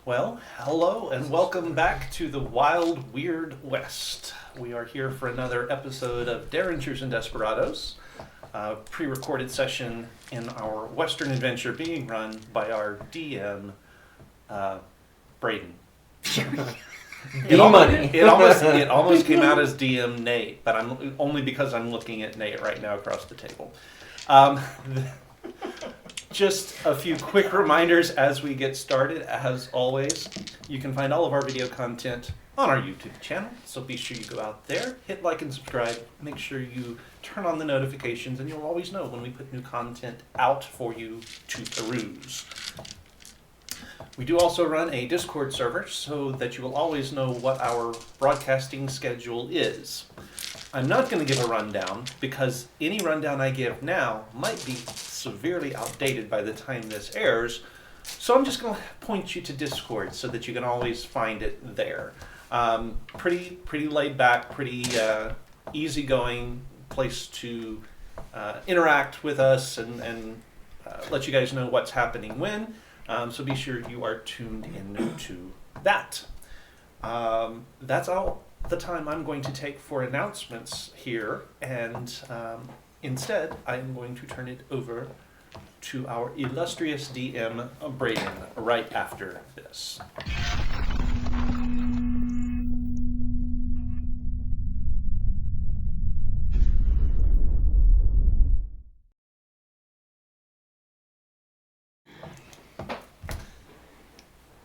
Well, hello and welcome back to the Wild Weird West. We are here for another episode of Derringers and Desperados, a pre-recorded session in our Western adventure being run by our DM, Braden. It almost came out as DM Nate, but I'm only because I'm looking at Nate right now across the table. Just a few quick reminders as we get started. As always, you can find all of our video content on our YouTube channel, so be sure you go out there, hit like and subscribe, make sure you turn on the notifications, and you'll always know when we put new content out for you to peruse. We do also run a Discord server so that you will always know what our broadcasting schedule is. I'm not going to give a rundown because any rundown I give now might be severely outdated by the time this airs, so I'm just going to point you to Discord so that you can always find it there. Pretty laid back, pretty easygoing place to interact with us and let you guys know what's happening when. So be sure you are tuned in to that. That's all the time I'm going to take for announcements here, and instead I'm going to turn it over to our illustrious DM, Braden, right after this.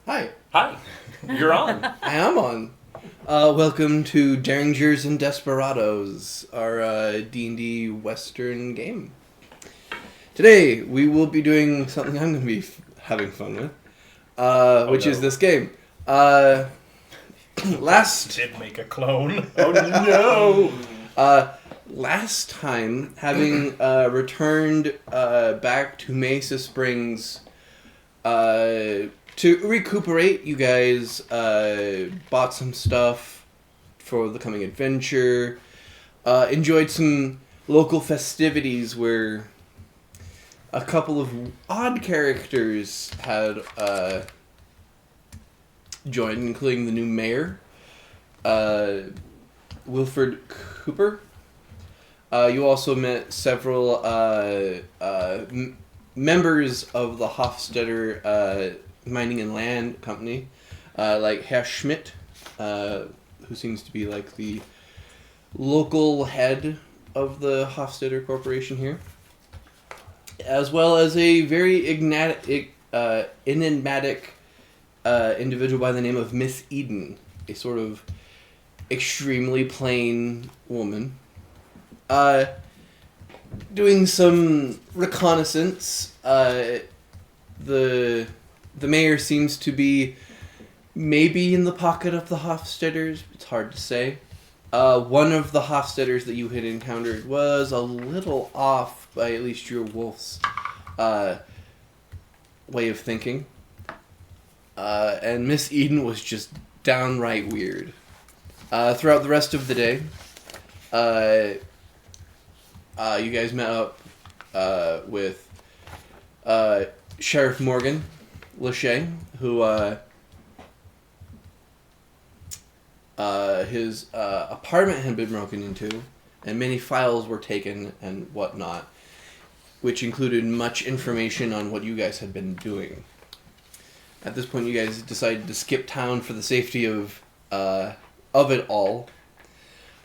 Hi. Hi, you're on. I am on. Welcome to Derringers and Desperados, our D&D Western game. Today, we will be doing something I'm going to be having fun with, which is this game. Last... Did make a clone. Oh no! Last time, having returned back to Mesa Springs to recuperate, you guys bought some stuff for the coming adventure, enjoyed some local festivities where a couple of odd characters had joined, including the new mayor, Wilford Cooper. You also met several members of the Hofstetter Mining and Land Company, like Herr Schmidt, who seems to be like the local head of the Hofstetter Corporation here, as well as a very enigmatic individual by the name of Miss Eden, a sort of extremely plain woman. Doing some reconnaissance, the mayor seems to be maybe in the pocket of the Hofstetters. It's hard to say. One of the Hofstetters that you had encountered was a little off by at least your wolf's way of thinking. And Miss Eden was just downright weird. Throughout the rest of the day, you guys met up with Sheriff Morgan Lachey, who his apartment had been broken into, and many files were taken and whatnot, which included much information on what you guys had been doing. At this point, you guys decided to skip town for the safety of it all,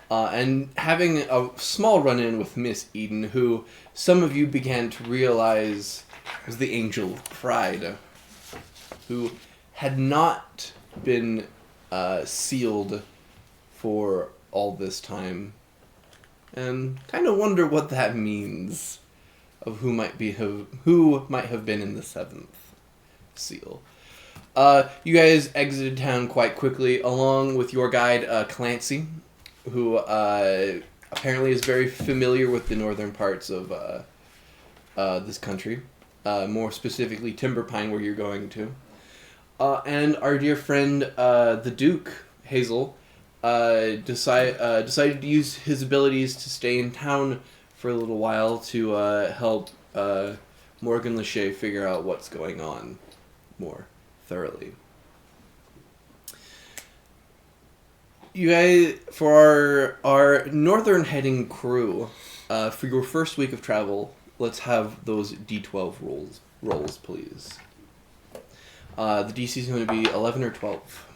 and having a small run-in with Miss Eden, who some of you began to realize was the Angel of Pride, who had not been sealed for all this time, and kind of wonder what that means of who might have been in the seventh seal. You guys exited town quite quickly, along with your guide Clancy, who apparently is very familiar with the northern parts of this country, more specifically Timber Pine, where you're going to. And our dear friend, the Duke, Hazel, decided to use his abilities to stay in town for a little while to help Morgan Lachey figure out what's going on more thoroughly. You guys, for our northern heading crew, for your first week of travel, let's have those D12 rolls, please. The DC is going to be 11 or 12.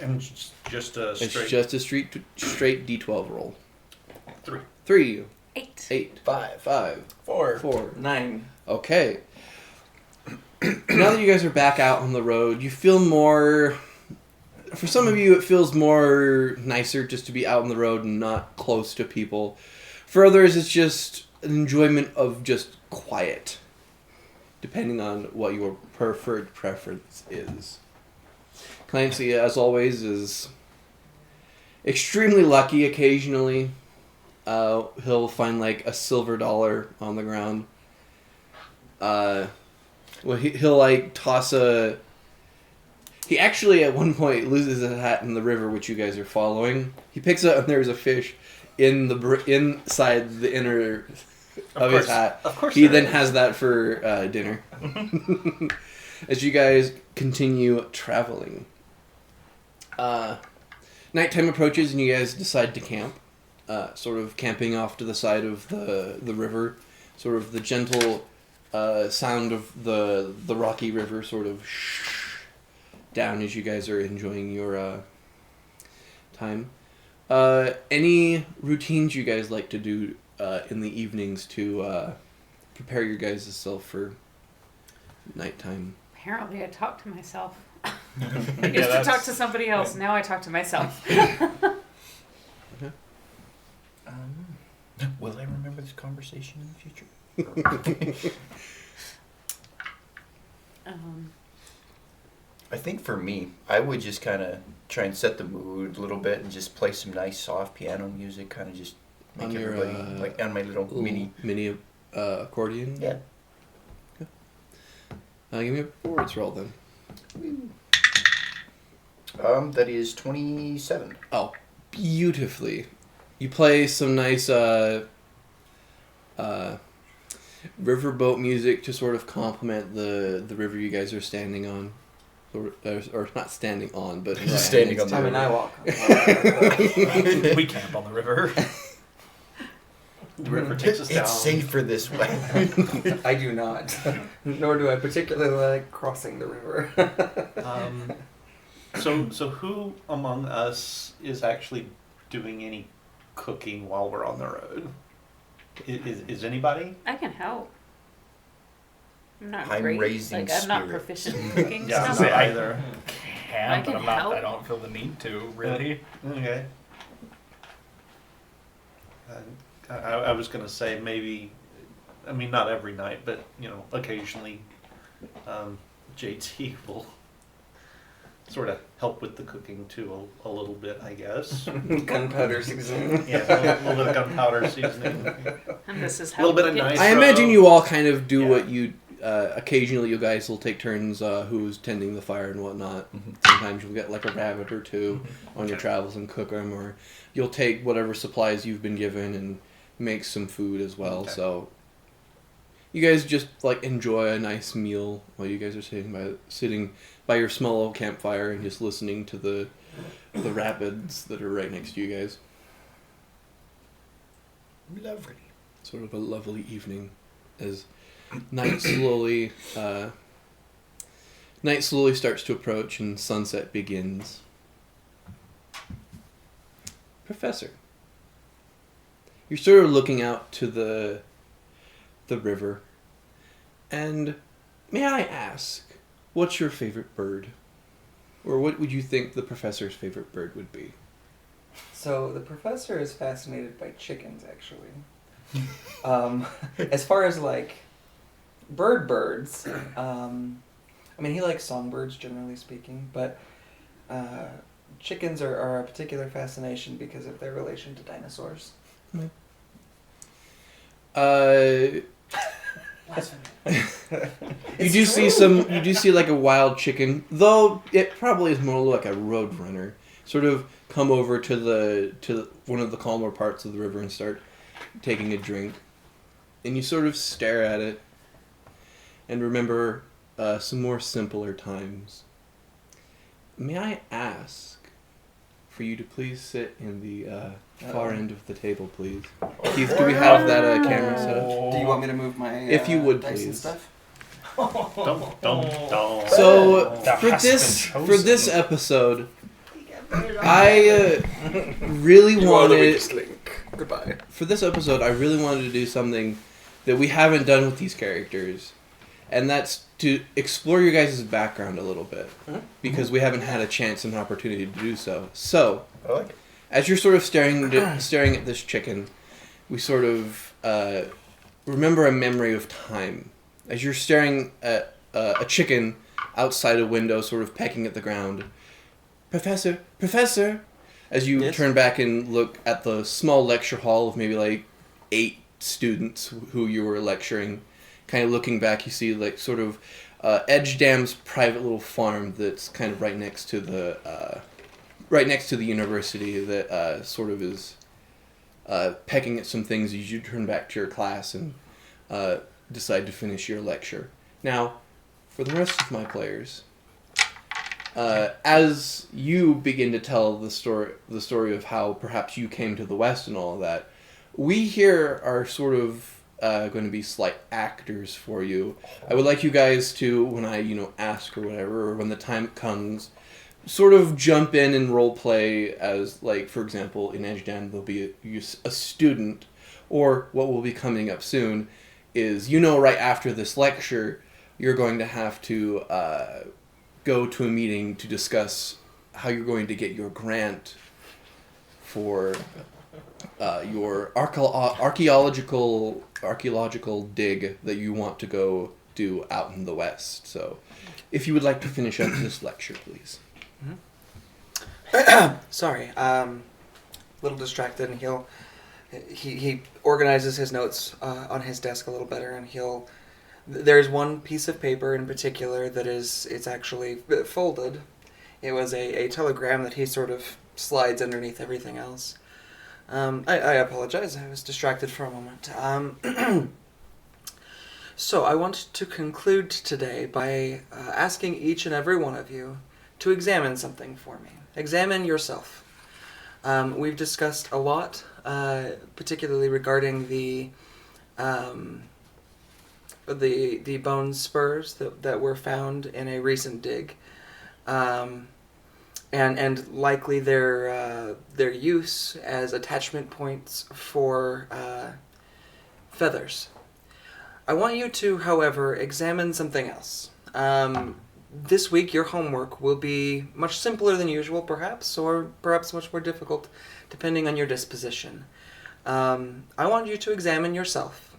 And just a straight... It's just a straight D12 roll. 3. 3. 8. 8. 5. 5. 4. 4. 9. Okay. Now that you guys are back out on the road, you feel more... For some of you, it feels more nicer just to be out on the road and not close to people. For others, it's just an enjoyment of just quiet, depending on what your preferred preference is. Clancy, as always, is extremely lucky occasionally. He'll find like a silver dollar on the ground. He'll like toss a... He actually at one point loses a hat in the river, which you guys are following. He picks it up and there's a fish inside the inner of his hat. Of course He then has that for dinner. As you guys continue traveling. Nighttime approaches and you guys decide to camp. Sort of camping off to the side of the river. Sort of the gentle sound of the rocky river sort of down as you guys are enjoying your time. Any routines you guys like to do in the evenings to prepare your guys' self for nighttime? Apparently, I talk to myself. I used to talk to somebody else. Now I talk to myself. Will I remember this conversation in the future? I think for me, I would just kind of try and set the mood a little bit and just play some nice soft piano music, kind of just make On your, everybody like on my little mini. Accordion? Yeah. Give me a forwards roll then. That is 27. Oh, beautifully. You play some nice riverboat music to sort of complement the river you guys are standing on. Or not standing on, but Standing on the I mean, I walk. We camp on the river. The river takes us down. It's safer this way. I do not. Nor do I particularly like crossing the river. So who among us is actually doing any cooking while we're on the road? Is anybody? I can help. I'm not I'm great. raising Like, I'm not spirit. proficient in cooking Yeah, stuff. I either. Can, but can I'm not. help. I don't feel the need to really. Okay. I was gonna say maybe, I mean not every night, but occasionally, JT will sort of help with the cooking too a little bit, I guess. Gunpowder seasoning. Yeah, a little bit of gunpowder seasoning. And this is A how little bit we of get- nice- I imagine you all kind of do Yeah. what you... occasionally you guys will take turns who's tending the fire and whatnot. Mhm. Sometimes you'll get like a rabbit or two on your Okay. travels and cook them, or you'll take whatever supplies you've been given and make some food as well. Okay. So you guys just like enjoy a nice meal while you guys are sitting by your small little campfire and just listening to the rapids that are right next to you guys. Lovely. Sort of a lovely evening as night slowly starts to approach and sunset begins. Professor, you're sort of looking out to the river, and may I ask, what's your favorite bird? Or what would you think the professor's favorite bird would be? So the professor is fascinated by chickens, actually. As far as like birds, I mean, he likes songbirds generally speaking, but chickens are a particular fascination because of their relation to dinosaurs. You do see like a wild chicken, though it probably is more like a road runner. Sort of come over to one of the calmer parts of the river and start taking a drink, and you sort of stare at it and remember some more simpler times. may I ask for you to please sit in the far end of the table, please? Keith, do we have that camera set up? Do you want me to move my If you would, dice and please. stuff? So Thou for hast this been for this chosen. episode, I really wanted link. Goodbye. for this episode I really wanted to do something that we haven't done with these characters, and that's to explore your guys' background a little bit, because we haven't had a chance and opportunity to do so. So, I like it. as you're sort of staring at this chicken, we sort of remember a memory of time. As you're staring at a chicken outside a window, sort of pecking at the ground, Professor, as you Yes? turn back and look at the small lecture hall of maybe like 8 students who you were lecturing, kind of looking back, you see like sort of Edge Dam's private little farm that's kind of right next to the university that sort of is pecking at some things as you turn back to your class and decide to finish your lecture. Now, for the rest of my players, as you begin to tell the story of how perhaps you came to the West and all of that, we here are sort of going to be slight actors for you. I would like you guys to, when I ask or whatever, or when the time comes, sort of jump in and role play as, like, for example, in Edgedam there'll be a student, or what will be coming up soon is, right after this lecture, you're going to have to go to a meeting to discuss how you're going to get your grant for your archaeological dig that you want to go do out in the West. So, if you would like to finish up this lecture, please. Sorry, little distracted, and he organizes his notes on his desk a little better, and there's one piece of paper in particular that it's actually folded. It was a telegram that he sort of slides underneath everything else. I apologize, I was distracted for a moment. So I want to conclude today by asking each and every one of you to examine something for me. Examine yourself. We've discussed a lot, particularly regarding the bone spurs that were found in a recent dig, and likely their use as attachment points for feathers. I want you to, however, examine something else. This week, your homework will be much simpler than usual, perhaps, or perhaps much more difficult, depending on your disposition. I want you to examine yourself.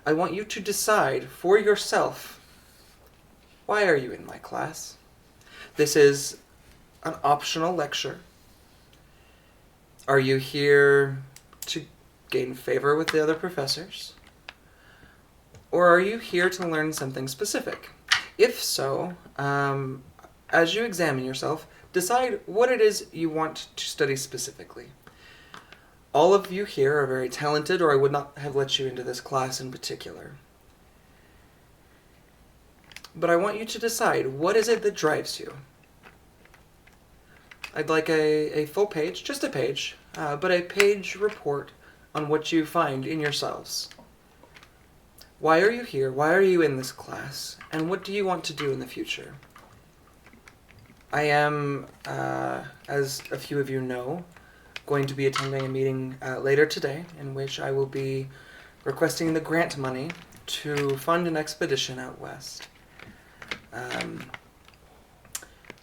I want you to decide for yourself, why are you in my class? This is an optional lecture. Are you here to gain favor with the other professors? Or are you here to learn something specific? If so, as you examine yourself, decide what it is you want to study specifically. All of you here are very talented, or I would not have let you into this class in particular. But I want you to decide, what is it that drives you? I'd like a full page, just a page, but a page report on what you find in yourselves. Why are you here? Why are you in this class? And what do you want to do in the future? I am, as a few of you know, going to be attending a meeting later today in which I will be requesting the grant money to fund an expedition out west.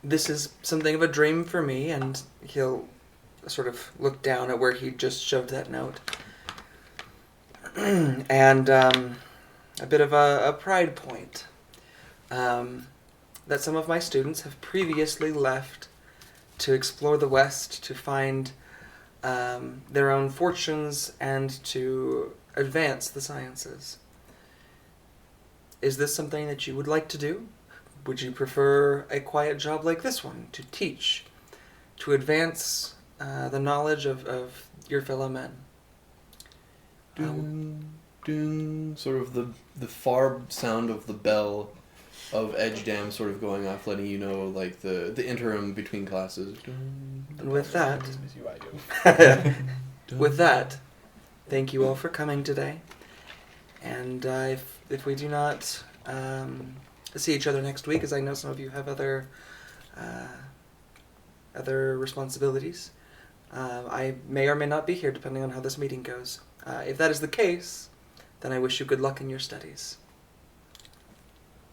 This is something of a dream for me, and he'll sort of look down at where he just shoved that note. And a bit of a pride point. That some of my students have previously left to explore the West, to find their own fortunes, and to advance the sciences. Is this something that you would like to do? Would you prefer a quiet job like this one, to teach, to advance the knowledge of your fellow men? Dun, dun, sort of the far sound of the bell of Edgedam sort of going off, letting you know like the interim between classes. And with that, As you, I do. with that, thank you all for coming today. And if we do not see each other next week, as I know some of you have other responsibilities, I may or may not be here depending on how this meeting goes. If that is the case, then I wish you good luck in your studies.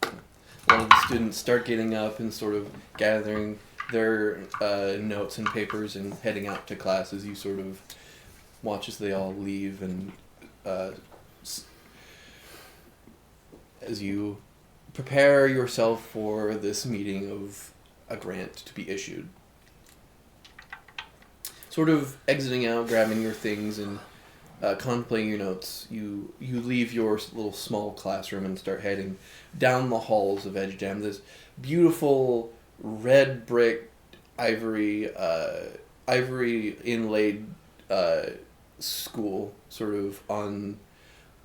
A lot of the students start getting up and sort of gathering their notes and papers and heading out to class as you sort of watch as they all leave and as you prepare yourself for this meeting of a grant to be issued. Sort of exiting out, grabbing your things and contemplating your notes, you leave your little small classroom and start heading down the halls of Edgedam. This beautiful red brick ivory inlaid school, sort of on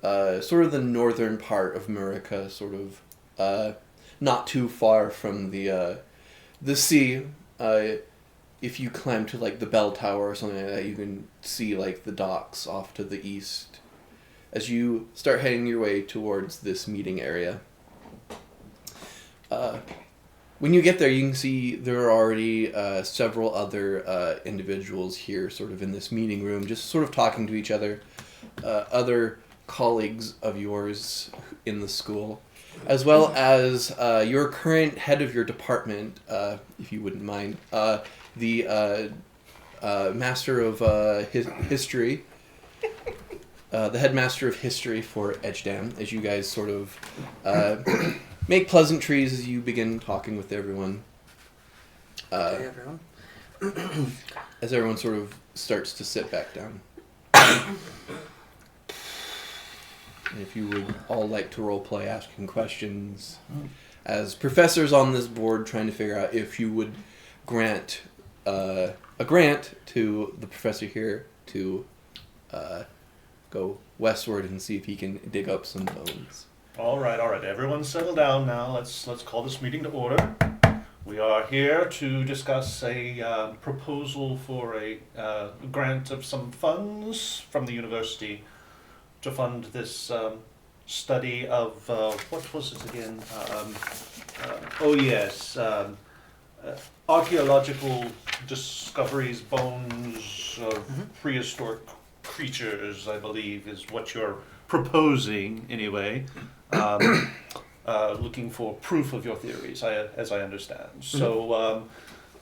sort of the northern part of Murica, sort of not too far from the sea. If you climb to like the bell tower or something like that, you can see like the docks off to the east as you start heading your way towards this meeting area. When you get there, you can see there are already several other individuals here sort of in this meeting room, just sort of talking to each other, other colleagues of yours in the school, as well as your current head of your department, if you wouldn't mind, the master of history, the headmaster of history for Edgedam, as you guys sort of make pleasantries as you begin talking with everyone. Okay, everyone. As everyone sort of starts to sit back down. And if you would all like to roleplay asking questions as professors on this board trying to figure out if you would grant a grant to the professor here to go westward and see if he can dig up some bones. All right. Everyone settle down now. Let's call this meeting to order. We are here to discuss a proposal for a grant of some funds from the university to fund this study of, what was it again? Archaeological discoveries, bones of prehistoric creatures, I believe, is what you're proposing anyway. Looking for proof of your theories, as I understand. So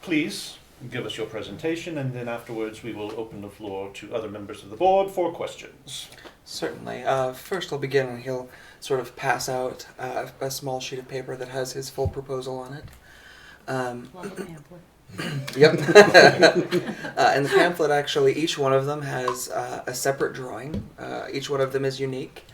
please give us your presentation, and then afterwards we will open the floor to other members of the board for questions. Certainly. First I'll begin, and he'll sort of pass out a small sheet of paper that has his full proposal on it. Love a pamphlet. Yep. In the pamphlet, actually, each one of them has a separate drawing. Each one of them is unique.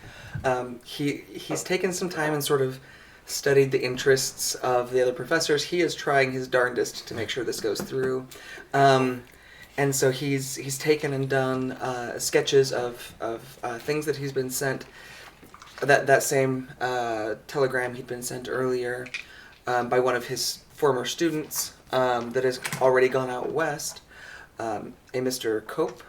He's taken some time and sort of studied the interests of the other professors. He is trying his darndest to make sure this goes through. And so he's taken and done sketches of things that he's been sent. That same telegram he'd been sent earlier by one of his former students that has already gone out west, a Mr. Cope.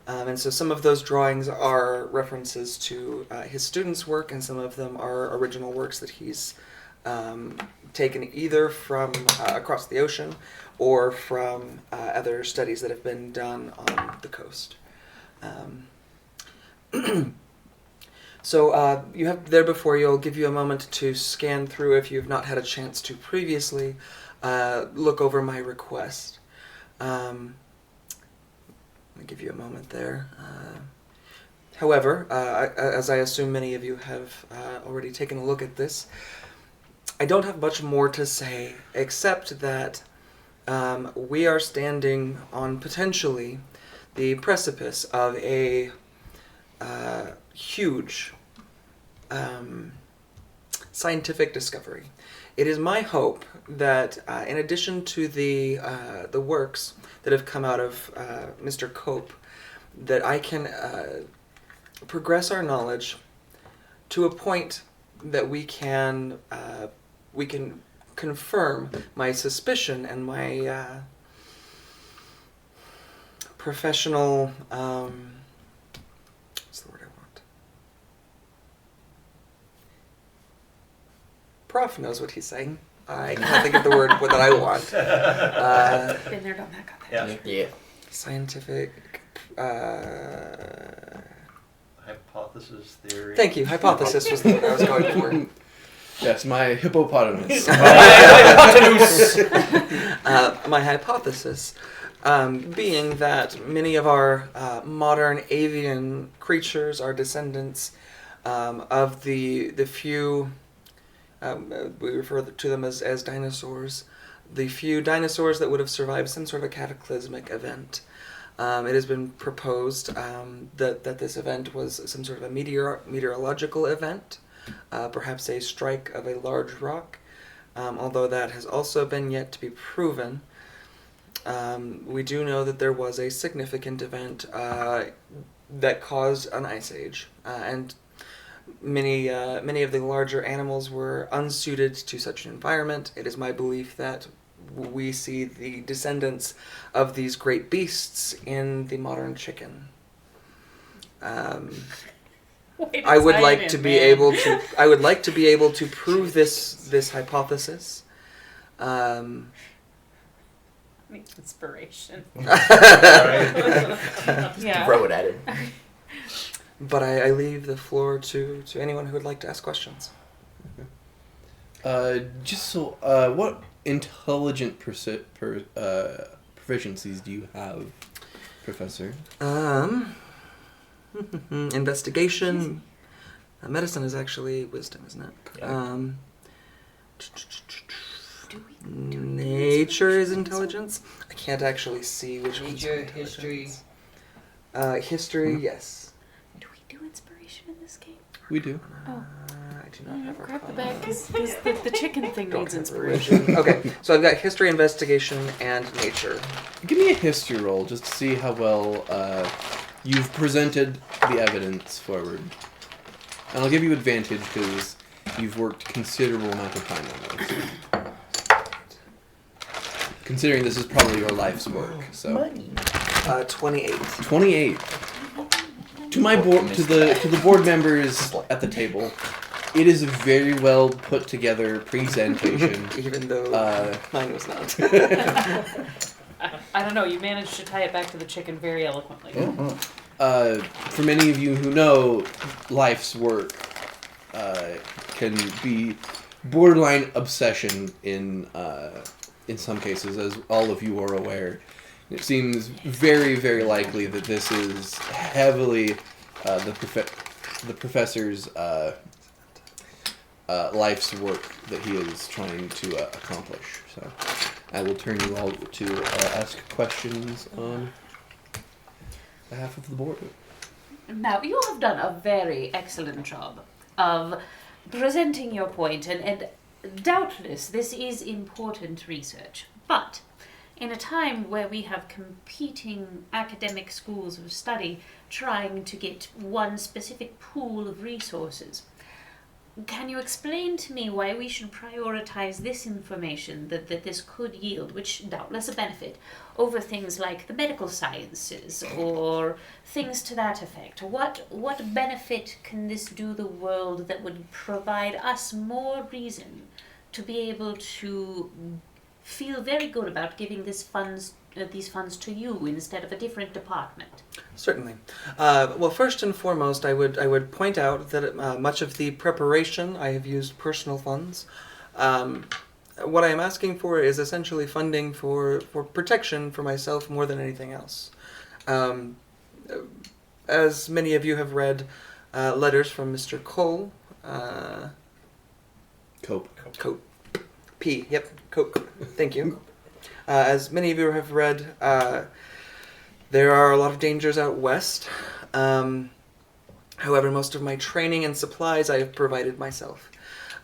And so some of those drawings are references to his students' work, and some of them are original works that he's taken either from across the ocean or from other studies that have been done on the coast. So you have there before you. I'll give you a moment to scan through if you've not had a chance to previously look over my request. I'll give you a moment there. However, as I assume many of you have already taken a look at this, I don't have much more to say except that we are standing on potentially the precipice of a huge scientific discovery. It is my hope that in addition to the works that have come out of Mr. Cope, that I can progress our knowledge to a point that we can we can confirm my suspicion and my professional. What's the word I want? Prof knows what he's saying. I can't think of the word that I want. Been there, done that, got that. Yeah. Yeah. Scientific. Hypothesis theory. Thank you. Hypothesis was the word I was going for. Yes, my hippopotamus. My hypothesis being that many of our modern avian creatures are descendants of the few, we refer to them as dinosaurs, the few dinosaurs that would have survived some sort of cataclysmic event. It has been proposed that this event was some sort of a meteorological event, perhaps a strike of a large rock, although that has also been yet to be proven. We do know that there was a significant event that caused an ice age, and many of the larger animals were unsuited to such an environment. It is my belief that we see the descendants of these great beasts in the modern chicken. I would like to be able to. I would like to be able to prove this hypothesis. Inspiration. Yeah. Yeah. Throw it at him. But I leave the floor to anyone who would like to ask questions. What intelligent proficiencies do you have, Professor? Investigation. Medicine is actually wisdom, isn't it? Yeah. Nature is intelligence. I can't actually see which one's Nature, intelligence. History, yes. Do we do inspiration in this game? We do. Oh. I do not have Grab the a bag because the chicken thing Don't needs have inspiration. religion. Okay, so I've got history, investigation, and nature. Give me a history roll just to see how well you've presented the evidence forward. And I'll give you advantage because you've worked considerable amount of time on this. Considering this is probably your life's work, so 28. 28. To my board, to the board members at the table, it is a very well put together presentation. Even though mine was not. I don't know. You managed to tie it back to the chicken very eloquently. For many of you who know, life's work can be borderline obsession in some cases, as all of you are aware. It seems very, very likely that this is heavily the professor's life's work that he is trying to accomplish. So I will turn you all to ask questions on behalf of the board. Now, you have done a very excellent job of presenting your point, and doubtless this is important research. But in a time where we have competing academic schools of study trying to get one specific pool of resources, can you explain to me why we should prioritize this information that this could yield, which doubtless a benefit, over things like the medical sciences or things to that effect? What benefit can this do the world that would provide us more reason to be able to feel very good about giving these funds to you instead of a different department? Certainly. Well, first and foremost, I would point out that much of the preparation I have used personal funds. What I am asking for is essentially funding for protection for myself more than anything else. As many of you have read letters from Mr. Cole. Cope. P. Yep. Coke. Thank you. As many of you have read, there are a lot of dangers out west. However, most of my training and supplies I have provided myself.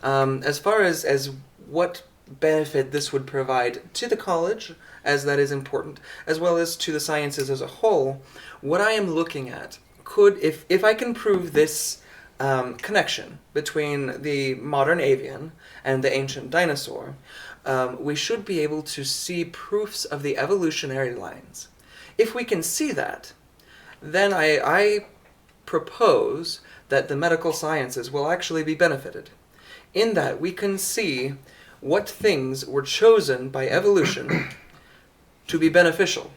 As far as what benefit this would provide to the college, as that is important, as well as to the sciences as a whole, what I am looking at could, if I can prove this connection between the modern avian and the ancient dinosaur, we should be able to see proofs of the evolutionary lines. If we can see that, then I propose that the medical sciences will actually be benefited, in that we can see what things were chosen by evolution to be beneficial.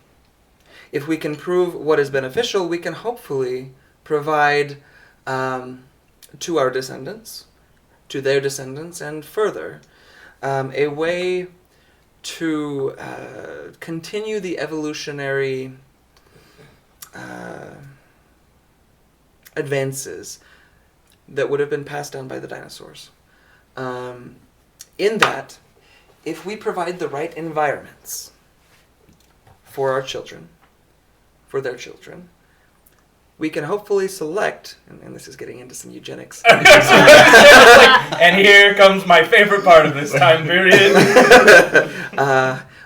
If we can prove what is beneficial, we can hopefully provide to our descendants, to their descendants, and further, a way to continue the evolutionary advances that would have been passed down by the dinosaurs. In that, if we provide the right environments for our children, for their children, we can hopefully select, and this is getting into some eugenics. And here comes my favorite part of this time period.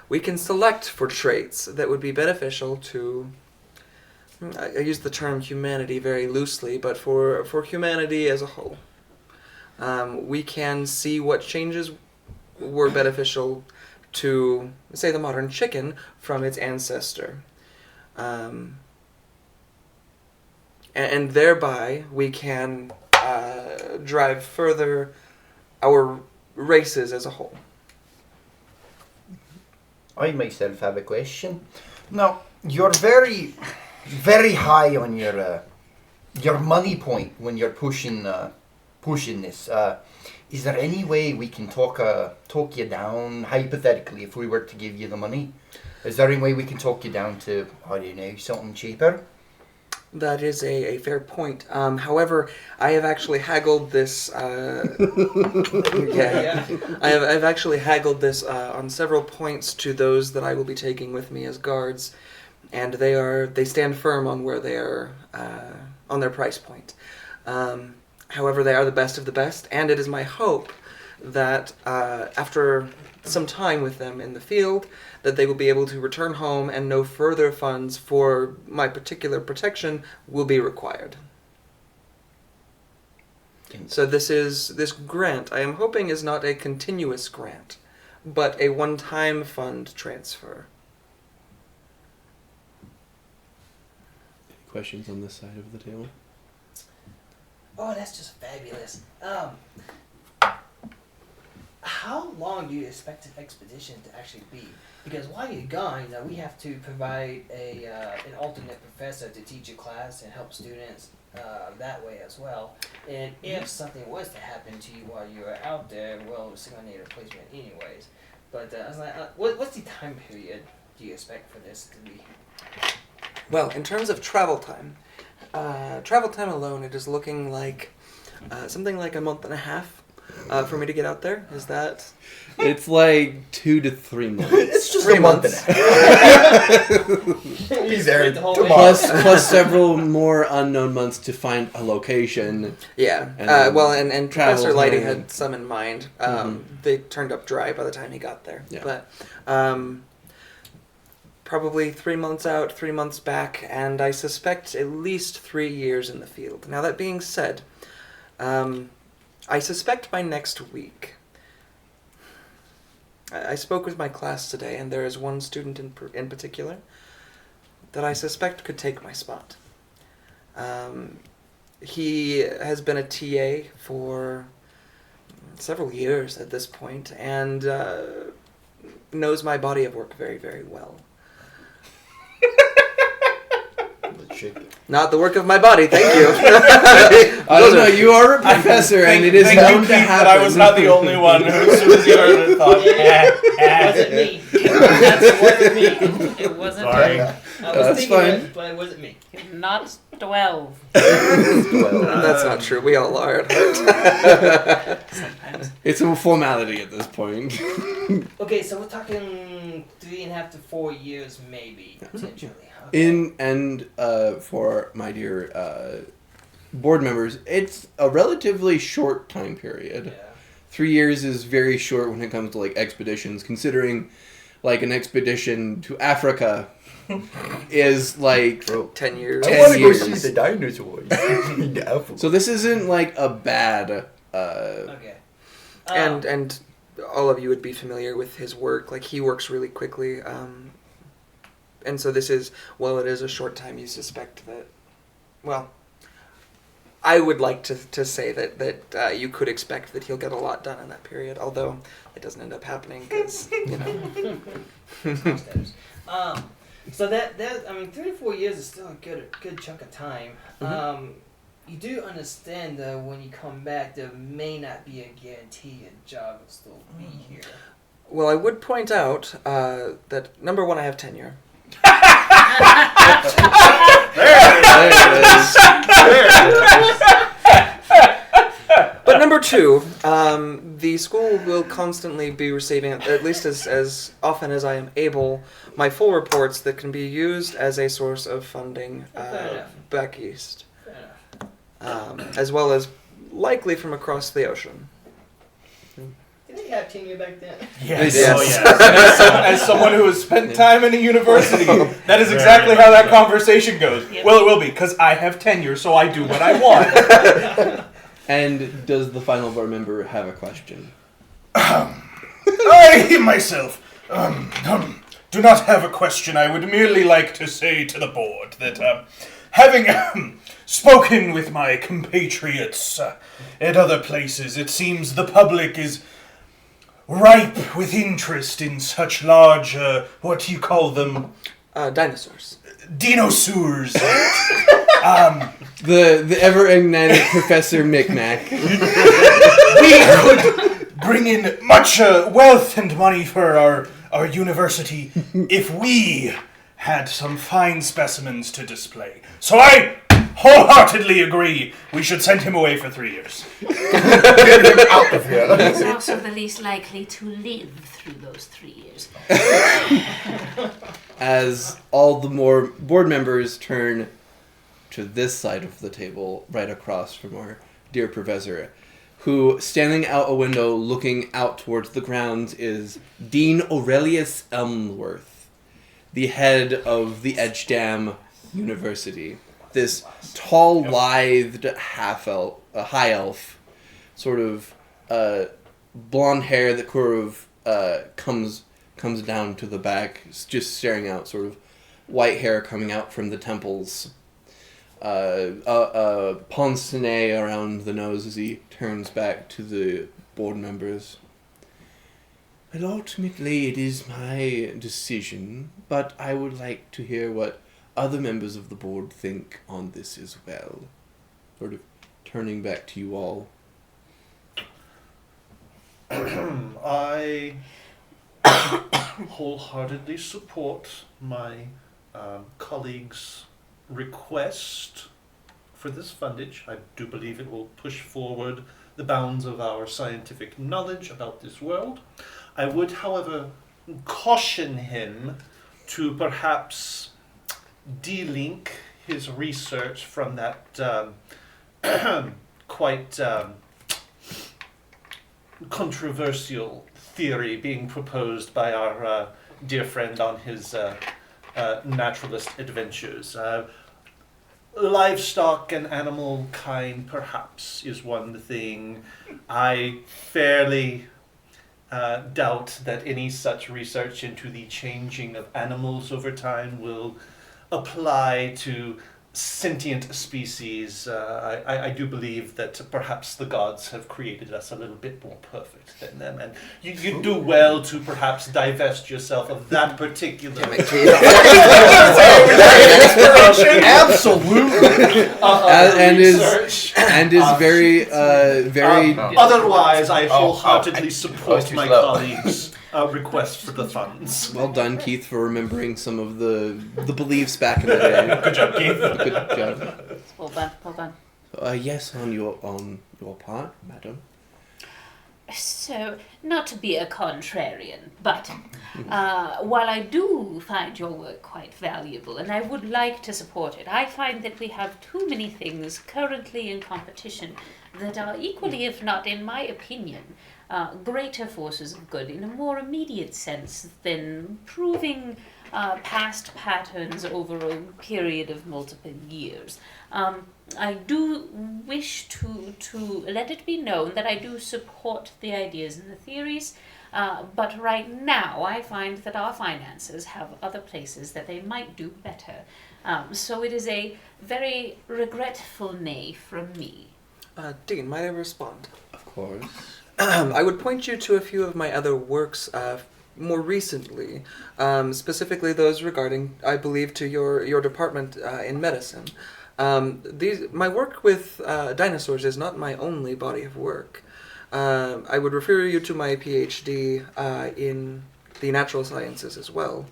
We can select for traits that would be beneficial to, I use the term humanity very loosely, but for humanity as a whole. We can see what changes were beneficial to, say, the modern chicken from its ancestor. And thereby we can drive further our races as a whole. I myself have a question. Now, you're very, very high on your money point when you're pushing this. Is there any way we can talk you down, hypothetically, if we were to give you the money? Is there any way we can talk you down to, I don't know, something cheaper? That is a fair point. However, I have actually haggled this. I've actually haggled this on several points to those that I will be taking with me as guards, and they stand firm on where they are on their price point. However, they are the best of the best, and it is my hope that after some time with them in the field, that they will be able to return home and no further funds for my particular protection will be required. So this grant, I am hoping, is not a continuous grant, but a one-time fund transfer. Any questions on this side of the table? Oh, that's just fabulous. How long do you expect an expedition to actually be? Because while you're gone, we have to provide an alternate professor to teach a class and help students that way as well. And if something was to happen to you while you were out there, well, we're still going to need a replacement anyways. But I was like, what's the time period do you expect for this to be? Well, in terms of travel time alone, it is looking like something like a month and a half for me to get out there. Is that? It's like 2 to 3 months. It's just 3 a month months. and a half. He's there plus several more unknown months to find a location. Yeah. And And travel Professor Lighty time. had some in mind. They turned up dry by the time he got there. Yeah. But probably 3 months out, 3 months back, and I suspect at least 3 years in the field. Now, that being said, I suspect by next week. I spoke with my class today, and there is one student in particular that I suspect could take my spot. He has been a TA for several years at this point, and knows my body of work very, very well. Not the work of my body, thank you. I don't know, you are a professor, and it is known to happen. I was not the only one who, as soon as you heard it, thought, It wasn't me. It wasn't me. It wasn't Sorry. I was That's thinking fine. it, but it wasn't me. not 12. That's not true. We all are. It's a formality at this point. Okay, so we're talking 3.5 to 4 years, maybe, potentially. Okay. For my dear board members, it's a relatively short time period. Yeah. 3 years is very short when it comes to like expeditions, considering like an expedition to Africa is like 10 years. 10 I want to go years. see the dinosaurs. In Africa. So this isn't like a bad. Okay. And all of you would be familiar with his work. Like, he works really quickly. And so this is, while it is a short time, you suspect that, well, I would like to say that you could expect that he'll get a lot done in that period, although it doesn't end up happening because, you know. So that I mean, 3 to 4 years is still a good chunk of time. You do understand though, when you come back, there may not be a guarantee a job will still be here. Well, I would point out that, number one, I have tenure. But number two, the school will constantly be receiving, at least as often as I am able, my full reports that can be used as a source of funding back east, Fair enough. as well as likely from across the ocean. Did they have tenure back then? Yes. Yes. Oh, yes. As someone who has spent time in a university, that is exactly how that conversation goes. Yep. Well, it will be, because I have tenure, so I do what I want. And does the final board member have a question? I myself do not have a question. I would merely like to say to the board that having spoken with my compatriots at other places, it seems the public is ripe with interest in such large, what do you call them? Dinosaurs. Dinosaurs. The ever enigmatic Professor Micmac. We could bring in much wealth and money for our university if we had some fine specimens to display. So I wholeheartedly agree we should send him away for 3 years. Get him out of here. He's also the least likely to live through those 3 years. As all the more board members turn to this side of the table, right across from our dear professor, who, standing out a window looking out towards the grounds, is Dean Aurelius Elmworth, the head of the Edgedam University. This tall, lithed high elf, sort of blonde hair that sort of comes down to the back, just staring out, sort of white hair coming out from the temples. Pince nez around the nose as he turns back to the board members. Well, ultimately it is my decision, but I would like to hear what other members of the board think on this as well. Sort of turning back to you all. I wholeheartedly support my colleagues' request for this fundage. I do believe it will push forward the bounds of our scientific knowledge about this world. I would, however, caution him to perhaps de-link his research from that quite controversial theory being proposed by our dear friend on his naturalist adventures. Livestock and animal kind, perhaps, is one thing. I fairly doubt that any such research into the changing of animals over time will apply to sentient species. I do believe that perhaps the gods have created us a little bit more perfect than them, and you do well to perhaps divest yourself of that particular. Absolutely. And is very Otherwise, I wholeheartedly support too my slow. colleagues' request for the funds. well done, Keith, for remembering some of the beliefs back in the day. Good job, Keith. Good job. Well done, well done. Yes, on your part, madam. So, not to be a contrarian, but while I do find your work quite valuable and I would like to support it, I find that we have too many things currently in competition that are equally, if not, in my opinion, greater forces of good in a more immediate sense than proving past patterns over a period of multiple years. I do wish to let it be known that I do support the ideas and the theories, but right now I find that our finances have other places that they might do better. So it is a very regretful nay from me. Dean, might I respond? Of course. I would point you to a few of my other works more recently, specifically those regarding, I believe, to your department in medicine. My work with dinosaurs is not my only body of work. I would refer you to my PhD in the natural sciences as well.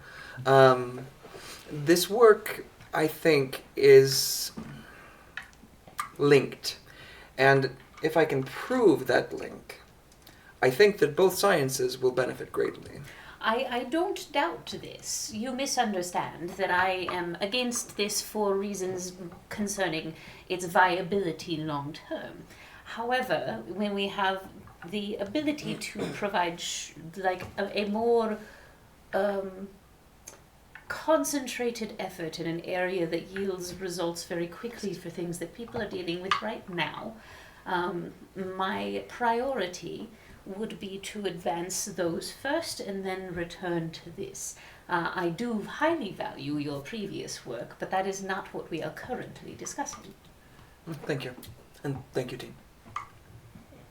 This work, I think, is linked. And if I can prove that link, I think that both sciences will benefit greatly. I don't doubt this. You misunderstand that I am against this for reasons concerning its viability long term. However, when we have the ability to provide a more concentrated effort in an area that yields results very quickly for things that people are dealing with right now, my priority would be to advance those first and then return to this. I do highly value your previous work, but that is not what we are currently discussing. Thank you. And thank you, Dean.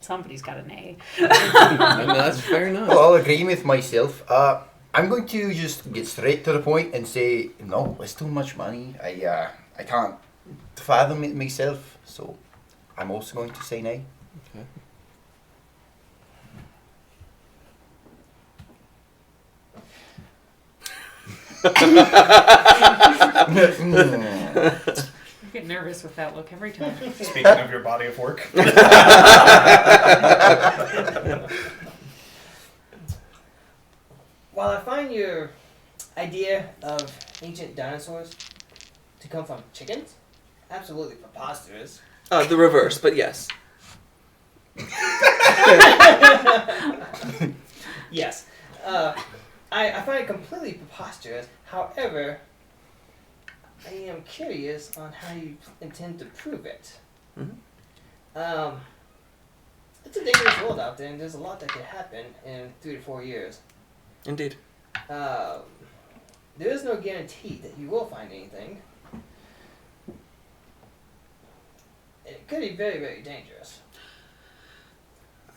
Somebody's got an A. And that's fair enough. Well, I'll agree with myself. I'm going to just get straight to the point and say, no, it's too much money. I can't fathom it myself, so I'm also going to say nay. Okay. I get nervous with that look every time. Speaking of your body of work. While I find your idea of ancient dinosaurs to come from chickens absolutely preposterous. The reverse, but yes. Yes. I find it completely preposterous. However, I am curious on how you intend to prove it. Mm-hmm. It's a dangerous world out there, and there's a lot that could happen in 3 to 4 years. Indeed. There is no guarantee that you will find anything. It could be very, very dangerous.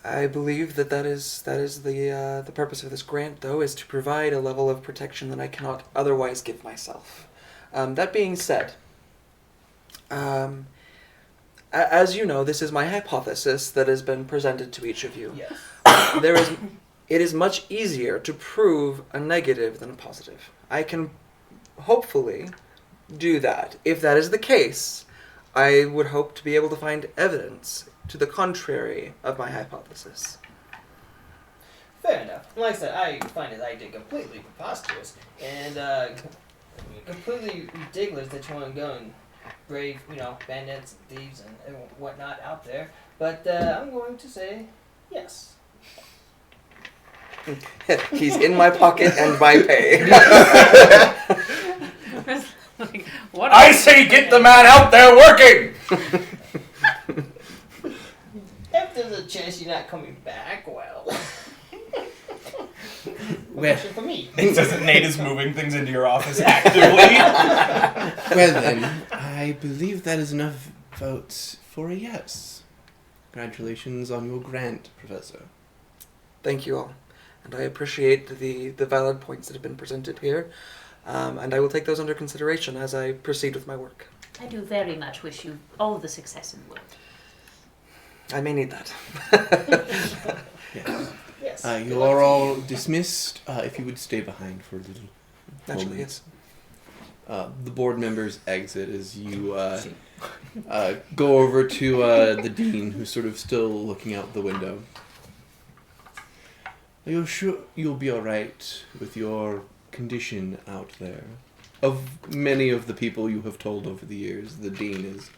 I believe that is the purpose of this grant, though, is to provide a level of protection that I cannot otherwise give myself. That being said, as you know, this is my hypothesis that has been presented to each of you. Yes. It is much easier to prove a negative than a positive. I can hopefully do that. If that is the case, I would hope to be able to find evidence to the contrary of my hypothesis. Fair enough. Like I said, I find his idea completely preposterous and completely ridiculous that you want to go and brave, bandits and thieves and whatnot out there. But I'm going to say yes. He's in my pocket and my pay. I say get the man out there working! If there's a chance you're not coming back, well... Well, for me. It says Nate is moving things into your office actively. well then, I believe that is enough votes for a yes. Congratulations on your grant, Professor. Thank you all. And I appreciate the valid points that have been presented here. And I will take those under consideration as I proceed with my work. I do very much wish you all the success in the world. I may need that. Yes. Yes. You are all dismissed. If you would stay behind for a little Naturally, moment. yes. The board members exit as you go over to the dean, who's sort of still looking out the window. Are you sure you'll be alright with your condition out there? Of many of the people you have told over the years, the dean is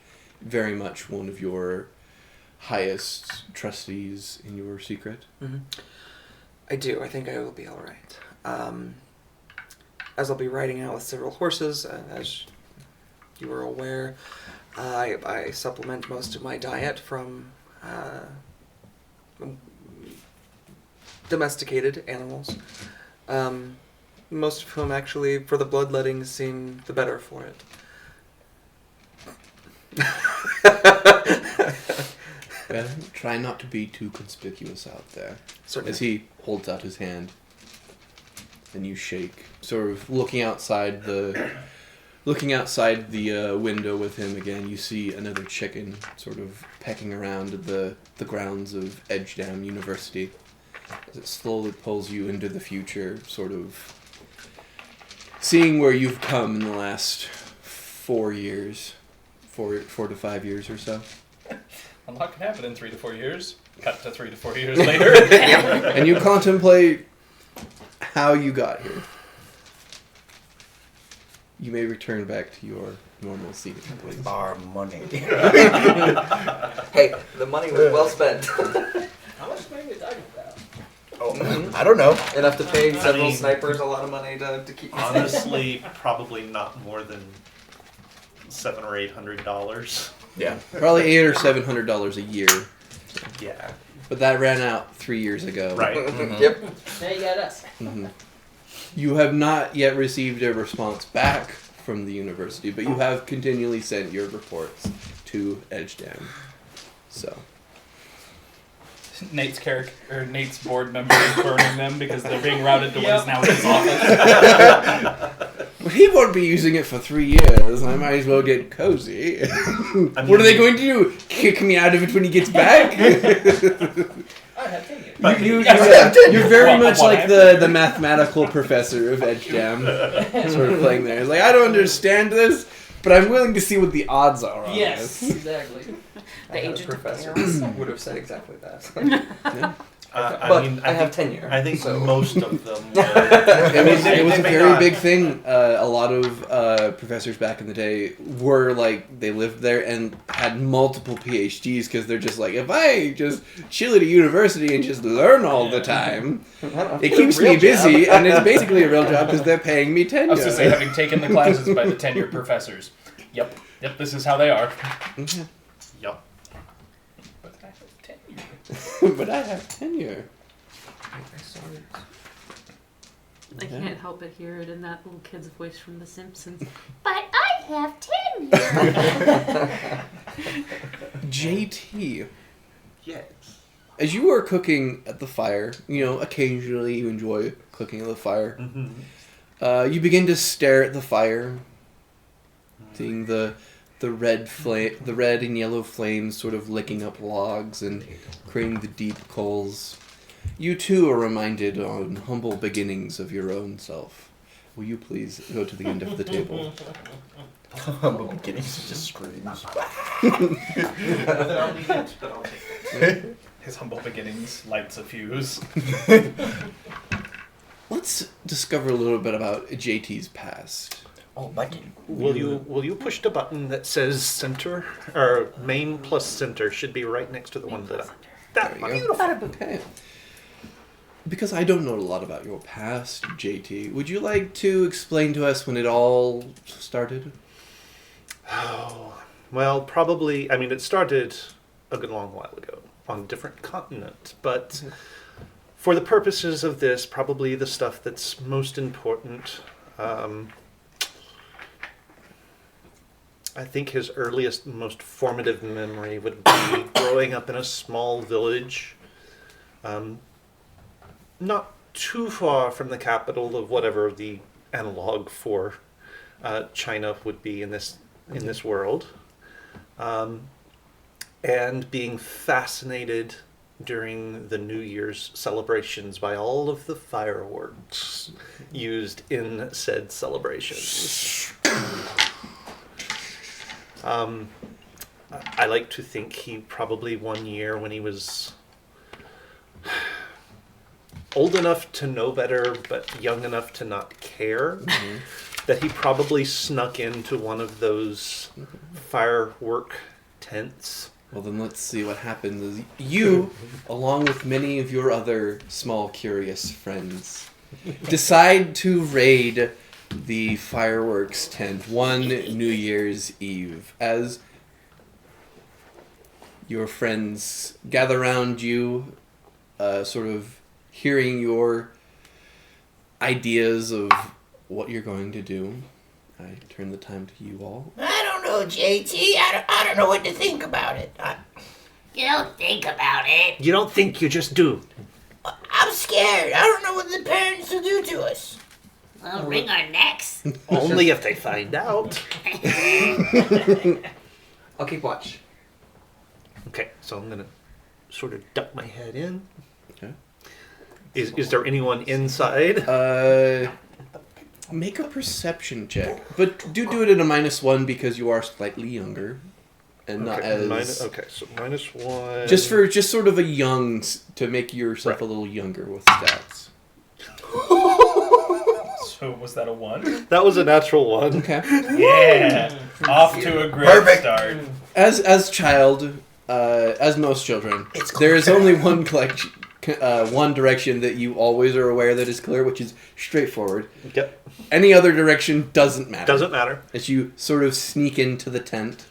very much one of your highest trustees in your secret? Mm-hmm. I do. I think I will be all right. As I'll be riding out with several horses, as you are aware, I supplement most of my diet from domesticated animals. Most of whom actually, for the bloodletting, seem the better for it. Well, try not to be too conspicuous out there. Certainly. As he holds out his hand, and you shake, sort of looking outside the window with him again. You see another chicken sort of pecking around the grounds of Edgedam University as it slowly pulls you into the future, sort of seeing where you've come in the last 4 years, 4 to 5 years or so. A lot can happen in 3 to 4 years. Cut to 3 to 4 years later. And you contemplate how you got here. You may return back to your normal seat, please. Our money. Hey, the money was well spent. How much money are we talking about? Oh, I don't know. Enough to pay several mean- snipers a lot of money to keep me safe. Honestly, probably not more than $700 or $800. Yeah. Probably $800 or $700 a year, Yeah. but that ran out 3 years ago. Right. Yep. Now you got us. Mhm. You have not yet received a response back from the university, but you have continually sent your reports to Edgedam. So, Nate's board member is burning them because they're being routed to what is now his office. well, he won't be using it for 3 years. I might as well get cozy. What are they going to do? Kick me out of it when he gets back? I have tenure. You're very Well, much well, like the mathematical professor of Edgedam, sort of playing there. It's like, I don't understand this, but I'm willing to see what the odds are on Yes, this. exactly. I had a agent of professor chaos. would have said exactly that. Yeah. But I have tenure. I think so. most of them. It was a may very not. big thing. A lot of professors back in the day were like, they lived there and had multiple PhDs because they're just like, if I just chill at a university and just learn all the time, it keeps me busy, and it's basically a real job because they're paying me I tenure. was going to say, having taken the classes by the tenured professors. Yep, this is how they are. Mhm. Yup. But I have tenure. But I have tenure. I can't help but hear it in that little kid's voice from The Simpsons. But I have tenure. JT, Yes. as you are cooking at the fire, occasionally you enjoy cooking at the fire. Mm-hmm. You begin to stare at the fire, seeing the red and yellow flames sort of licking up logs and creating the deep coals. You too are reminded on humble beginnings of your own self. Will you please go to the end of the table? Humble beginnings just screams. His humble beginnings lights a fuse. Let's discover a little bit about JT's past. Oh, buddy. Will you push the button that says center or main plus center should be right next to the one that that There you one. go. Okay. Because I don't know a lot about your past, JT, would you like to explain to us when it all started? Oh, well, probably. I mean, it started a good long while ago on a different continent, but for the purposes of this, probably the stuff that's most important. I think his earliest, most formative memory would be growing up in a small village, not too far from the capital of whatever the analog for China would be in this world, and being fascinated during the New Year's celebrations by all of the fireworks used in said celebrations. I like to think he probably one year when he was old enough to know better but young enough to not care, that he probably snuck into one of those firework tents Well, then let's see what happens. Is you, along with many of your other small, curious friends, decide to raid the fireworks tent one New Year's Eve. As your friends gather around you, sort of hearing your ideas of what you're going to do. I turn the time to you all. I don't know, JT. I don't know what to think about it. You don't think about it. You don't think, you just do. I'm scared. I don't know what the parents will do to us. We'll wring our necks. Only if they find out. I'll keep watch. Okay, so I'm gonna sort of duck my head in. Okay. Is there anyone inside? Make a perception check, but do it at a -1 because you are slightly younger, and not as so -1. just sort of a young to make yourself a little younger with stats. So was that a 1? That was a natural 1. Okay. Yeah. Off to a great Perfect. start. As most children, there is only one one direction that you always are aware that is clear, which is straightforward. Yep. Any other direction doesn't matter. Doesn't matter. As you sort of sneak into the tent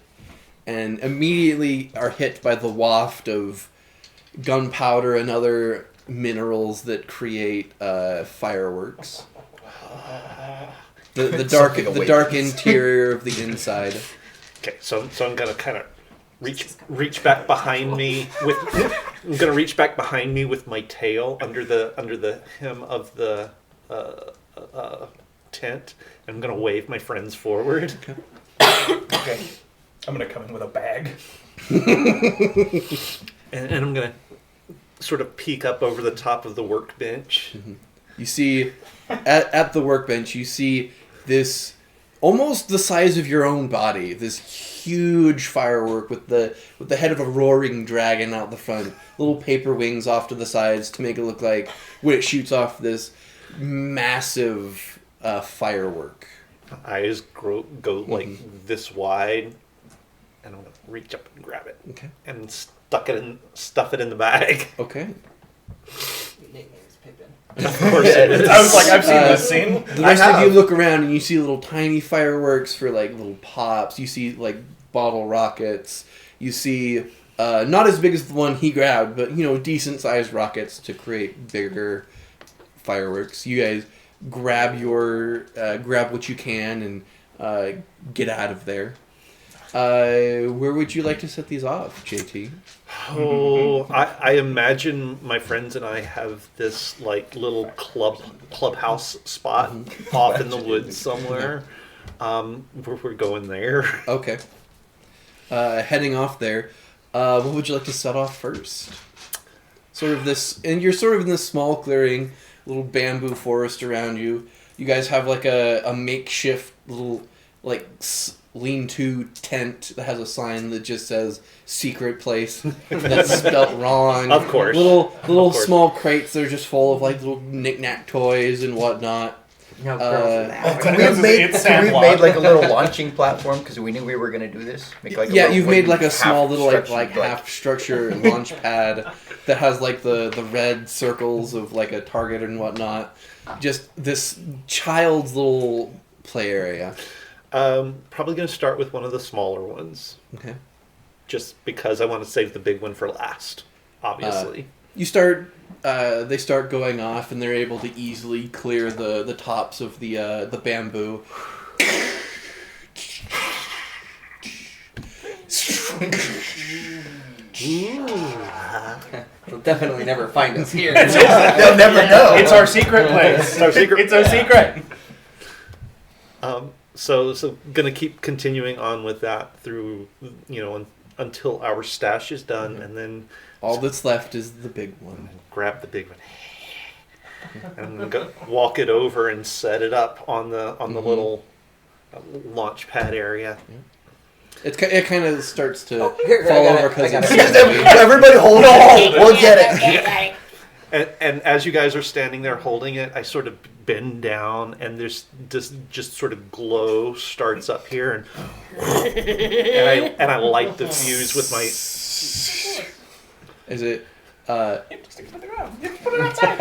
and immediately are hit by the waft of gunpowder and other minerals that create fireworks. The dark interior of the inside. Okay, so I'm gonna kind of reach back behind me with I'm gonna reach back behind me with my tail under the hem of the tent, and I'm gonna wave my friends forward. Okay. I'm going to come in with a bag. And I'm gonna sort of peek up over the top of the workbench. Mm-hmm. You see, at the workbench, you see this almost the size of your own body, this huge firework with the head of a roaring dragon out the front, little paper wings off to the sides to make it look like when it shoots off this massive firework. Eyes go like this wide, and I'm gonna reach up and grab it. Okay. And stuff it in the bag. Okay. Your nickname is Pippin. Of course it is. I was like, I've seen this scene. The rest of you look around and you see little tiny fireworks for like little pops. You see like bottle rockets. You see not as big as the one he grabbed, but decent sized rockets to create bigger fireworks. You guys grab what you can and get out of there. Where would you like to set these off, JT? Oh, I imagine my friends and I have this like little clubhouse spot off in the woods somewhere. We're going there. Okay. Heading off there, what would you like to set off first? You're sort of in this small clearing, little bamboo forest around you. You guys have like a makeshift little like lean-to tent that has a sign that just says secret place that's spelt wrong. Of course. Little small crates that are just full of like little knick-knack toys and whatnot. How gross is that? Could we have made like a little launching platform because we knew we were going to do this? Make, like, You've made like a small little half-structured, half structure launch pad that has like the red circles of like a target and whatnot. Just this child's little play area. Probably going to start with one of the smaller ones. Okay. Just because I want to save the big one for last, obviously. They start going off, and they're able to easily clear the tops of the bamboo. They'll definitely never find us here. They'll never know. It's our secret place. It's our secret. It's our secret. So gonna keep continuing on with that through, until our stash is done, and then All that's left is the big one. grab the big one. And I'm gonna walk it over and set it up on the little launch pad area. It kind of starts to Here, fall I got over it, I because got it's it. Everybody hold on. We'll get it. And as you guys are standing there holding it, I sort of bend down, and there's this just sort of glow starts up here, and I light the fuse with Is it? You have to stick it to the ground. You have to put it outside.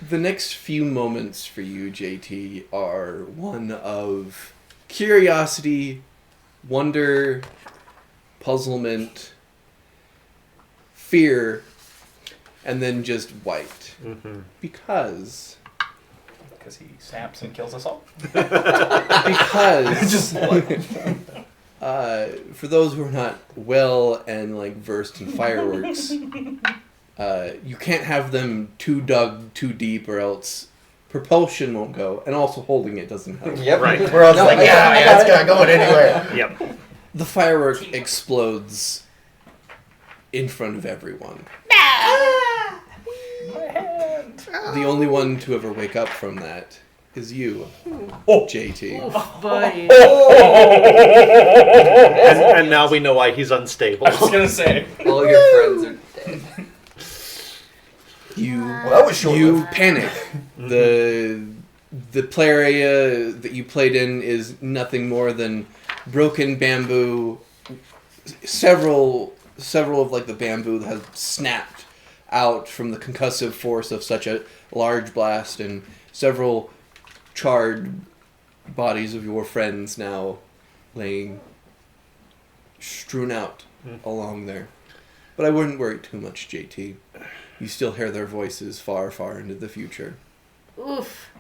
The next few moments for you, JT, are one of curiosity, wonder, puzzlement, fear, and then just white. Mm-hmm. Because he snaps and kills us all. Because for those who are not well and like versed in fireworks, you can't have them dug too deep, or else propulsion won't go, and also holding it doesn't help. Yep. Right. We're all like, yeah, it's not going anywhere. Yep. The firework explodes in front of everyone. My hand. The only one to ever wake up from that is you, JT. Oof, buddy. And now we know why he's unstable. I was gonna say. All your friends are dead. Well, that was short. You panic. The play area that you played in is nothing more than broken bamboo. Several of like the bamboo has snapped out from the concussive force of such a large blast, and several charred bodies of your friends now laying strewn out along there. But I wouldn't worry too much, JT. You still hear their voices far, far into the future. Oof.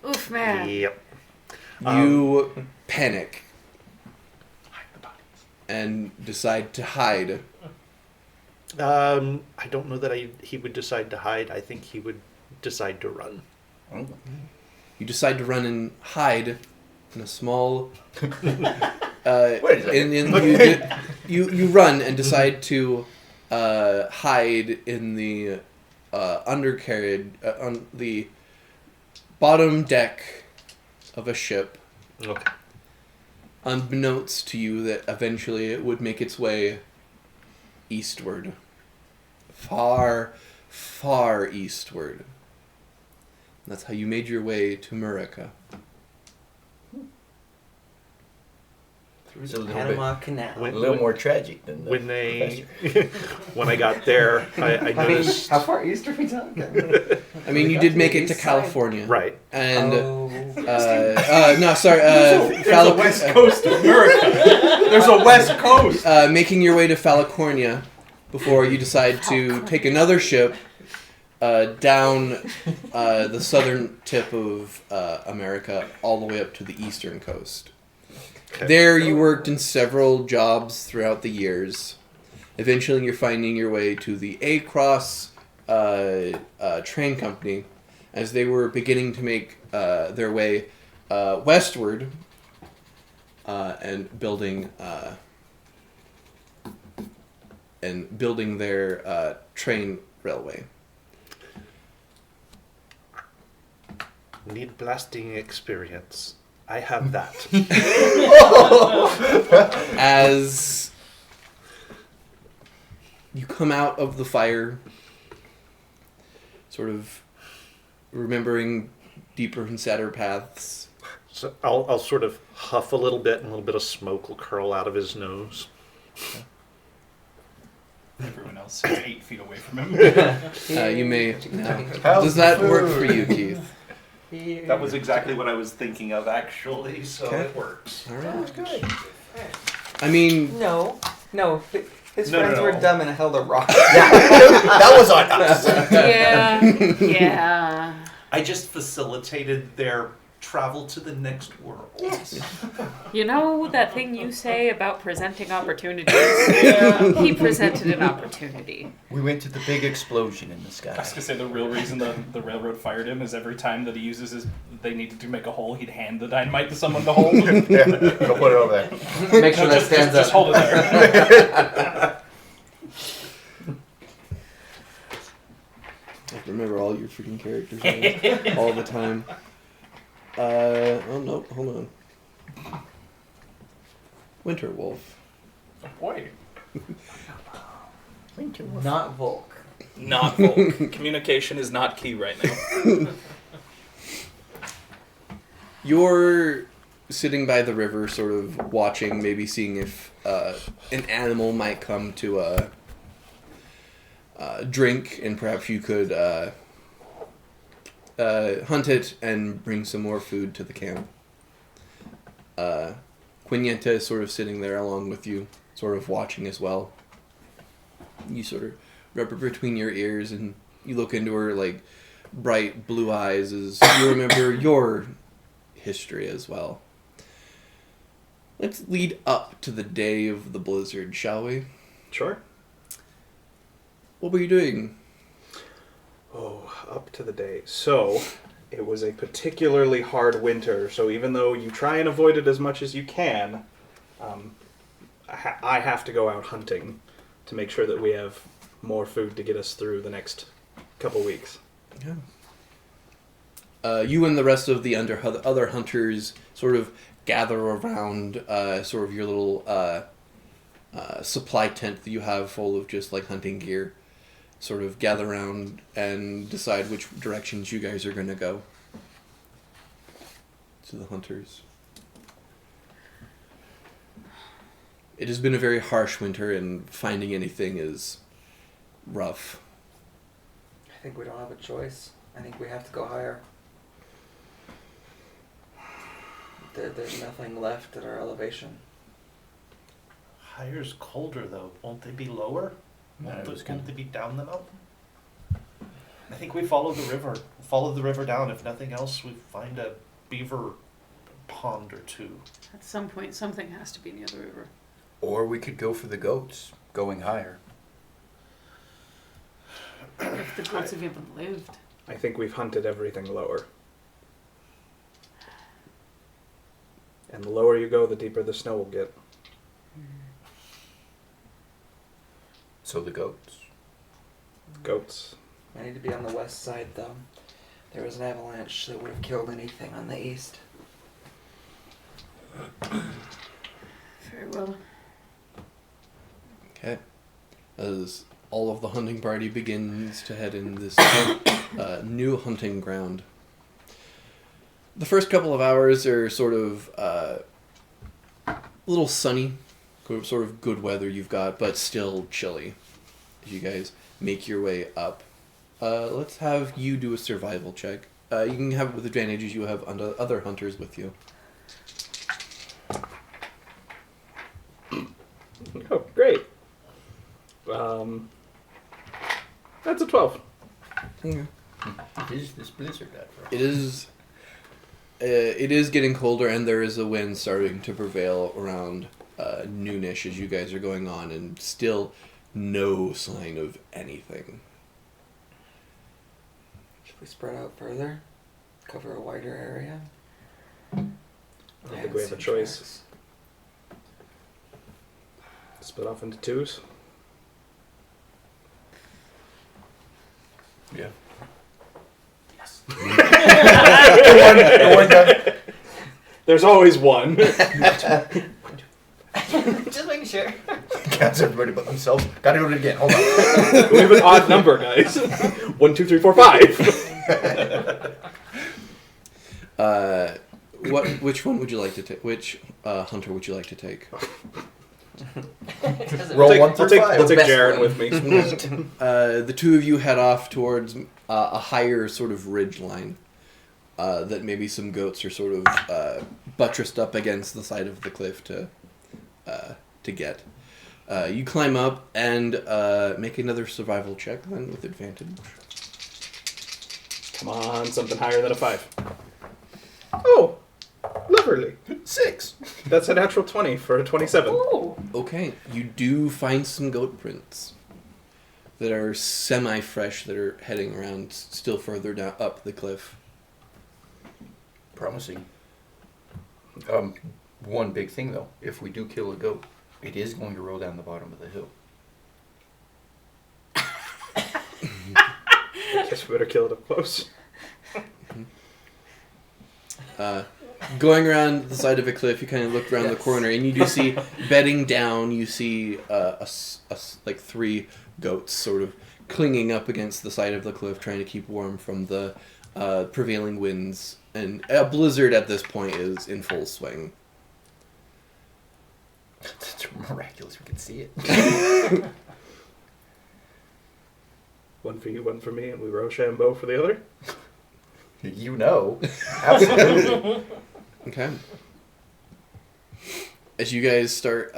Oof, man. Yep. You panic Hide the bodies. and decide to hide. I don't know that he would decide to hide. I think he would decide to run. You decide to run and hide in a small. Wait a second. You run and decide to hide in the undercarriage on the bottom deck of a ship. Okay. Unbeknownst to you that eventually it would make its way eastward. Far, far eastward. That's how you made your way to Murica. Through So a the little Panama Canal. When- A little more tragic than the When they, professor. when I got there, I I mean, noticed. how far east are we talking? I mean, We you got did to make the it to east side. California. Right. And, Oh. no, sorry, There's a west coast of America. There's a west coast. making your way to California before you decide to take another ship down the southern tip of America all the way up to the eastern coast. Okay. There you worked in several jobs throughout the years. Eventually you're finding your way to the A-Cross train company as they were beginning to make their way westward and building their train railway. Need blasting experience. I have that. As you come out of the fire, sort of remembering deeper and sadder paths, So I'll sort of huff a little bit, and a little bit of smoke will curl out of his nose. Everyone else is 8 feet away from him. you may now. How's Does that the work food? for you, Keith? That was exactly what I was thinking of, actually, so Okay. it works. All right. Good. I mean, No. His No, friends no. were dumb and held a rock. Yeah, that was on us. Yeah. Yeah. I just facilitated their travel to the next world. You know that thing you say about presenting opportunities? He presented an opportunity. We went to the big explosion in the I was sky. gonna say the real reason the railroad fired him is every time that he uses they needed to make a hole, he'd hand the dynamite to someone to hold. Yeah, go put it over there. Make sure No, that stands just up. hold it there. I have to remember all your freaking characters names all the time. Oh no, hold on. Winterwolf. Boy, Not Volk. not Volk. Communication is not key right now. Your sitting by the river, sort of watching, maybe seeing if an animal might come to drink, and perhaps you could hunt it and bring some more food to the camp. Quinienta is sort of sitting there along with you, sort of watching as well. You sort of rub her between your ears, and you look into her like bright blue eyes as you remember your history as well. Let's lead up to the day of the blizzard, shall we? Sure. What were you doing? Oh, up to the day. So, it was a particularly hard winter, so even though you try and avoid it as much as you can, I have to go out hunting to make sure that we have more food to get us through the next couple weeks. Yeah. You and the rest of the other hunters sort of gather around sort of your little supply tent that you have full of just like hunting gear. Sort of gather around and decide which directions you guys are going to go. To the hunters. It has been a very harsh winter, and finding anything is rough. I think we don't have a choice. I think we have to go higher. There's nothing left at our elevation. Higher's colder, though. Won't they be lower? Won't they be down the mountain? I think we follow the river. Follow the river down. If nothing else, we find a beaver pond or two. At some point, something has to be near the river. Or we could go for the goats, going higher. If the goats have even lived. I think we've hunted everything lower. And the lower you go, the deeper the snow will get. So the goats. Goats. I need to be on the west side, though. There was an avalanche that would have killed anything on the east. Very well. Okay. As all of the hunting party begins to head in this new hunting ground. The first couple of hours are sort of a little sunny, sort of good weather you've got, but still chilly as you guys make your way up. Let's have you do a survival check. You can have it with advantages. You have other hunters with you. Oh, great. That's a 12. Okay. Is this blizzard that rough? It is getting colder, and there is a wind starting to prevail around noonish as you guys are going on, and still no sign of anything. Should we spread out further? Cover a wider area? I don't think we have a choice. Split off into twos. Yeah. Yes. One done. There's always one. Just making sure. Counts everybody but themselves. Gotta do it again. Hold on. We have an odd number, guys. 1, 2, 3, 4, 5. Which one would you like to take? Which hunter would you like to take? Roll 1 through 5. I'll take best Jaren one. with me. The two of you head off towards a higher sort of ridge line that maybe some goats are sort of buttressed up against the side of the cliff to get. You climb up and make another survival check then with advantage. Come on, something higher than a 5. Oh, lovely. 6. That's a natural 20 for a 27. Oh! Okay, you do find some goat prints that are semi-fresh that are heading around still further down up the cliff. Promising. One big thing though, if we do kill a goat, it is going to roll down the bottom of the hill. Guess we better kill it up close. Going around the side of a cliff, you kind of look around the corner, and you do see, bedding down, you see like 3 goats sort of clinging up against the side of the cliff, trying to keep warm from the prevailing winds And a blizzard at this point is in full swing. It's miraculous we can see it. One for you, one for me, and we Rochambeau for the other. You know. Absolutely. Okay. As you guys start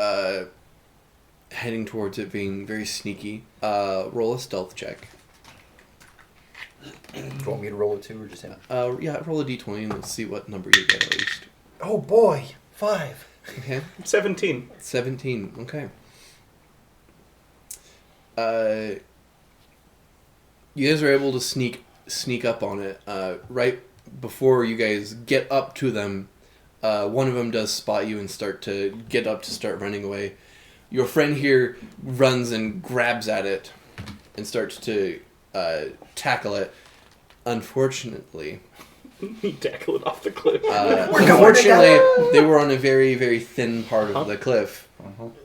heading towards it being very sneaky, roll a stealth check. Do you want me to roll it too or just him? Yeah, roll a d20 and let's see what number you get at least. Oh boy, 5. Okay. 17. 17. Okay. You guys are able to sneak up on it. Right before you guys get up to them, one of them does spot you and start running away. Your friend here runs and grabs at it and starts to tackle it. Unfortunately, You tackle it off the cliff. unfortunately, they were on a very, very thin part of the cliff.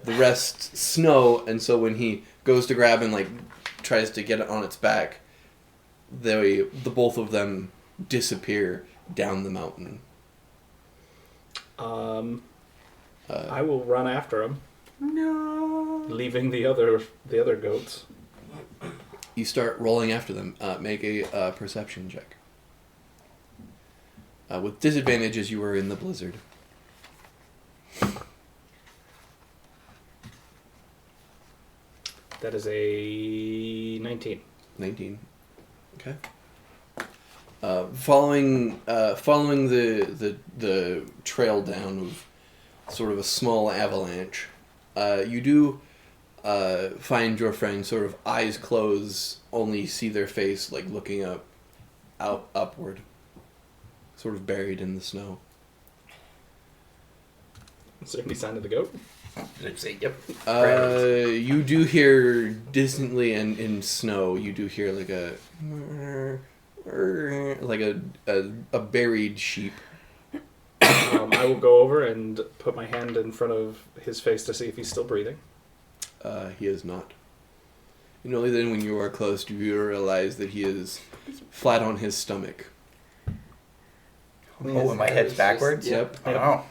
The rest snow, and so when he goes to grab and tries to get it on its back, the both of them disappear down the mountain. I will run after him. No. Leaving the other goats. You start rolling after them. Make a perception check. With disadvantage as you were in the blizzard. That is a 19. 19. Okay. Following the trail down of sort of a small avalanche, you do find your friend sort of eyes closed, only see their face looking upward, sort of buried in the snow. Is there any sign of the goat? I'd say, yep. You do hear distantly and in snow. You do hear a buried sheep. I will go over and put my hand in front of his face to see if he's still breathing. He is not. And only then, when you are close, do you realize that he is flat on his stomach. Oh, when my head's backwards? Yep. Oh.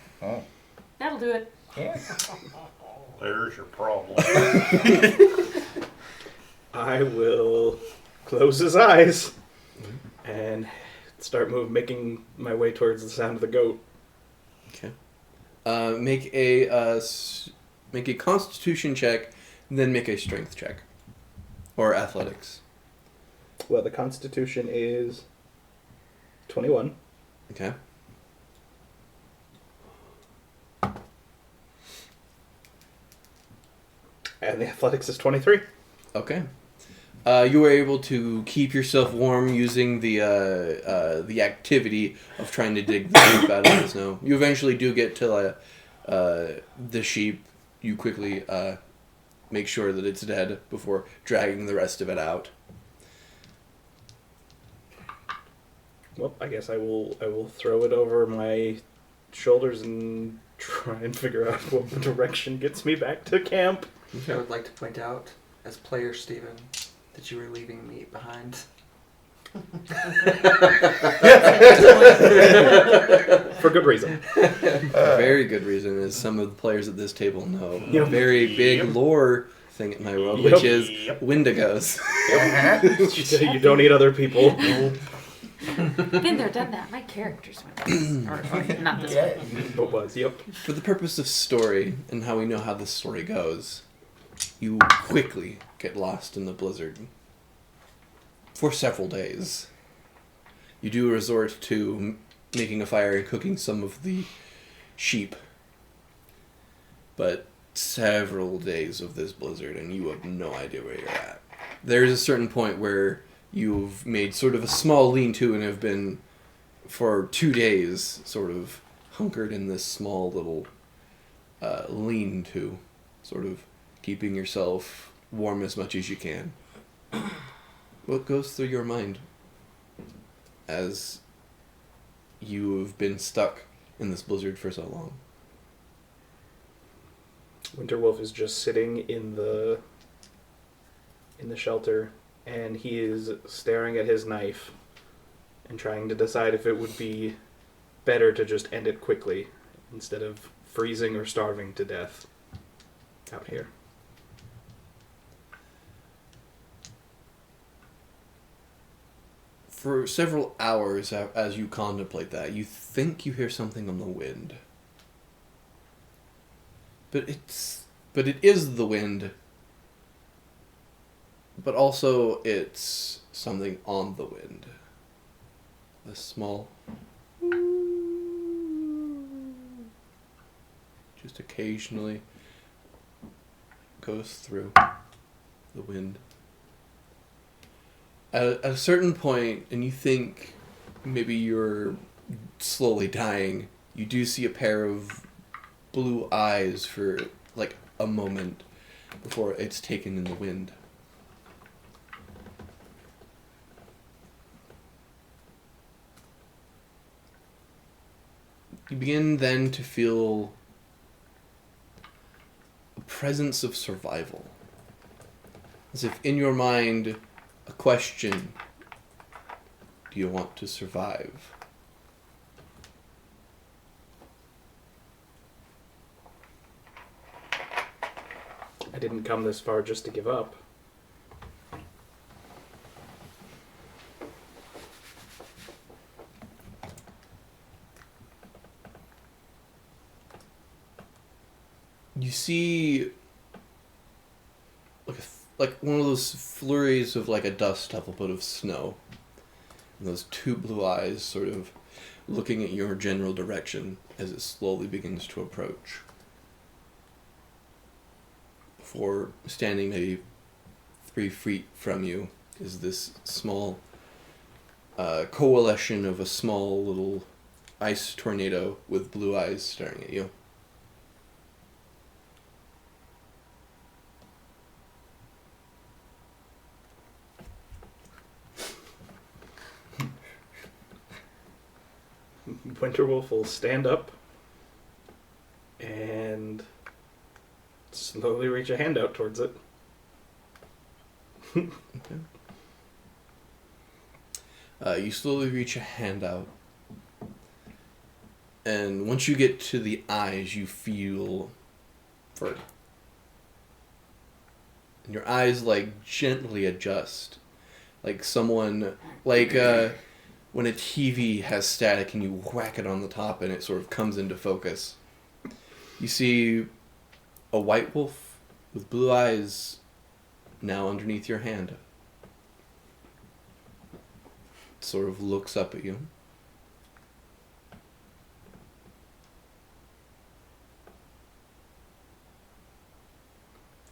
That'll do it. Yeah. There's your problem. I will close his eyes and start making my way towards the sound of the goat. Okay. Make a Constitution check, and then make a Strength check, or Athletics. Well, the Constitution is 21. Okay. And the Athletics is 23. Okay. You were able to keep yourself warm using the activity of trying to dig the sheep out of the snow. You eventually do get to the sheep. You quickly make sure that it's dead before dragging the rest of it out. Well, I guess I will throw it over my shoulders and try and figure out what direction gets me back to camp. Okay. I would like to point out, as player Steven, that you were leaving meat behind. For good reason. A very good reason, as some of the players at this table know. A Yep. very big lore thing in my world, Yep. which is Wendigos. You don't eat other people. Been there, done that. My characters went or not this one. It was, yep. For the purpose of story and how we know how this story goes, you quickly get lost in the blizzard. For several days. You do resort to making a fire and cooking some of the sheep. But several days of this blizzard and you have no idea where you're at. There's a certain point where you've made sort of a small lean-to and have been, for 2 days, sort of hunkered in this small little lean-to, sort of keeping yourself warm as much as you can. What goes through your mind as you have been stuck in this blizzard for so long? Winterwolf is just sitting in the shelter, and he is staring at his knife and trying to decide if it would be better to just end it quickly instead of freezing or starving to death out here. For several hours as you contemplate that, you think you hear something on the wind. But it is the wind. But also it's something on the wind. A small just occasionally goes through the wind. At a certain point, and you think maybe you're slowly dying, you do see a pair of blue eyes for like a moment before it's taken in the wind. You begin then to feel a presence of survival. As if in your mind, a question: do you want to survive? I didn't come this far just to give up. You see like one of those flurries of like a dust up a bit of snow. And those two blue eyes sort of looking at your general direction as it slowly begins to approach. Before standing maybe 3 feet from you is this small coalition of a small little ice tornado with blue eyes staring at you. Winterwolf will stand up and slowly reach a hand out towards it. Okay. You slowly reach a hand out, and once you get to the eyes, you feel fur. And your eyes like gently adjust, like someone when a TV has static and you whack it on the top and it sort of comes into focus. You see a white wolf with blue eyes now underneath your hand. It sort of looks up at you.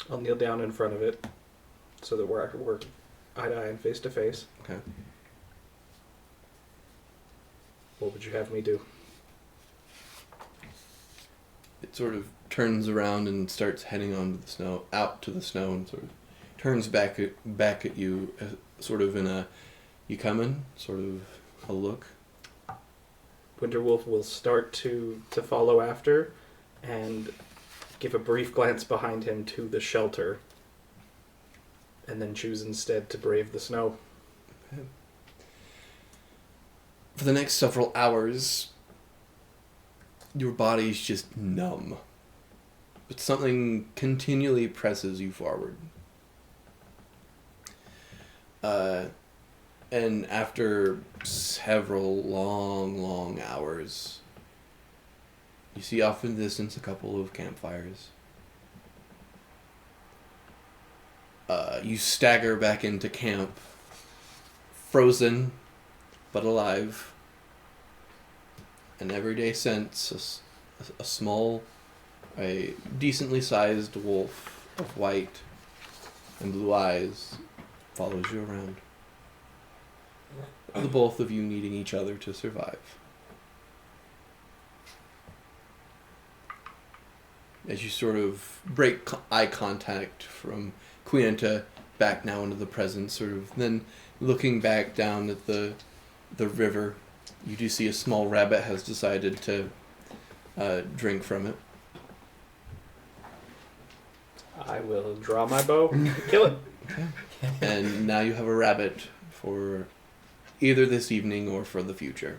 I'll kneel down in front of it so that we're eye to eye and face to face. Okay. What would you have me do? It sort of turns around and starts heading out to the snow, and sort of turns back at you, sort of in a, you coming, sort of a look. Winterwolf will start to follow after and give a brief glance behind him to the shelter, and then choose instead to brave the snow. Okay. For the next several hours, your body's just numb. But something continually presses you forward. And after several long hours, you see off in the distance a couple of campfires. You stagger back into camp, frozen but alive. An everyday sense, a decently sized wolf of white and blue eyes follows you around. The both of you needing each other to survive. As you sort of break eye contact from Quienta back now into the present, sort of then looking back down at the river, you do see a small rabbit has decided to drink from it. I will draw my bow and kill it. Okay. And now you have a rabbit for either this evening or for the future.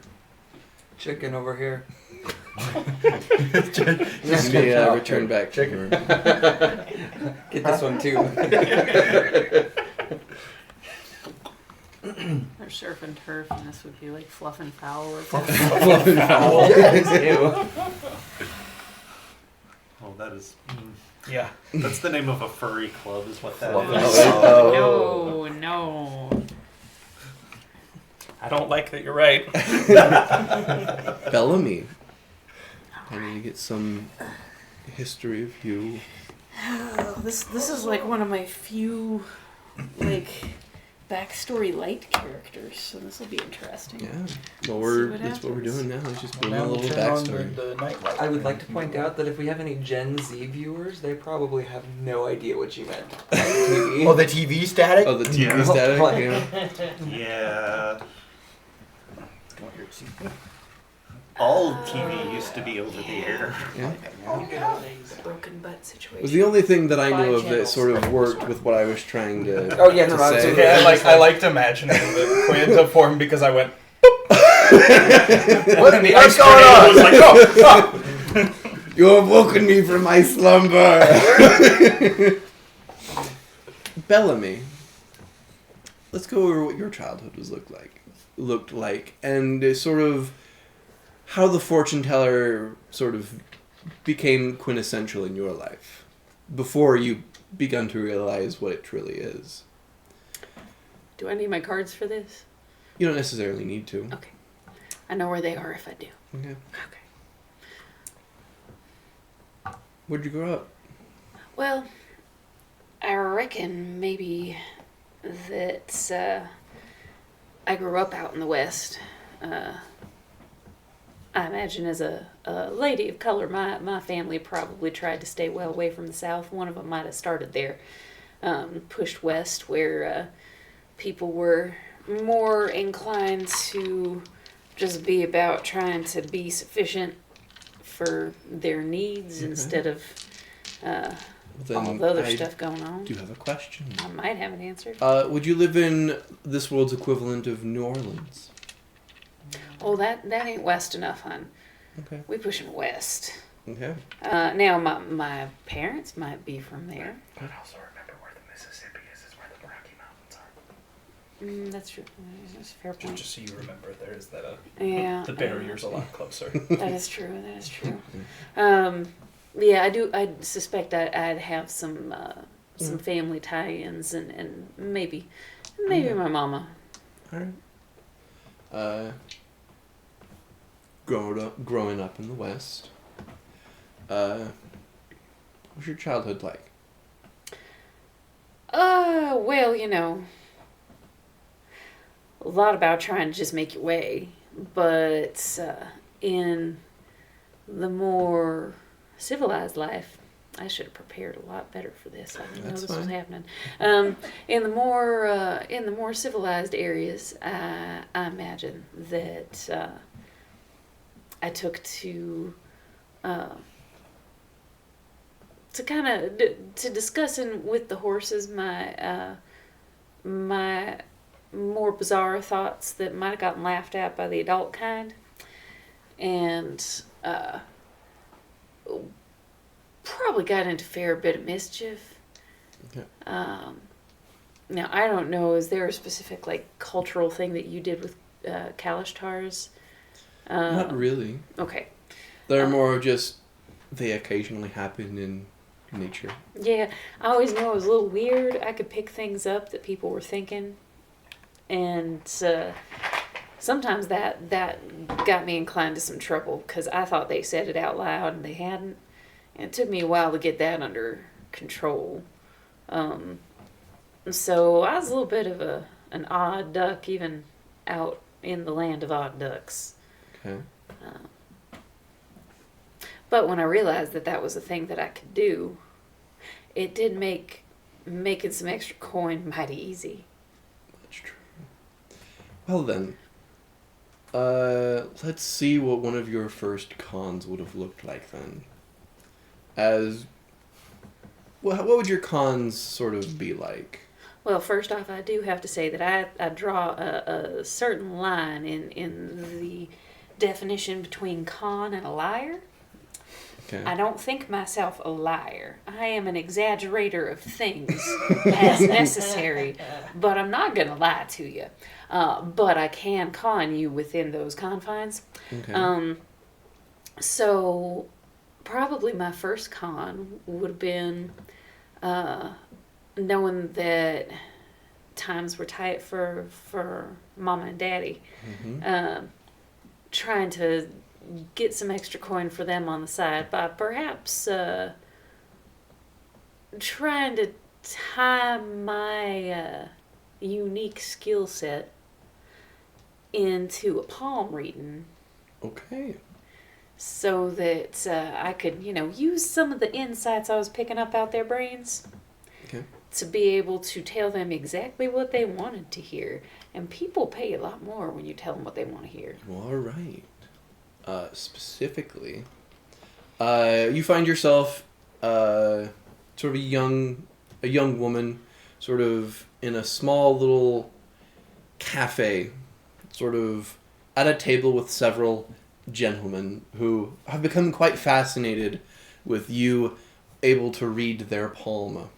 Chicken over here. Let me return back to her. Get this one too. Or surf and turf, and this would be like fluff and foul. Or Fluff and foul. Oh, that is. Yeah. That's the name of a furry club, is what that Fluff is. and foul. No, no. I don't like that you're right. Bellamy. I need to get some history of you. This is like one of my few like backstory light characters, so this will be interesting. Yeah. Well, what that's what we're happens. doing now. It's just building Now a we'll little turn on backstory. the nightlight. I would like to point out that if we have any Gen Z viewers, they probably have no idea what you meant. by TV. Oh, the TV static? Oh, the TV Yeah. static? Like- Yeah. Yeah. All TV used to be over the air. Yeah. Broken butt It situation. was the only thing that I knew of that channels. sort of worked with what I was trying to, Oh, yeah, no, to I'm say. too. Yeah, I liked imagining the Quinta form because I went. What, And the what's ice going tornado on? was like, oh. You have woken me from my slumber. Bellamy. Let's go over what your childhood looked like, and sort of how the fortune teller sort of became quintessential in your life before you begun to realize what it truly is. Do I need my cards for this? You don't necessarily need to. Okay. I know where they are if I do. Okay. Okay. Where'd you grow up? Well, I reckon maybe that I grew up out in the West. I imagine as a lady of color, my family probably tried to stay well away from the South. One of them might have started there, pushed west where people were more inclined to just be about trying to be sufficient for their needs instead of all the other stuff going on. Do have a question. I might have an answer. Would you live in this world's equivalent of New Orleans? Oh, that ain't west enough, hon. Okay. We pushing west. Okay. Now my parents might be from there. But also remember where the Mississippi is where the Rocky Mountains are. That's true. That's a fair point. Just so you remember, there is that Yeah. the barrier's a lot closer. That is true. That is true. Yeah, I do. I suspect I'd have some family tie-ins and maybe my mama. All right. Growing up in the West, what was your childhood like? Well, a lot about trying to just make your way, but in the more civilized life, I should have prepared a lot better for this. I didn't know That's this was fine. happening. In the more civilized areas, I imagine that I took to kind of to discussing with the horses my my more bizarre thoughts that might have gotten laughed at by the adult kind, and probably got into a fair bit of mischief. Okay. Now I don't know. Is there a specific cultural thing that you did with Kalishtar's? Not really. Okay. They're more just they occasionally happen in nature. Yeah, I always knew it was a little weird. I could pick things up that people were thinking, and sometimes that got me inclined to some trouble because I thought they said it out loud and they hadn't. And it took me a while to get that under control. So I was a little bit of an odd duck, even out in the land of odd ducks. Okay. But when I realized that was a thing that I could do, it did make making some extra coin mighty easy. That's true. Well then, let's see what one of your first cons would have looked like then. What would your cons sort of be like? Well, first off, I do have to say that I draw a certain line in the definition between con and a liar. Okay. I don't think myself a liar. I am an exaggerator of things as necessary, but I'm not going to lie to you. But I can con you within those confines. Okay. So probably my first con would have been knowing that times were tight for Mama and Daddy. Mm-hmm. Trying to get some extra coin for them on the side by perhaps trying to tie my unique skill set into a palm reading Okay. so that I could, use some of the insights I was picking up out their brains Okay. to be able to tell them exactly what they wanted to hear. And people pay a lot more when you tell them what they want to hear. All right. Specifically, you find yourself sort of a young woman, sort of in a small little cafe, sort of at a table with several gentlemen who have become quite fascinated with you able to read their palm.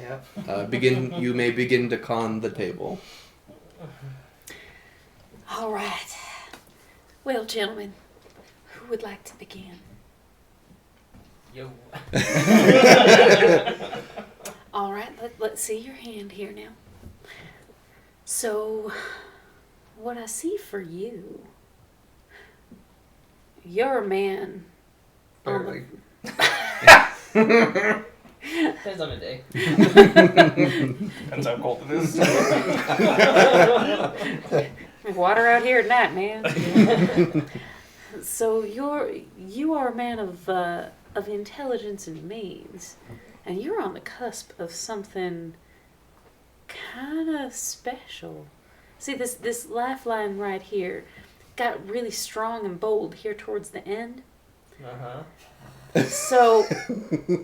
Yeah. You may begin to con the table. All right. Well, gentlemen, who would like to begin? Yo. All right, let's see your hand here now. So, what I see for you, you're a man. Barely. Depends on the day. Depends how cold it is. Water out here at night, man. So you are a man of intelligence and means, and you're on the cusp of something kind of special. See this lifeline right here got really strong and bold here towards the end. Uh-huh. So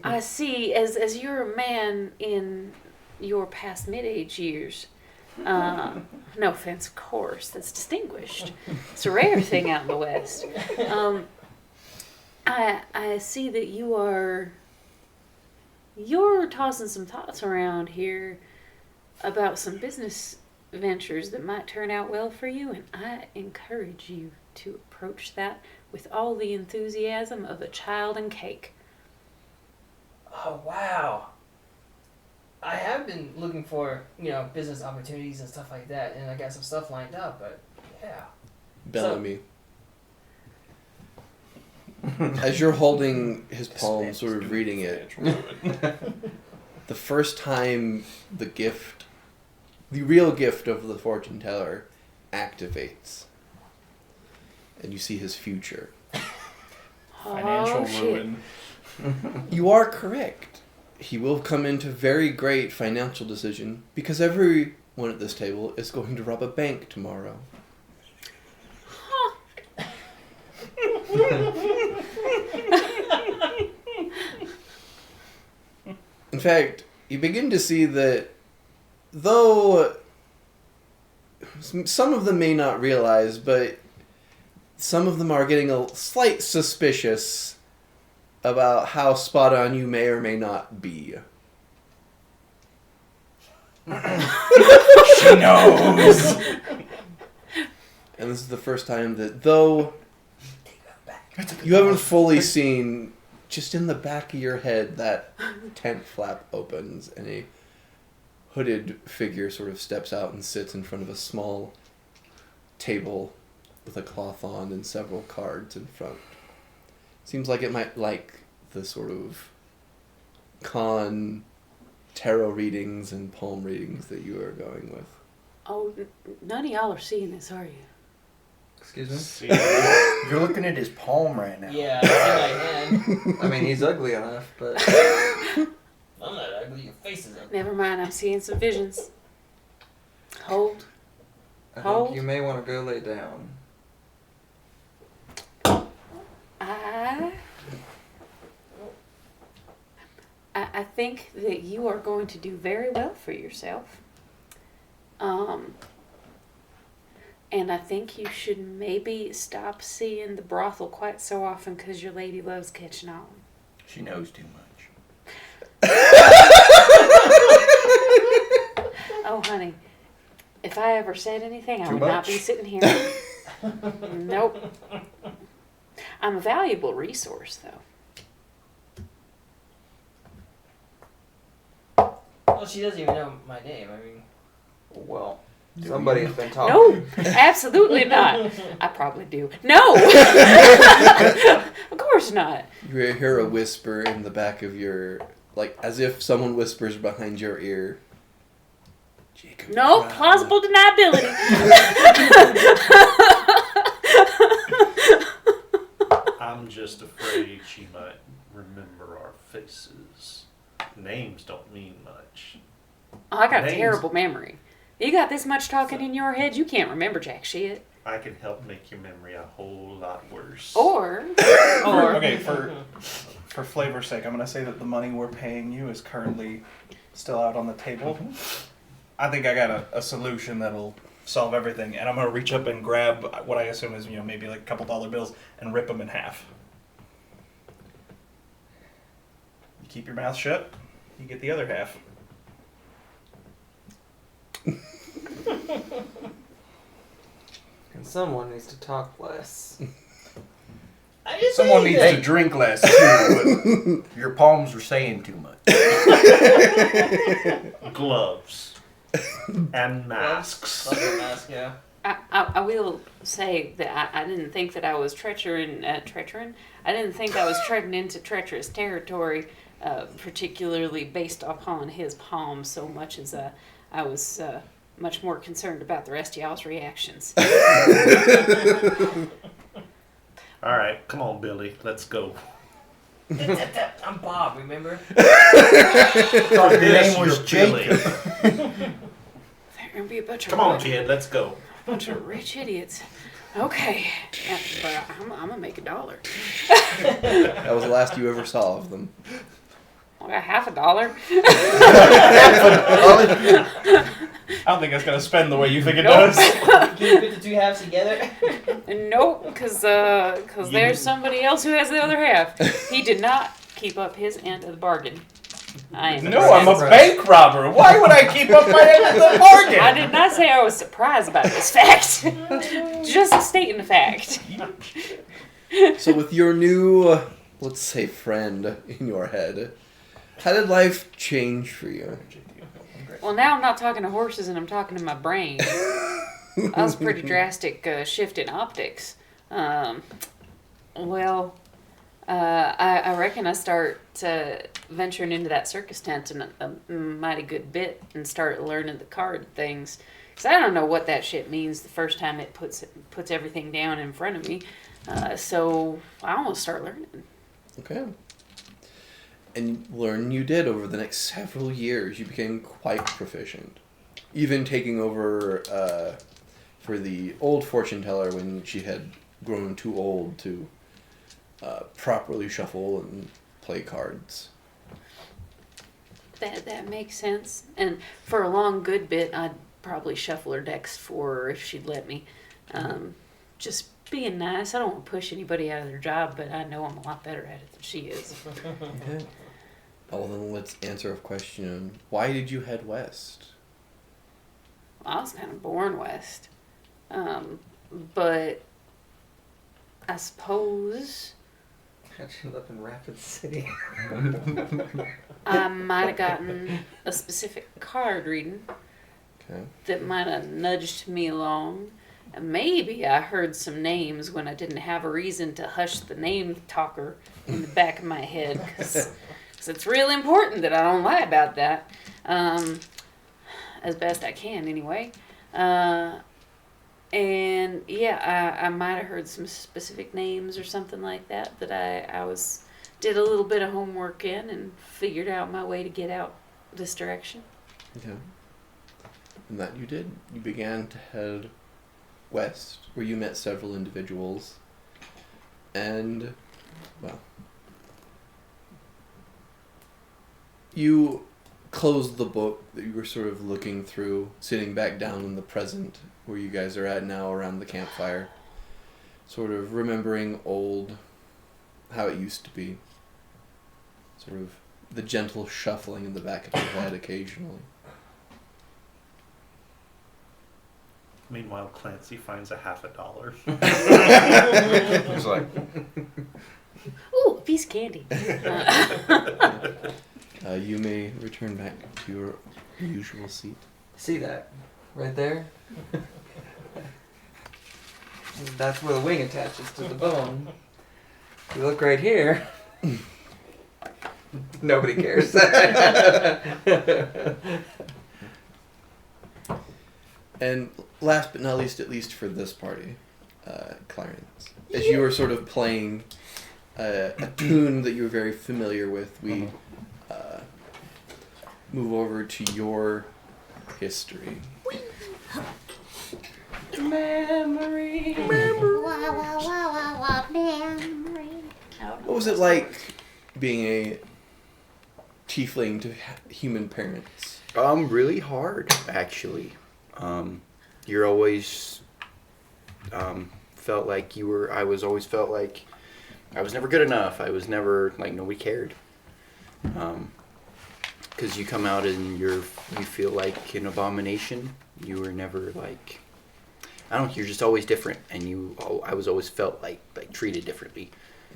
I see as you're a man in your past mid-age years. No offense, of course, that's distinguished. It's a rare thing out in the West. I see that you're tossing some thoughts around here about some business ventures that might turn out well for you, and I encourage you to approach that with all the enthusiasm of a child and cake. Oh, wow. I have been looking for, business opportunities and stuff like that, and I got some stuff lined up, but yeah. Bellamy. As you're holding his palm, sort of reading it, the first time the real gift of the fortune teller activates, and you see his future. Financial ruin. You are correct. He will come into very great financial decision because everyone at this table is going to rob a bank tomorrow. In fact, you begin to see that though some of them may not realize, but some of them are getting a slight suspicious about how spot on you may or may not be. She knows. And this is the first time that, though you haven't fully seen, just in the back of your head, that tent flap opens and a hooded figure sort of steps out and sits in front of a small table with a cloth on and several cards in front. Seems like it might like the sort of tarot readings and palm readings that you are going with. Oh, none of y'all are seeing this, are you? Excuse me? You're looking at his palm right now. Yeah, I see my hand. I mean, he's ugly enough, but I'm not ugly, your face is ugly. Never mind, I'm seeing some visions. Hold. I Hold. think you may want to go lay down. I think that you are going to do very well for yourself. And I think you should maybe stop seeing the brothel quite so often because your lady loves catching on. She knows too much. Oh, honey, if I ever said anything, I Too would not much? be sitting here. Nope. I'm a valuable resource, though. Well, she doesn't even know my name. I mean, Well, somebody's been talking. No, absolutely not. I probably do. No! Of course not. You hear a whisper in the back of your, like as if someone whispers behind your ear. Jacob No, Brown. plausible deniability. I'm just afraid she might remember our faces. Names don't mean much. Oh, I got a Names. terrible memory. You got this much talking in your head, you can't remember jack shit. I can help make your memory a whole lot worse. Or, Okay, for flavor's sake, I'm gonna say that the money we're paying you is currently still out on the table. I think I got a solution that'll solve everything, and I'm gonna reach up and grab what I assume is maybe like a couple dollar bills and rip them in half. You keep your mouth shut, you get the other half. And someone needs to talk less. I just Someone saying needs that. to drink less too. Your palms are saying too much. Gloves. And masks. Love the mask, yeah. I will say that I didn't think that I was treacherin. I didn't think I was treading into treacherous territory, particularly based upon his palm so much as I was much more concerned about the rest of y'all's reactions. All right, come on, Billy. Let's go. I'm Bob, remember? Thought your name was Billy. Jacob. They're gonna be a bunch Come on, of kid. Let's go. bunch of rich idiots. Okay, yeah, but I'm gonna make $1. That was the last you ever saw of them. I got $50. I don't think it's gonna spend the way you think it Nope. does. Can you put the two halves together? Nope, because there's somebody else who has the other half. He did not keep up his end of the bargain. I am No, I'm a impressed. bank robber. Why would I keep up my end of the bargain? I did not say I was surprised by this fact. Just stating the fact. So with your new, let's say, friend in your head, how did life change for you? Well, now I'm not talking to horses and I'm talking to my brain. That was a pretty drastic shift in optics. I reckon I start venturing into that circus tent in a mighty good bit and start learning the card things. Because I don't know what that shit means the first time it puts everything down in front of me. So I almost start learning. Okay. And learn you did over the next several years. You became quite proficient. Even taking over for the old fortune teller when she had grown too old to properly shuffle and play cards. That makes sense. And for a long good bit, I'd probably shuffle her decks for her if she'd let me. Just being nice. I don't want to push anybody out of their job, but I know I'm a lot better at it than she is. Okay. Well, then let's answer a question. Why did you head west? I was kind of born west. But I suppose How'd you end up in Rapid City? I might have gotten a specific card reading Okay. that might have nudged me along. And maybe I heard some names when I didn't have a reason to hush the name talker in the back of my head. Because it's real important that I don't lie about that. As best I can, anyway. And yeah, I might have heard some specific names or something like that I did a little bit of homework in and figured out my way to get out this direction. Okay. And that you did. You began to head west, where you met several individuals. And, well, you closed the book that you were sort of looking through, sitting back down in the present where you guys are at now around the campfire, sort of remembering how it used to be, sort of the gentle shuffling in the back of your head occasionally. Meanwhile, Clancy finds $50. It's like, Ooh, a piece of candy. You may return back to your usual seat. See that? Right there? That's where the wing attaches to the bone. If you look right here. Nobody cares. And last but not least, at least for this party, Clarence, as you were sort of playing a tune that you were very familiar with, we move over to your history. Memory. What was it like being a tiefling to human parents? really hard, actually. You're always felt like I was always felt like I was never good enough. I was never, like, nobody cared. Because you come out and you feel like an abomination. You were never like, I don't know, you're just always different. And I was always felt like treated differently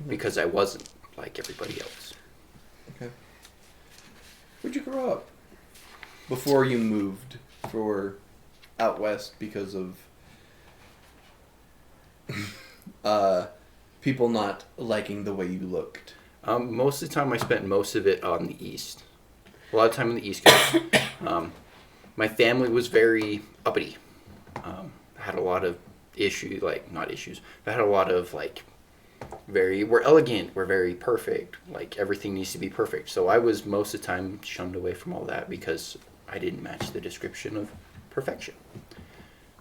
because I wasn't like everybody else. Okay. Where'd you grow up? Before you moved out west because of people not liking the way you looked. Most of the time I spent most of it on the east. A lot of time on the East Coast. My family was very uppity. I had a lot of issues, not issues, but I had a lot of, we're elegant, we're very perfect, everything needs to be perfect. So I was most of the time shunned away from all that because I didn't match the description of perfection.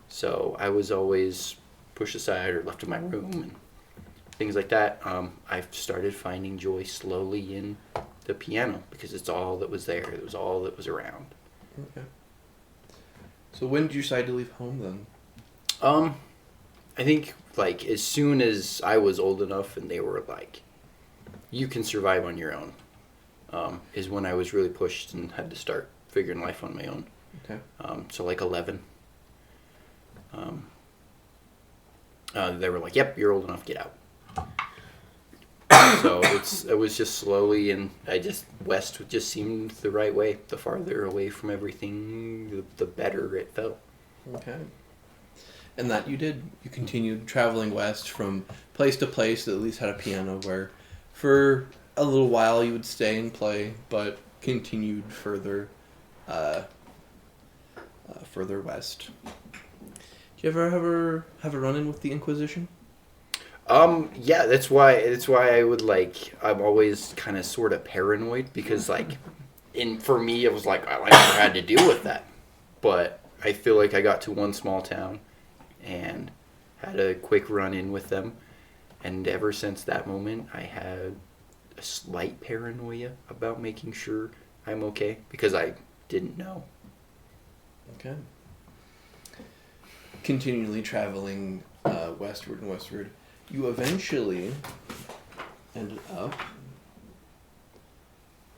So I was always pushed aside or left in my room and things like that. I started finding joy slowly in the piano because it's all that was there. It was all that was around. Okay. So when did you decide to leave home then? I think as soon as I was old enough and they were like, you can survive on your own, is when I was really pushed and had to start figuring life on my own. Okay. So 11. They were like, yep, you're old enough, get out. So it was just slowly, and west just seemed the right way. The farther away from everything, the better it felt. Okay. And that you did. You continued traveling west from place to place that at least had a piano where for a little while you would stay and play, but continued further west. Did you ever have a run-in with the Inquisition? Yeah, that's why I would I'm always kind of sort of paranoid because for me it was I never had to deal with that, but I feel like I got to one small town and had a quick run-in with them, and ever since that moment I had a slight paranoia about making sure I'm okay because I didn't know. Okay. Continually traveling westward and westward, you eventually ended up.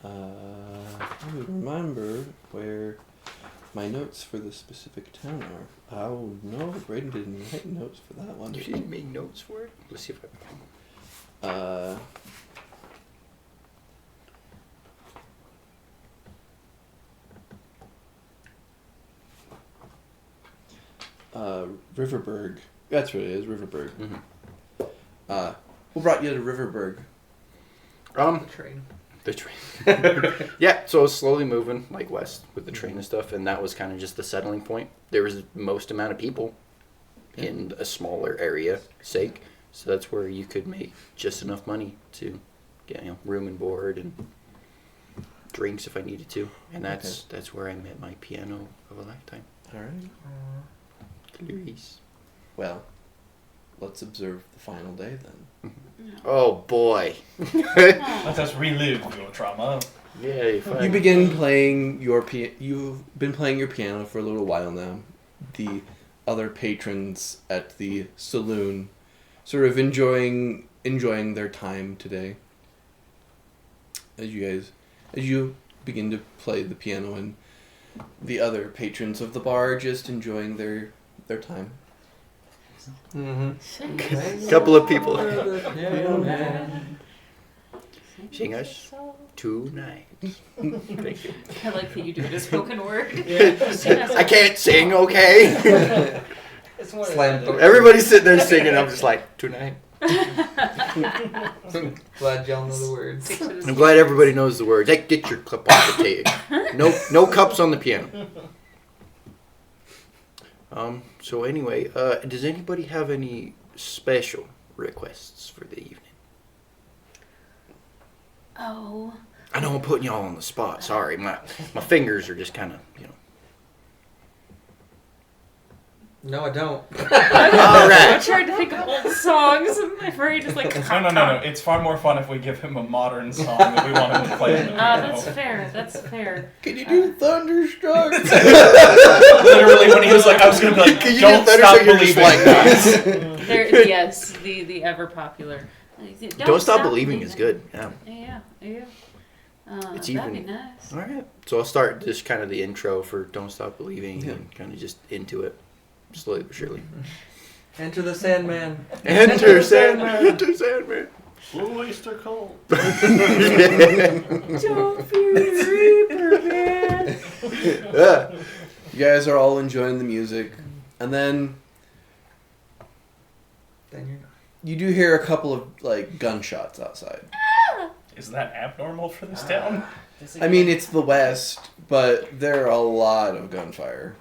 I would remember where my notes for this specific town are. Oh no, Braden didn't write notes for that one. You didn't make notes for it? Let's see if I Riverburg. That's what it is, Riverburg. Mm-hmm. What brought you to Riverburg? Train. The train. Yeah, so I was slowly moving west with the train and stuff, and that was kind of just the settling point. There was the most amount of people in a smaller area sake, so that's where you could make just enough money to get room and board and drinks if I needed to, and that's where I met my piano of a lifetime. All right. Clarice. Well, let's observe the final day then. Oh boy. Let us relive your trauma. Yay! Fun. You begin playing your You've been playing your piano for a little while now. The other patrons at the saloon, sort of enjoying their time today. As you begin to play the piano, and the other patrons of the bar just enjoying their time. Couple of people. Sing us tonight. Thank you. I like that you do it as spoken word. I can't sing, okay? It's one of Slam those- Everybody's sitting there singing. I'm just like, tonight. Glad y'all know the words. I'm glad everybody knows the words. Hey, get your cup off the table. No cups on the piano. So anyway, does anybody have any special requests for the evening? Oh. I know I'm putting y'all on the spot. Sorry, my fingers are just kind of, No, I don't. All I right. tried to think of old songs, and my brain is like. No. It's far more fun if we give him a modern song that we want him to play. That's fair. That's fair. Can you do Thunderstruck? Literally, when he was like, I was gonna be like, Can you don't do stop Thunderstruck? You're just believing. like, Yes, the ever popular. Don't Stop Believing is good. Yeah. Yeah. It's that'd be even- nice. All right. So I'll start just kind of the intro for Don't Stop Believing Yeah. and kind of just into it, slowly but surely. Enter the Sandman. Enter Sandman. Enter Sandman. Blue Oyster Cult. Don't fear the Reaper, man. You guys are all enjoying the music, and then Then you're not. you do hear a couple of like gunshots outside. Is that abnormal for this town? I mean, it's the West, but there are a lot of gunfire.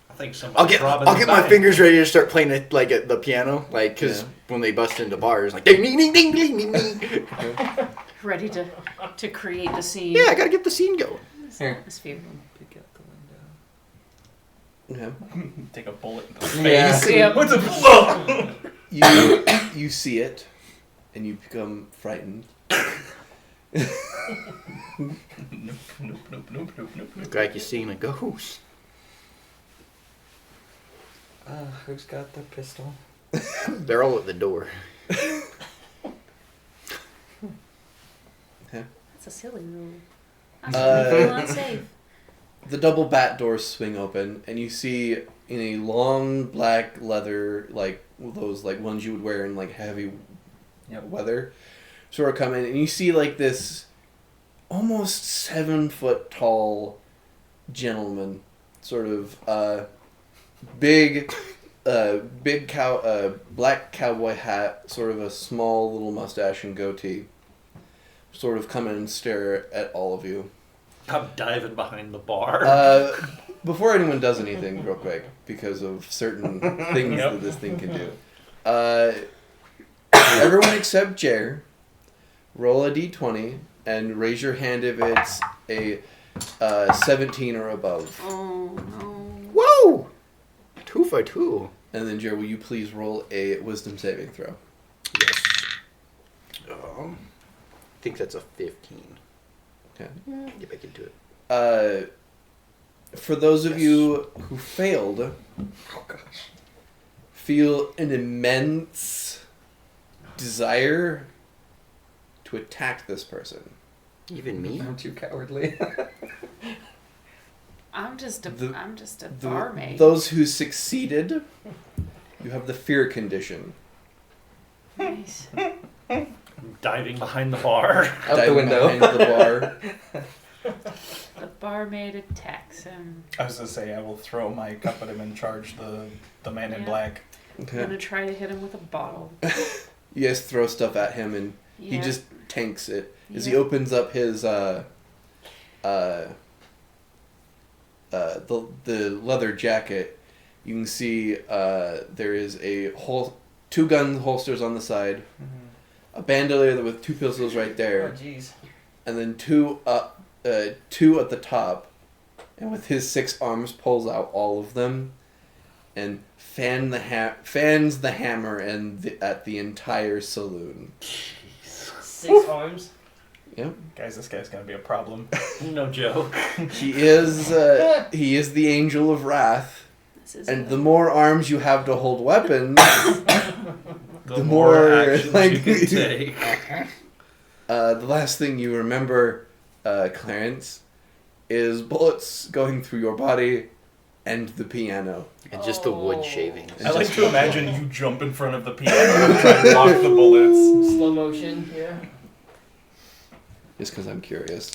I think somebody's robbing I'll the get my bank. fingers ready to start playing it like at the piano, like because Yeah. when they bust into bars, like ding ding ding ding ding ding ding. Ready to create the scene. Yeah, I gotta get the scene going. Here. Atmosphere. Peek out the window. Okay. Take a bullet in the Yeah. face. Yeah. What's a You see it, and you become frightened. Nope, nope, nope, nope, nope, nope. Look like you're seeing a ghost. Who's got the pistol? They're all at the door. That's a silly rule. I'm Uh, feeling unsafe. The double bat doors swing open, and you see in a long black leather, like those like ones you would wear in like heavy weather, sort of come in, and you see like this almost 7 foot tall gentleman, sort of big black cowboy hat, sort of a small little mustache and goatee, sort of come in and stare at all of you. I'm diving behind the bar. Before anyone does anything, real quick, because of certain things Yep. that this thing can do. Everyone except Jer, roll a d20 and raise your hand if it's a 17 or above. Oh no. Whoa! 2 for 2. And then Jer, will you please roll a wisdom saving throw? Yes. I think that's a 15. Okay. Get back into it. For those of you who failed, feel an immense desire to attack this person. Even me? I'm too cowardly. I'm just a The- barmaid. Those who succeeded, you have the fear condition. Nice. I'm diving behind the bar. Out the Diving window. behind the bar. The barmaid attacks him. I was gonna say I will throw my cup at him and charge the man in Yeah. black. I'm Okay. gonna try to hit him with a bottle. You guys throw stuff at him, and he Yeah. just tanks it. As he Yeah. opens up his the leather jacket, you can see there is a two gun holsters on the side, a bandolier with 2 pistols right Oh, there, jeez. and then two at the top, and with his 6 arms pulls out all of them, and fans the hammer at the entire saloon. 6 arms. Yep. Guys, this guy's gonna be a problem. No joke. He is the angel of wrath, This is and the more arms you have to hold weapons, The more more actions like- you can take. the last thing you remember, Clarence, is bullets going through your body and the piano. And just the wood shavings. I like to imagine you jump in front of the piano and try and block the bullets. Slow motion. Yeah. Just because I'm curious.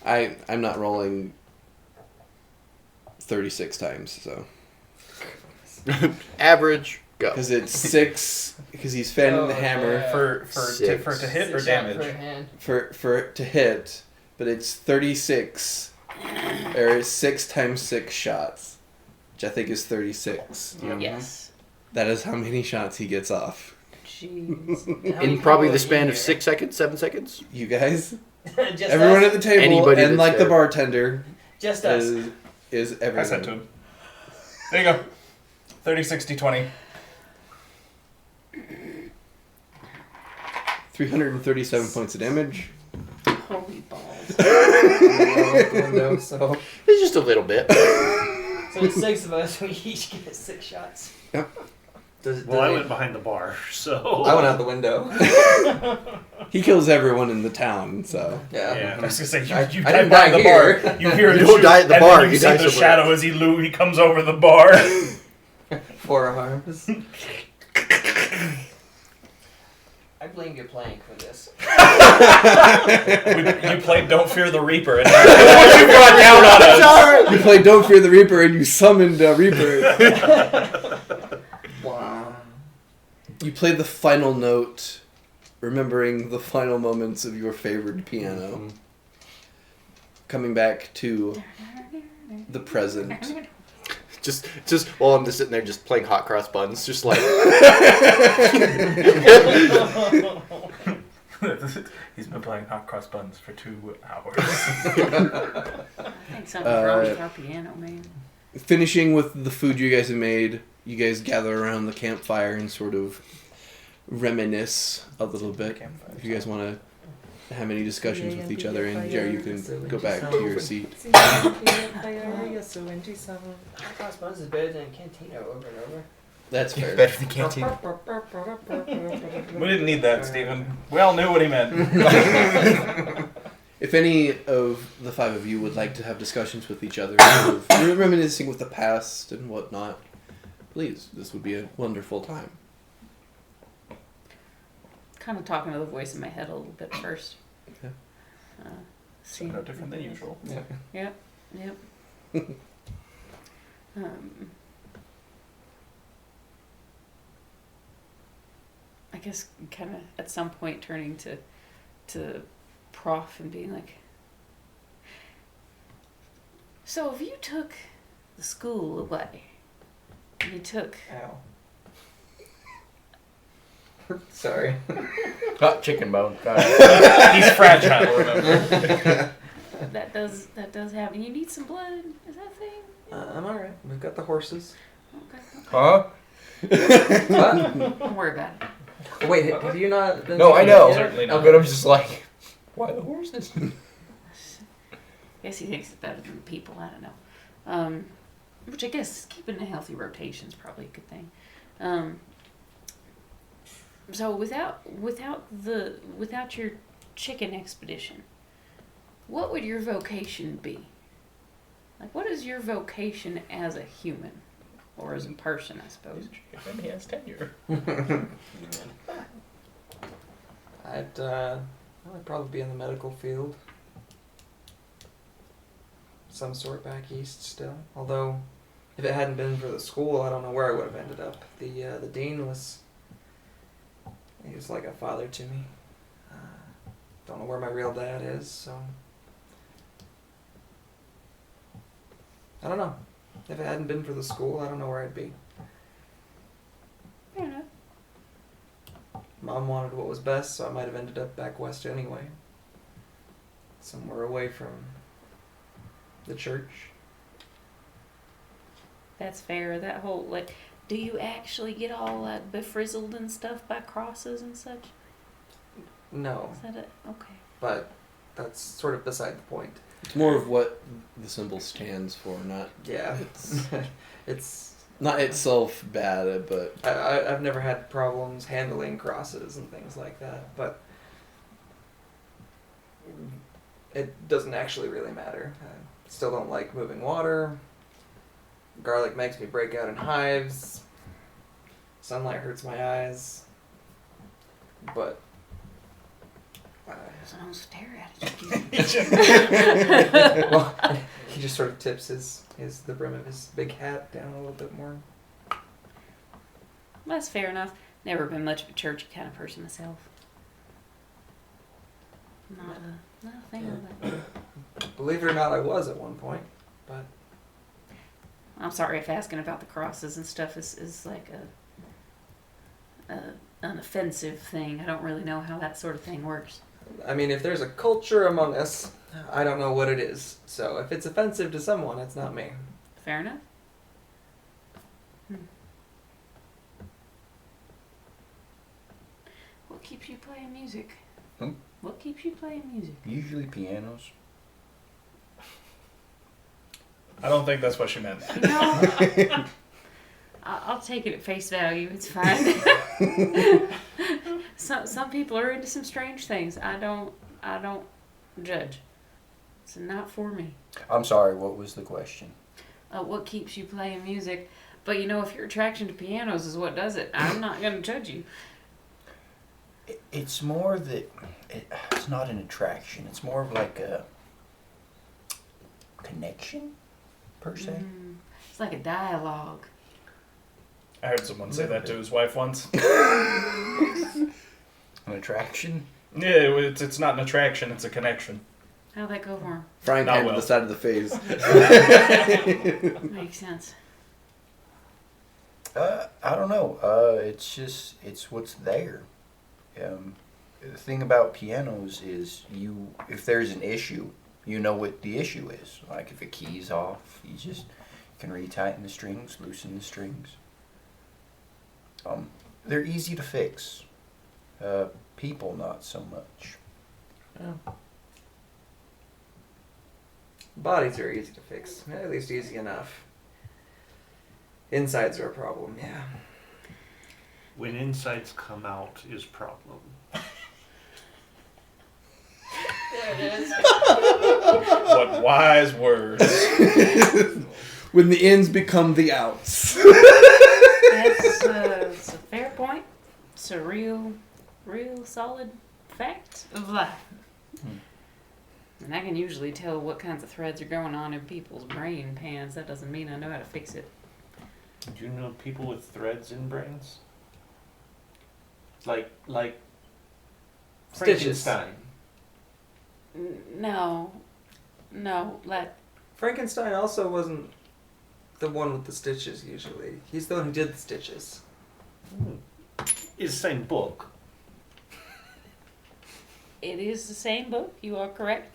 I'm not rolling 36 times, so. Average, go. Because it's 6, because he's fanning the Oh, hammer yeah. For Six. to hit or 6 shots per damage. hand. for it to hit, but it's 36, or 6 times 6 shots, which I think is 36. Yes. That is how many shots he gets off. Jeez. How many In probably the people span in of here? 6 seconds, 7 seconds. You guys, Just everyone us? at the table, Anybody and that's like the there. bartender, Just us. is I everyone. said to him. There you go. 30, 60, 20. 337 points of damage. Holy balls. the window, so It's just a little bit. So the 6 of us, we each get 6 shots. Well, I went behind the bar, so. I went out the window. He kills everyone in the town, so. I was gonna say, you I dive didn't by die the here. bar. You hear You the don't shoot, die at the and bar, then you you see die the somewhere shadow as he comes over the bar. 4 arms. I blame your playing for this. You played Don't Fear the Reaper, and what you brought down on us. You played Don't Fear the Reaper and you summoned a Reaper. Wow. You played the final note, remembering the final moments of your favorite piano. Coming back to the present. Just while I'm just sitting there just playing hot cross buns, just like He's been playing hot cross buns for 2 hours. I think something's wrong with our piano, man. Finishing with the food you guys have made, you guys gather around the campfire and sort of reminisce a little bit. If you guys want to have any discussions with each other, and Jerry, you can go back to your seat. Hot cross buns is better than Cantina over and over. That's fair. Better than canteen. We didn't need that, Stephen. We all knew what he meant. If any of the 5 of you would like to have discussions with each other, sort of reminiscing with the past and whatnot, please, this would be a wonderful time. Kind of talking to the voice in my head a little bit first. Okay. See. No different than usual. Yep. I guess kind of at some point turning to Prof and being like, so if you took the school away, you took Ow. Sorry. Hot chicken bone. Got it. He's fragile, remember? that does happen. You need some blood. Is that a thing? I'm alright. We've got the horses. Okay. Huh? What? Don't worry about it. Wait, have you not been No, I taking know. it? Certainly not. But I'm just like, why the horses? I guess he thinks it's better than people. I don't know. Which I guess keeping a healthy rotation is probably a good thing. So without your chicken expedition, what would your vocation be? Like, what is your vocation as a human, or as a person, I suppose? And he has tenure. I'd probably be in the medical field. Some sort back east still. Although, if it hadn't been for the school, I don't know where I would have ended up. The dean was... He was like a father to me. Don't know where my real dad is, so... I don't know. If it hadn't been for the school, I don't know where I'd be. Fair enough. Mom wanted what was best, so I might have ended up back west anyway. Somewhere away from the church. That's fair. That whole Do you actually get all like befrizzled and stuff by crosses and such? No, Is that it? Okay. but that's sort of beside the point. It's more of what the symbol stands for, not Yeah, It's- it's. not itself bad, but I've never had problems handling crosses and things like that, but it doesn't actually really matter. I still don't like moving water. Garlic makes me break out in hives. Sunlight hurts my eyes. But So don't stare at it. well, he just sort of tips the brim of his big hat down a little bit more. That's fair enough. Never been much of a churchy kind of person myself. Not a fan of that. Believe it or not, I was at one point, but I'm sorry if asking about the crosses and stuff is like an offensive thing. I don't really know how that sort of thing works. I mean, if there's a culture among us, I don't know what it is. So if it's offensive to someone, it's not me. Fair enough. What keeps you playing music? What keeps you playing music? Usually pianos. I don't think that's what she meant. You know, I'll take it at face value. It's fine. Some people are into some strange things. I don't judge. It's not for me. I'm sorry, what was the question? What keeps you playing music? But you know, if your attraction to pianos is what does it, I'm not gonna judge you. It's more that it's not an attraction. It's more of like a connection, per se. It's like a dialogue. I heard someone say that to his wife once. An attraction. Yeah, it's not an attraction, it's a connection. How'd that go for him? frying Not pan well. to the side of the face. Makes sense. I don't know. It's what's there. The thing about pianos is if there's an issue, you know what the issue is. Like if a key's off, you just can retighten the strings, loosen the strings. They're easy to fix. People not so much. Bodies are easy to fix, at least easy enough. Insides are a problem, yeah. When insides come out is problem. What wise words. When the ins become the outs. That's it's a fair point. It's a real solid fact of life. And I can usually tell what kinds of threads are going on in people's brain pans. That doesn't mean I know how to fix it. Do you know people with threads in brains? Like Stitches. Frankenstein. No, like Frankenstein also wasn't the one with the stitches, usually. He's the one who did the stitches. It's the same book. it is the same book. You are correct.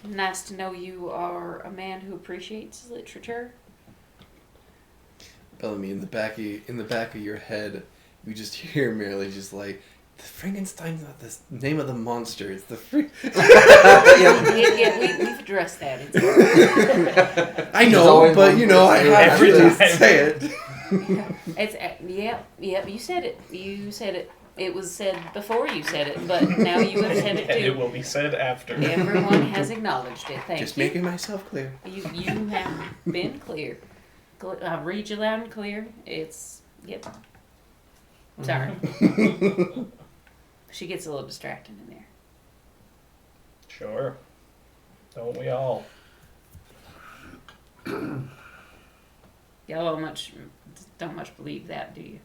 Nice to know you are a man who appreciates literature. Bellamy, in the back of your head, you just hear merely just like, the Frankenstein's not the name of the monster. It's the We've addressed that. I He's know, always but one you know, I person have every to time. say it. Yep. You said it. You said it. It was said before you said it, but now you have said it And it too. will be said after. Everyone has acknowledged it. Thank Just you. making myself clear. You have been clear. I read you loud and clear. Yep. Sorry. She gets a little distracted in there. Sure. Don't we all? Y'all don't much believe that, do you?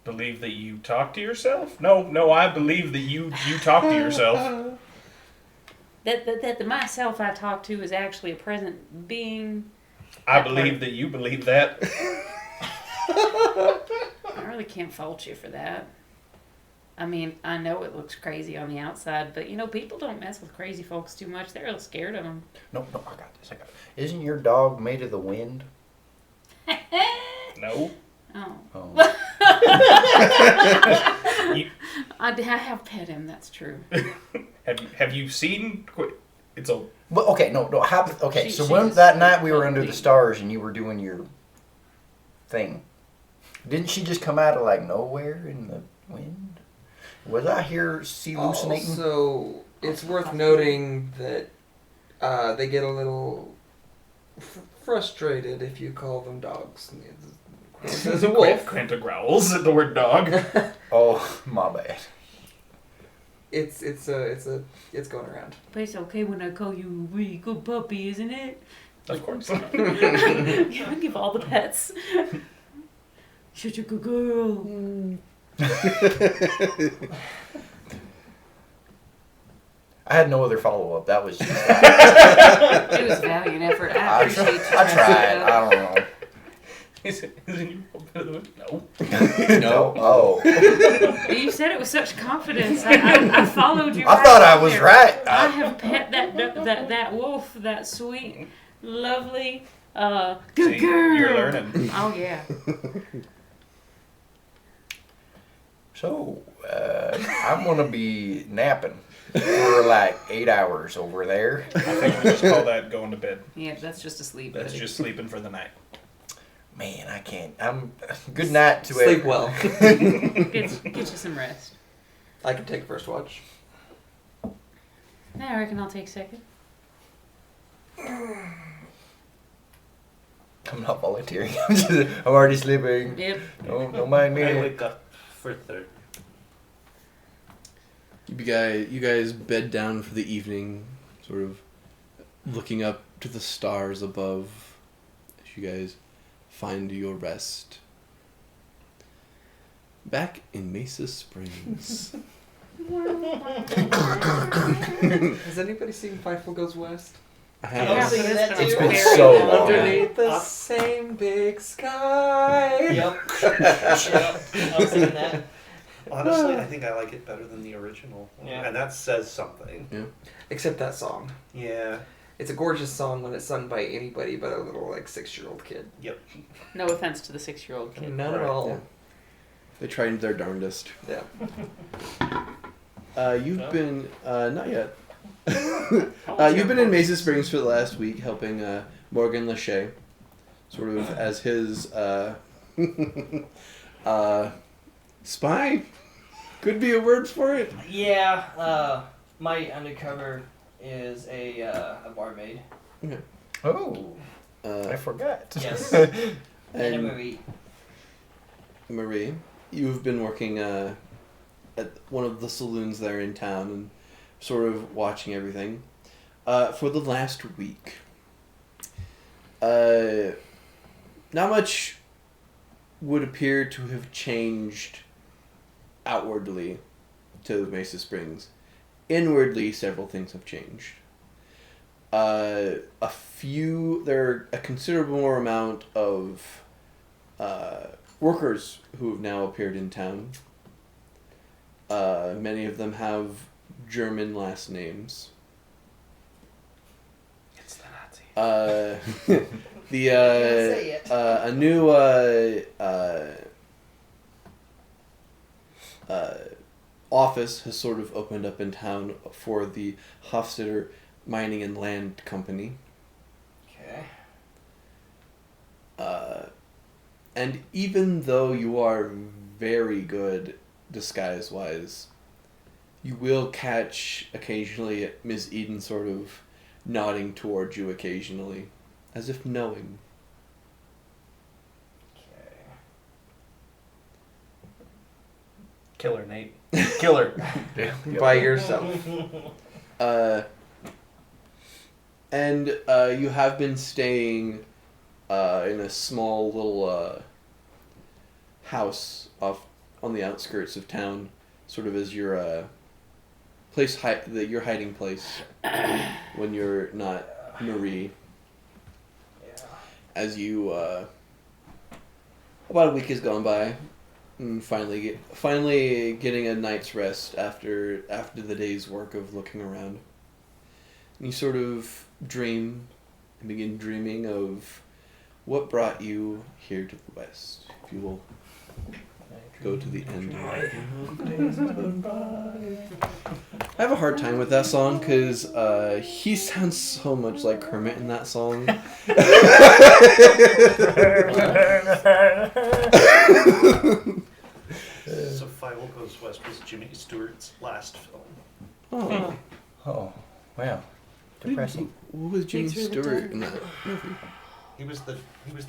Believe that you talk to yourself? No, I believe that you talk to yourself. That the myself I talk to is actually a present being. I believe that you believe that. I really can't fault you for that. I mean, I know it looks crazy on the outside, but you know, people don't mess with crazy folks too much. They're a little scared of them. No, I got this. Isn't your dog made of the wind? No. Oh. Oh. I have pet him, that's true. Have you seen? It's a. But okay, no. Okay, so when she's that night we were under the complete. stars and you were doing your thing, didn't she just come out of like nowhere in the wind? Was I here hallucinating? Also, it's worth noting that they get a little frustrated if you call them dogs. There's a wolf. Quanta growls at the word dog. Oh, my bad. It's going around. But it's okay when I call you a really good puppy, isn't it? Of course. Yeah, I give all the pets. Such a good girl. I had no other follow up. That was just. It was valiant effort. I appreciate you. I tried. I don't know. Isn't your better than no? No. Oh. You said it with such confidence. I followed you. I right thought I there. was right. I have pet that wolf, that sweet, lovely, good See, girl. you're learning. Oh yeah. So, I'm going to be napping for like 8 hours over there. I think we just call that going to bed. Yeah, that's just a sleep. That's buddy. just sleeping for the night. Man, I can't. Good night to Sleep well. Get you some rest. I can take first watch. Yeah, I reckon I'll take second. I'm not volunteering. I'm already sleeping. Yep. Don't mind I me. wake up for third. You guys bed down for the evening, sort of looking up to the stars above as you guys find your rest. Back in Mesa Springs. Has anybody seen Fightful Goes West? I Yeah, have seen that It's too. been Very so long. long. Underneath the Uh, same big sky. Yep. I've seen that. Honestly, I think I like it better than the original. Yeah. And that says something. Except that song. Yeah. It's a gorgeous song when it's sung by anybody but a little 6-year-old kid. No offense to the 6-year-old kid. None at Right, all. yeah. They tried their darndest. Yeah. You've No? been not yet. You've been in Mesa Springs for the last week, helping Morgan Lachey, sort of as his spy. Could be a word for it. Yeah, my undercover is a barmaid. Oh, I Uh, forgot. Yes. And a and Marie. Marie, you've been working at one of the saloons there in town and sort of watching everything for the last week. Not much would appear to have changed outwardly to Mesa Springs. Inwardly, several things have changed. There are a considerable amount of workers who have now appeared in town. Many of them have German last names. It's the Nazi. Say it. A new office has sort of opened up in town for the Hofstadter Mining and Land Company. Okay. And even though you are very good disguise-wise, you will catch occasionally Ms. Eden sort of nodding towards you occasionally, as if knowing. Okay. Killer, Nate. Killer. By yourself. And you have been staying in a small little house off on the outskirts of town, sort of as your your hiding place when you're not Marie. Yeah. As you about a week has gone by, and finally getting a night's rest after the day's work of looking around. And you sort of dream and begin dreaming of what brought you here to the west? If you will go to the end. I have a hard time with that song because he sounds so much like Kermit in that song. So Five Goes West was Jimmy Stewart's last film. Oh. Oh, well, depressing. What was Jimmy Thanks for the Stewart time. in that movie? He was the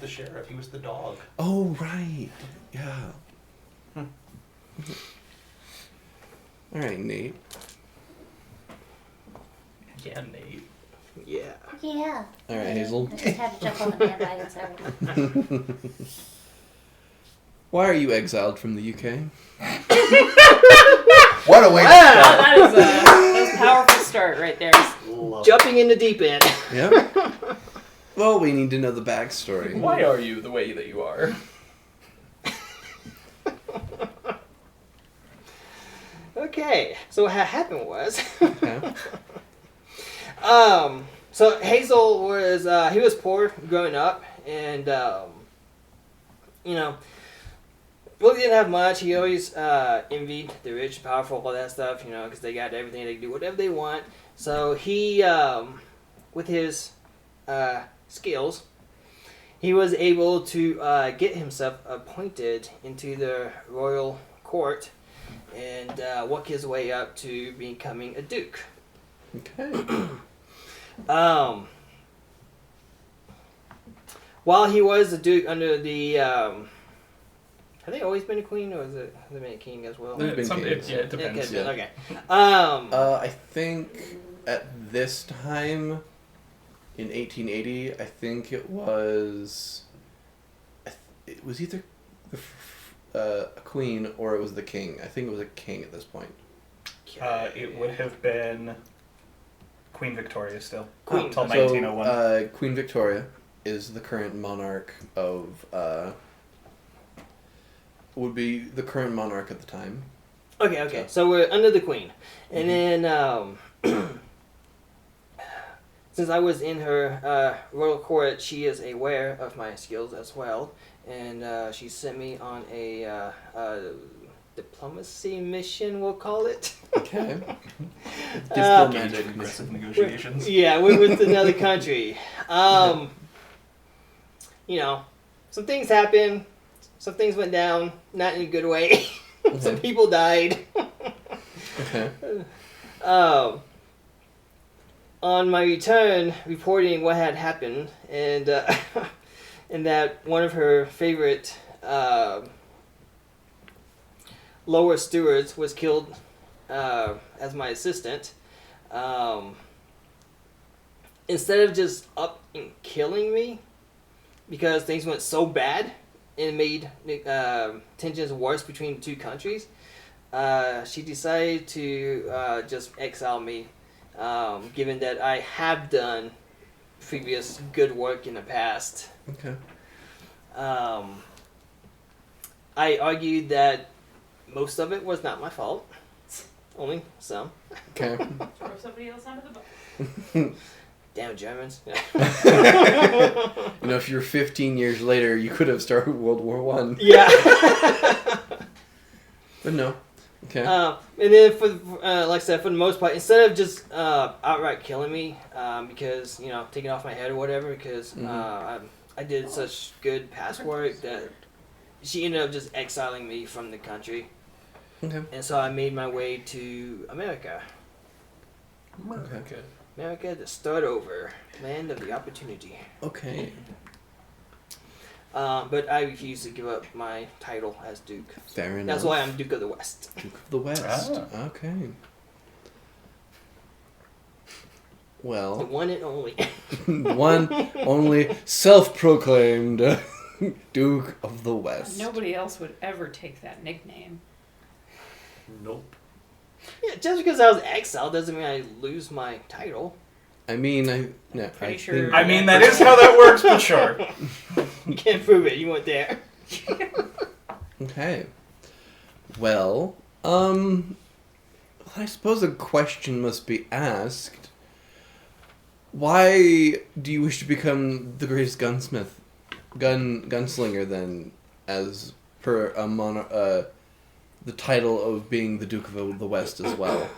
sheriff. He was the dog. Oh, right. Yeah. All right, Nate. Yeah, Nate. Yeah. Yeah. All right, Hazel. I just had to jump on the bandwagon, sorry. Why are you exiled from the UK? What a way to Wow, that's a powerful start right there. Love Jumping in the deep end. Yep. Well, we need to know the backstory. Why are you the way that you are? Okay, so what happened was, Okay. so Hazel was he was poor growing up, and you know, really didn't have much. He always envied the rich, powerful, all that stuff, you know, because they got everything, they can do whatever they want. So he, with his skills, he was able to get himself appointed into the royal court and work his way up to becoming a duke. Okay. While he was a duke under the, have they always been a queen, or has it been a king as well? There's been kings. It depends. Yeah. Okay. I think at this time, in 1880, I think it was either a queen or it was the king. I think it was a king at this point. It would have been Queen Victoria still. Queen. Until So, 1901. Queen Victoria is the current monarch of, would be the current monarch at the time. Okay. So we're under the queen. And then, since I was in her royal court, she is aware of my skills as well. And she sent me on a diplomacy mission, we'll call it. Okay. Diplomatic aggressive negotiations. Yeah, we're with another country. You know, some things happened. Some things went down, not in a good way. Some people died. Okay. On my return, reporting what had happened, and and that one of her favorite lower stewards was killed as my assistant. Instead of just up and killing me, because things went so bad and made tensions worse between the two countries, she decided to just exile me, given that I have done previous good work in the past. Okay. I argued that most of it was not my fault, only some. Okay. Throw somebody else under the bus. Damn Germans. You know, if you're 15 years later, you could have started World War One. Yeah. But no. Okay. And then for like I said, for the most part, instead of just outright killing me, because you know, taking off my head or whatever, because I did such good past work that she ended up just exiling me from the country. Okay. And so I made my way to America. Okay. America to start over, land of the opportunity. Okay. But I refuse to give up my title as Duke. Fair enough. That's why I'm Duke of the West. Duke of the West. Okay. The Well, one and only. one only self-proclaimed Duke of the West. Nobody else would ever take that nickname. Nope. Yeah, just because I was exiled doesn't mean I lose my title. I mean, Pretty I sure- think- I mean, that is how that works, but sure. You can't prove it. You weren't there. Okay. Well, I suppose a question must be asked. Why do you wish to become the greatest gunsmith gunslinger then, as per the title of being the Duke of the West as well.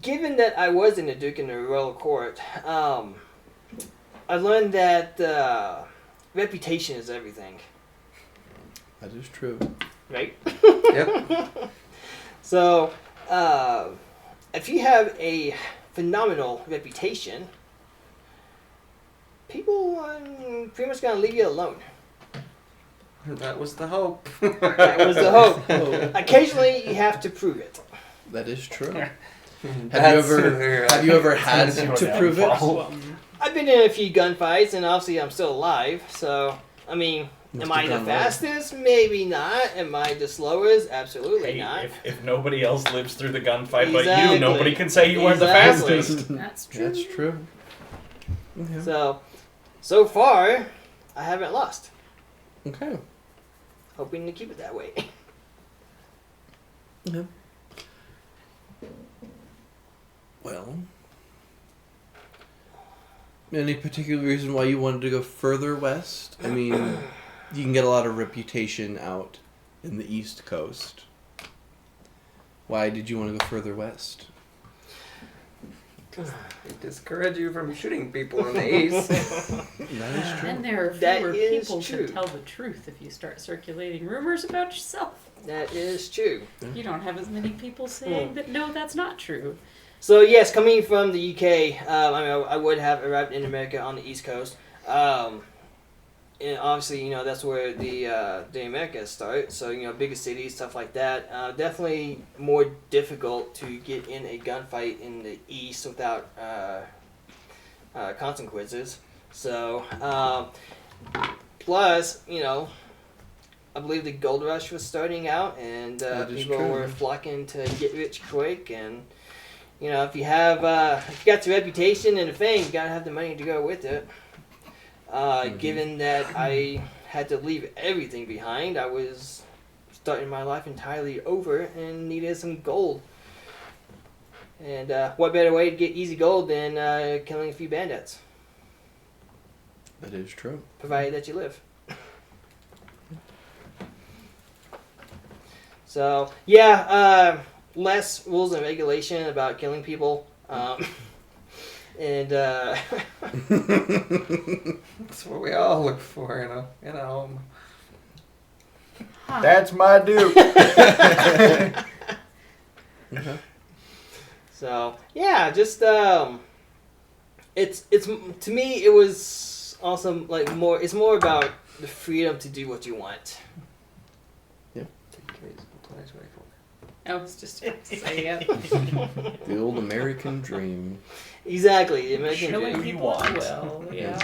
Given that I was in the Duke in the royal court, I learned that reputation is everything. That is true. Right? Yep. So, if you have a phenomenal reputation, people are pretty much going to leave you alone. That was the hope. That was the hope. Occasionally, you have to prove it. That is true. Have That's you where, ever had That's to prove it? I've been in a few gunfights, and obviously I'm still alive, so, I mean, am Mr. I the Gunlight. fastest? Maybe not. Am I the slowest? Absolutely Hey, not. if nobody else lives through the gunfight but Exactly. you, nobody can say you weren't the Exactly. fastest. That's true. That's true. Yeah. So far, I haven't lost. Okay. Hoping to keep it that way. Yeah. Well, any particular reason why you wanted to go further west? I mean, you can get a lot of reputation out in the East Coast. Why did you want to go further west? They discourage you from shooting people in the east. That is true. And there are That fewer is people true. to tell the truth if you start circulating rumors about yourself. That is true. You don't have as many people saying that no, that's not true. So yes, coming from the UK, I would have arrived in America on the East Coast. And obviously, that's where the Americas start. So, bigger cities, stuff like that. Definitely more difficult to get in a gunfight in the East without consequences. So, plus, I believe the gold rush was starting out, and That is people true. were flocking to get rich quick. And if you got the reputation and the fame, you gotta have the money to go with it. Given that I had to leave everything behind, I was starting my life entirely over and needed some gold. And what better way to get easy gold than killing a few bandits, That is true. provided that you live. So, yeah, less rules and regulation about killing people. And That's what we all look for in a home. That's my Duke. Okay. so yeah, just it's to me it was also like more. It's more about the freedom to do what you want. I was just about to say it. The old American dream. Exactly, the American Killing dream. you people want. well, yeah.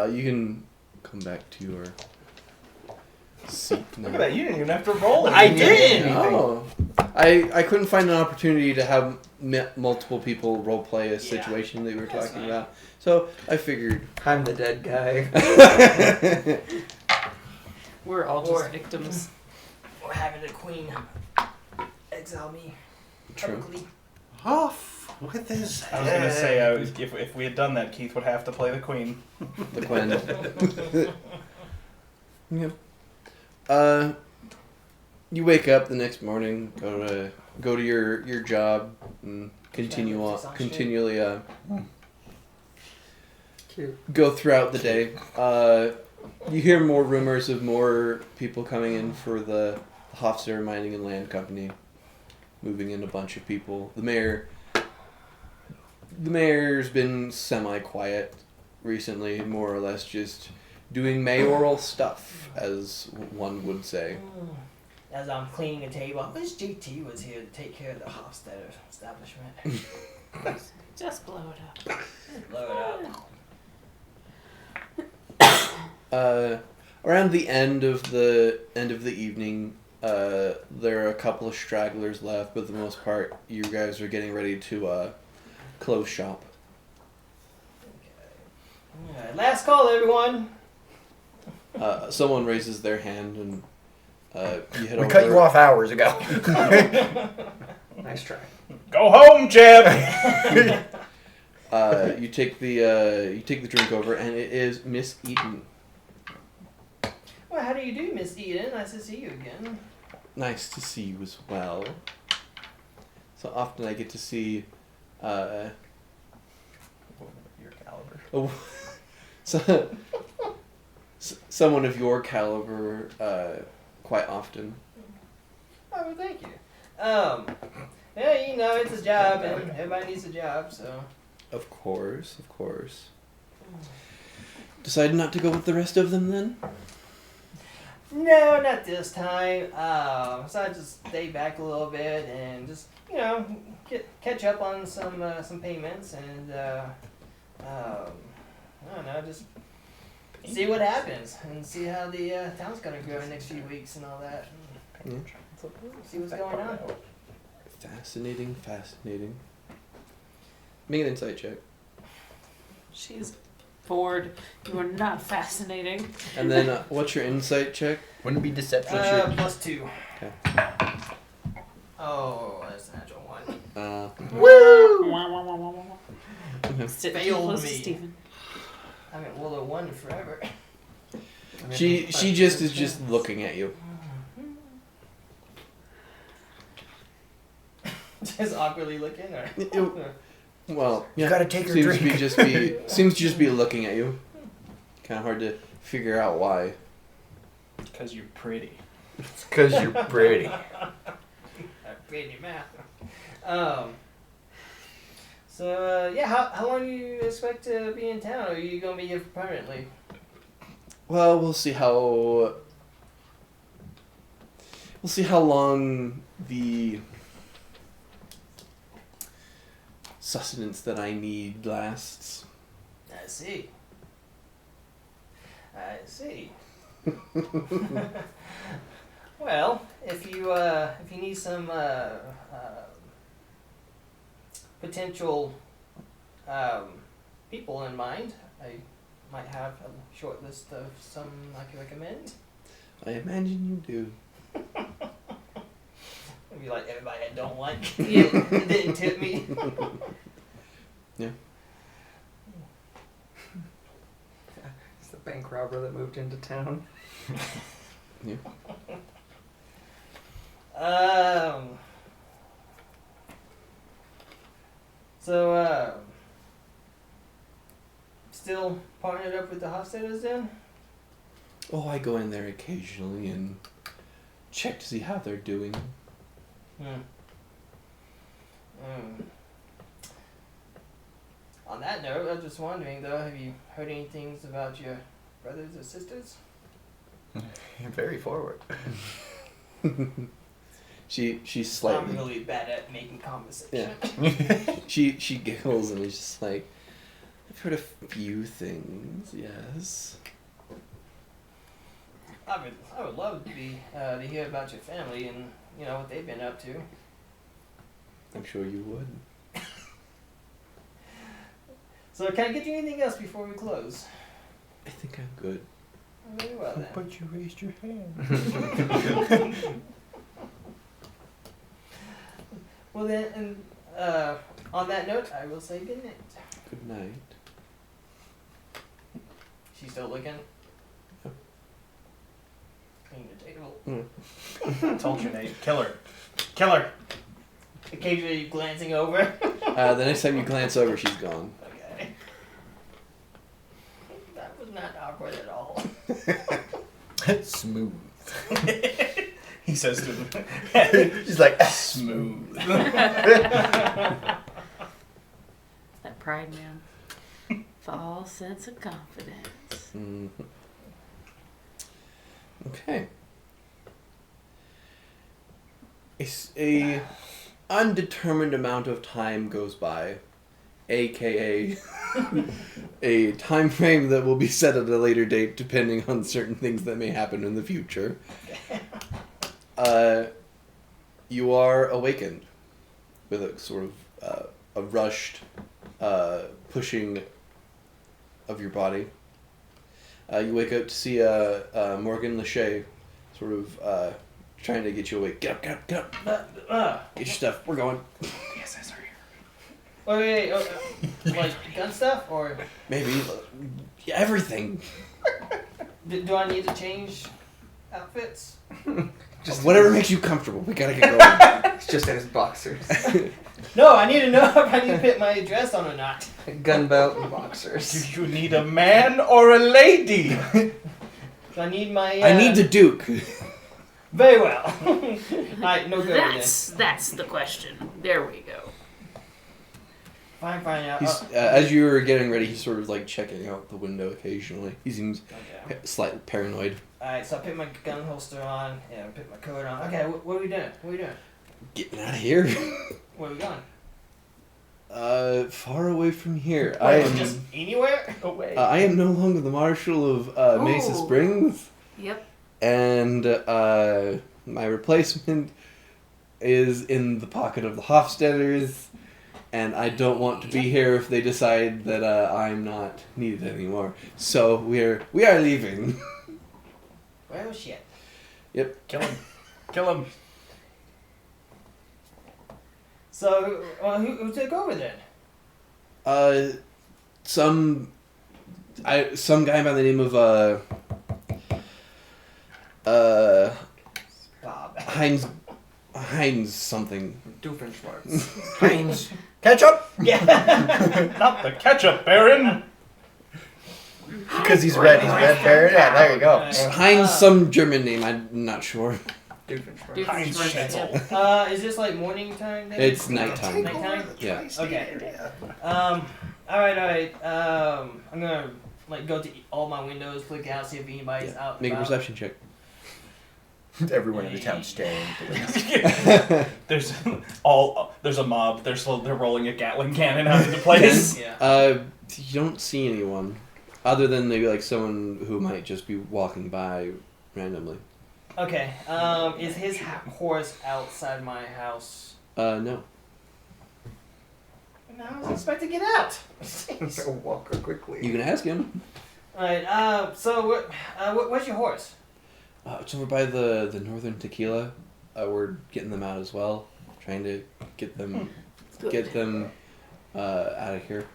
You can come back to your seat now. Look at that, you didn't even have to roll it. I didn't. Oh, I couldn't find an opportunity to have multiple people role play a situation that we were That's talking fine. about, so I figured. I'm the dead guy. We're all Or- just victims. Or having the queen exile me True. publicly. Off with his I was gonna say, if we had done that, Keith would have to play the queen. The Quinn. Yep. You wake up the next morning, go to your job, and continually Cute. go throughout the day. You hear more rumors of more people coming in for the Hofstadter Mining and Land Company, moving in a bunch of people. The mayor's been semi-quiet recently, more or less just doing mayoral stuff, as one would say. As I'm cleaning a table, I wish JT was here to take care of the Hofstadter establishment. Just blow it up. Blow it up. Around the end of the evening, there are a couple of stragglers left, but for the most part, you guys are getting ready to close shop. Alright, last call, everyone. Someone raises their hand, and You head We over. cut you off hours ago. Nice try. Go home, Jeb. You take the drink over, and it is Miss Eaton. Well, how do you do, Miss Eden? Nice to see you again. Nice to see you as well. So often I get to see Your caliber. oh, so, someone of your caliber quite often. Oh, well, thank you. Yeah, you know, it's a job, and everybody needs a job, so. Of course. Decided not to go with the rest of them then? No, not this time. So I just stay back a little bit and just, you know, catch up on some payments and, I don't know, just see what happens and see how the town's gonna grow in the next few weeks and all that. Yeah. See what's going on. Fascinating. Make an insight check. She's bored. You are not fascinating. And then what's your insight check? Wouldn't it be deception? +2. Okay. Oh, that's a natural one. Woo! Okay. Sit Failed close me. to Stephen. I haven't rolled a 1 forever. She just is just looking at you. Just awkwardly looking, or? Well, yeah. You gotta take her seems drink. seems to just be looking at you. Kind of hard to figure out why. Because you're pretty. It's because you're pretty. Pretty math. So yeah, how long do you expect to be in town? Or are you gonna be here permanently? Well, we'll see how long the sustenance that I need lasts. I see. Well, if you need some potential people in mind, I might have a short list of some I can recommend. I imagine you do. Maybe like everybody I don't like. Yeah. Didn't tip me. Yeah. It's the bank robber that moved into town. Yeah. So, still partnered up with the Hofstadters then? Oh, I go in there occasionally and check to see how they're doing. On that note, I was just wondering though, have you heard any things about your brothers or sisters? You're very forward. She's I'm slightly. really bad at making conversation. Yeah. She giggles and is just like, I've heard a few things, yes. I would love to be to hear about your family and you know what they've been up to. I'm sure you would. So can I get you anything else before we close? I think I'm good. Very well then. But you raised your hand. Well then, and on that note, I will say good night. Good night. She's still looking. Yep. Clean the table. Told you, Nate. Kill her. Occasionally glancing over. The next time you glance over, she's gone. Okay. That was not awkward at all. Smooth. He says to him. She's like, Smooth. That pride, man. False sense of confidence. Mm-hmm. Okay. A undetermined amount of time goes by, aka a time frame that will be set at a later date depending on certain things that may happen in the future. You are awakened with a sort of a rushed pushing of your body. You wake up to see Morgan Lachey sort of trying to get you awake. Get up, get up, get up. Get your stuff. We're going. Yes, sorry. Wait, like gun stuff or Maybe everything. do I need to change outfits? Just Whatever makes you comfortable. We gotta get going. It's just in his boxers. No, I need to know if I need to put my dress on or not. Gun belt and boxers. Do you need a man or a lady? Do I need my? I need the Duke. Very well. Alright, no good then. That's the question. There we go. Fine. He's, as you were getting ready, he's sort of like checking out the window occasionally. He seems Okay. slightly paranoid. Alright, so I put my gun holster on. Yeah, I put my coat on. Okay, what are we doing? Getting out of here. Where are we going? Far away from here. Wait, just anywhere? Away. I am no longer the marshal of Mesa Ooh. Springs, Yep. and my replacement is in the pocket of the Hofstadters, and I don't want to be here if they decide that I'm not needed anymore. So we are leaving. Well, shit. Kill him. Kill him. So, who took over then? Some guy by the name of Bob. Heinz something. Doofenshmirtz. Heinz. Ketchup? Yeah. Not the ketchup, Baron. Because he's red Baron. Yeah, there you go. Heinz, some German name. I'm not sure. Doofenshmirtz. Heinz Schnitzel. Is this like morning time then? It's nighttime. Nighttime? Yeah. Okay. Alright. I'm gonna like go to all my windows, look out, see if anybody's out. Make a about. perception check. Everyone in the town staring at the windows. There's a mob. They're rolling a Gatling cannon out into place. Yeah. You don't see anyone, other than maybe like someone who might just be walking by randomly. Okay. Is his horse outside my house? No. No, I was expecting to get out. Walker quickly. You can ask him. Alright. So where's your horse? It's over by the Northern Tequila. We're getting them out as well, trying to get them out of here.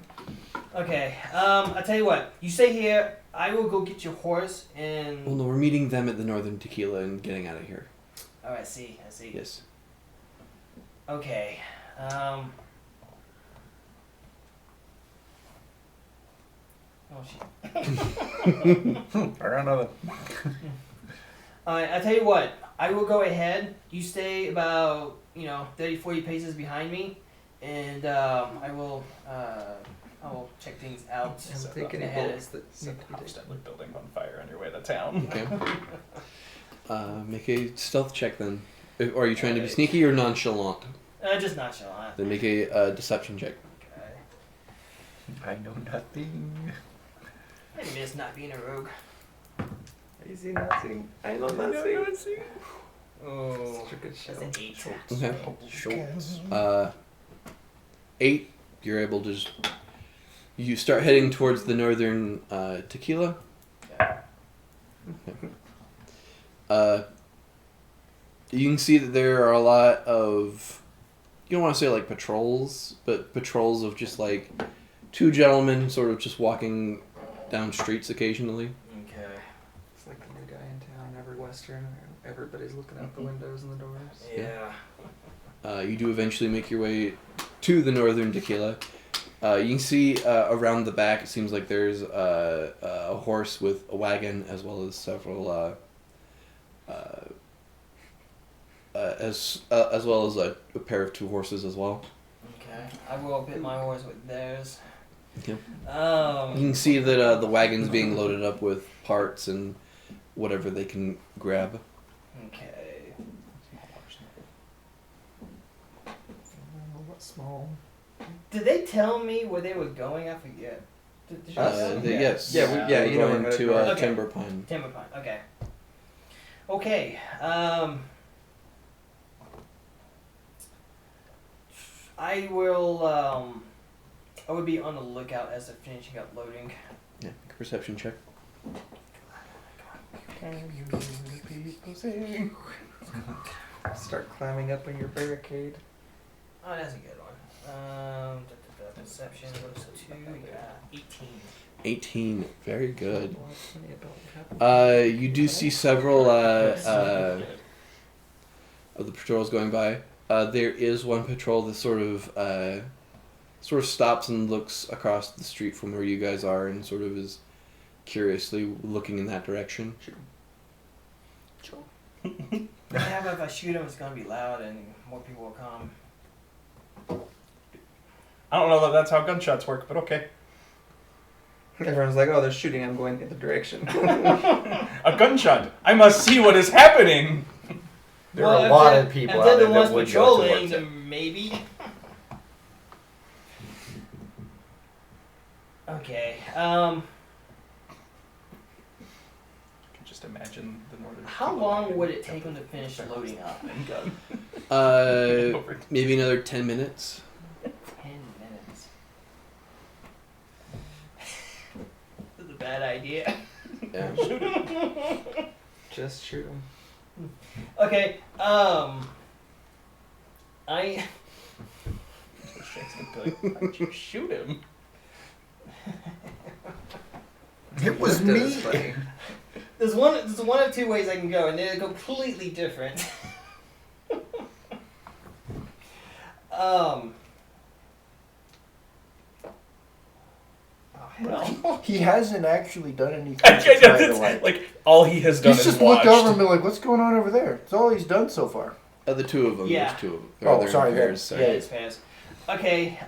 Okay. I tell you what. You stay here. I will go get your horse and. Well, no, we're meeting them at the Northern Tequila and getting out of here. Oh, I see. Yes. Okay. Oh shit. Around another. Alright, I tell you what. I will go ahead. You stay about 30, 40 paces behind me, and I will check things out. I'll take any ahead. bullets that Set need the to be taken. Hofstadter building on fire on your way to town. Okay. Make a stealth check then. Or are you trying to be sneaky or nonchalant? Just nonchalant. Then make a deception check. Okay. I know nothing. I miss not being a rogue. Easy nothing. I know nothing. Oh, Such a good show. that's an 8. Okay. Sure. 8. You're able to just. You start heading towards the Northern Tequila. You can see that there are a lot of. You don't want to say like patrols, but patrols of just like two gentlemen sort of just walking down streets occasionally. Okay. It's like the new guy in town, every Western. Everybody's looking out the windows and the doors. Yeah. You do eventually make your way to the Northern Tequila. You can see around the back, it seems like there's a horse with a wagon as well as several, as well as a pair of two horses as well. Okay. I will pit my horse with theirs. Yep. Um. You can see that the wagon's being loaded up with parts and whatever they can grab. Okay. What small? Did they tell me where they were going? I forget. Did you say? Yes. Yeah, They're you know going where to they're Okay. Timber Pine. Timber Pine. Okay. Okay. I will. I would be on the lookout as they're finishing up loading. Yeah, make a perception check. Can you repeat Start climbing up on your barricade. Oh, that's a good one. Perception goes to 18. 18. Very good. You do see several of the patrols going by. There is one patrol that sort of stops and looks across the street from where you guys are and sort of is curiously looking in that direction. Yeah, but if I shoot him, it's gonna be loud and more people will come. I don't know that that's how gunshots work, but okay. Everyone's like, oh, they're shooting. I'm going in the direction. A gunshot. I must see what is happening. There are a lot of people if out they're there the ones that would go patrolling, towards it. then maybe. Okay. I can just imagine the northern. How long would it take them to finish loading up? Maybe another 10 minutes. 10 minutes. That's a bad idea. Yeah. Just shoot them. Okay. I. Why'd you shoot him? It was That me. is funny. There's one of two ways I can go, and they're completely different. Well, He hasn't actually done anything. I to try to, like all he has done he's is just watched. looked over and been like, "What's going on over there?" That's all he's done so far. The two of them. Yeah. There's two of them. Oh, They're in sorry, pairs, yeah. so- yeah, it's fast. Okay.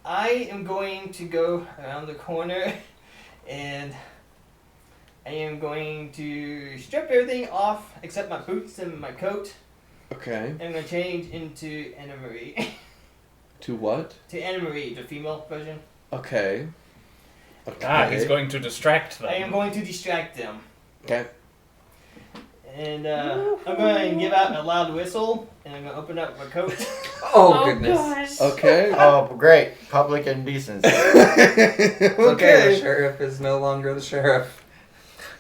I am going to go around the corner, and I am going to strip everything off except my boots and my coat. Okay. And I'm gonna change into Anna Marie. To what? To Anna Marie, the female version. Okay. He's going to distract them. I am going to distract them. Okay. And I'm going to give out a loud whistle, and I'm going to open up my coat. Oh, goodness. gosh. Okay. Oh, great! Public indecency. It's okay, the sheriff is no longer the sheriff.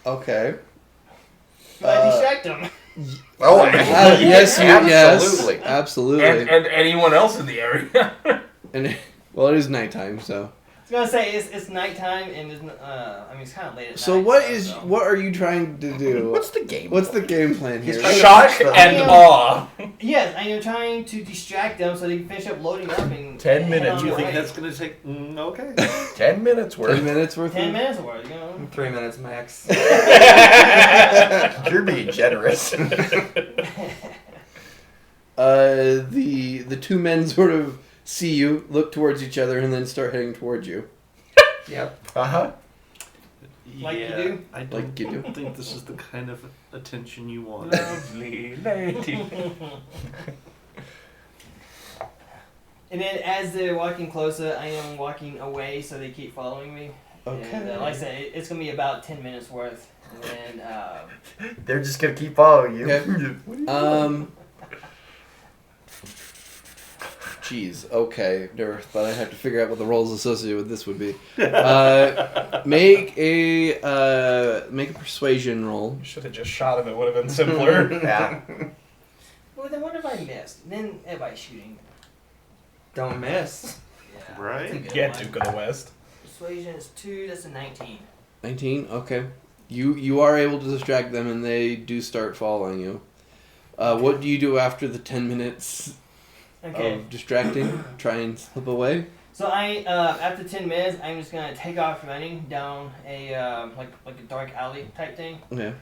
Okay. But I distract them. Oh, yes, absolutely. yes, absolutely. And anyone else in the area. And well, it is nighttime, so. I was gonna say it's nighttime and it's I mean it's kind of late at night. So what are you trying to do? What's the game? What's the game plan here? Shock and awe. Yes, I am trying to distract them so they can finish up loading up and 10 head minutes. on You their think way. that's going to take... okay. 10 minutes worth. 10 minutes worth 10 of... minutes worth, you know. 3 minutes max. You're being generous. The two men sort of see you, look towards each other, and then start heading towards you. Yep. Uh-huh. Like you Yeah, do? I don't Like you do. think this is the kind of attention you want. Lovely lady. And then as they're walking closer, I am walking away so they keep following me. Okay. And like I said, it's going to be about 10 minutes worth. And then, They're just gonna keep following you. Okay. Jeez, okay, but I have to figure out what the roles associated with this would be. Make a persuasion roll. Should have just shot him. It would have been simpler. Yeah. well, then what if I missed? And then everybody's shooting. Don't miss. Yeah. Right? That's a good Yeah, one. Duke of the West. Persuasion is 2, that's a 19. 19. Okay, you are able to distract them, and they do start following you. What do you do after the 10 minutes Okay. of distracting? Try and slip away. So I, after 10 minutes, I'm just gonna take off running down a like a dark alley type thing. Okay.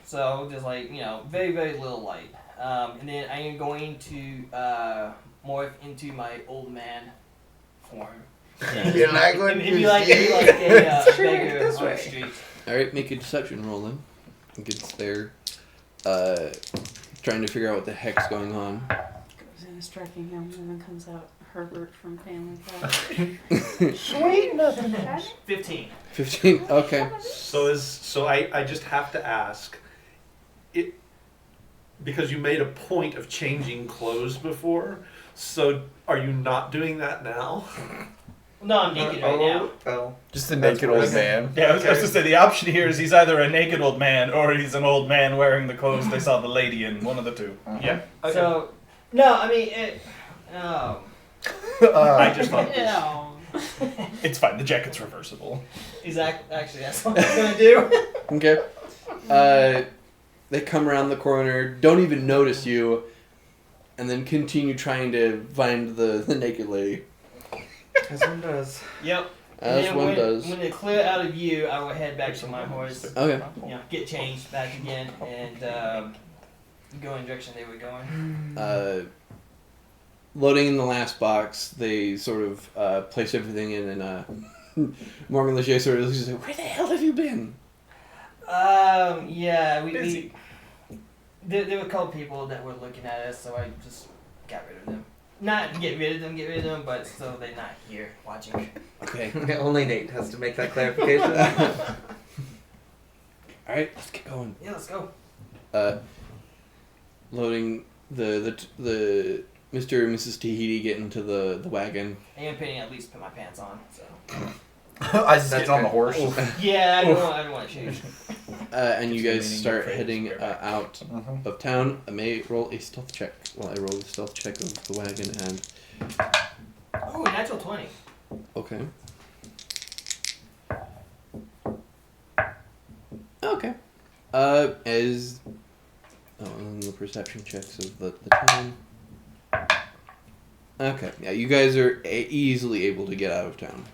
So just like very very little light. And then I am going to morph into my old man form. You're not going It'd be to like see. a Sure, beggar this on the way. street. All right, make a deception roll then. Against their trying to figure out what the heck's going on. Goes in striking him, and then comes out Herbert from Family Guy. Sweet nothing. 15. 15. Okay. So I just have to ask, because you made a point of changing clothes before, so are you not doing that now? No, I'm naked right now. Oh. Just a naked old man. Yeah, I was going to say, the option here is he's either a naked old man or he's an old man wearing the clothes they saw the lady in. One of the two. Yeah. Okay. So, no, I mean, oh. I just thought this. No. It's fine. The jacket's reversible. Actually, that's what I'm going to do. Okay. They come around the corner, don't even notice you, and then continue trying to find the naked lady. As one does. Yep. As one does. When they clear out of view, I will head back to my horse. Okay. Get changed back again and go in the direction they were going. Loading in the last box, they sort of place everything in, and Morgan Leger sort of looks like, "Where the hell have you been?" Yeah, Busy. There were a couple people that were looking at us, so I just got rid of them. Not get rid of them, but so they're not here watching. Okay. Only Nate has to make that clarification. Alright, let's get going. Yeah, let's go. Loading the Mr. and Mrs. Tahiti get into the wagon. I am planning at least put my pants on, so. I just get on the horse. Yeah, I don't want to change. And you guys Meaning start you're afraid heading to swear back. out of town. I may roll a stealth check while I roll the stealth check of the wagon and... Oh, natural 20. Okay. Okay. As... Oh, and the perception checks of the town. Okay, yeah, you guys are easily able to get out of town.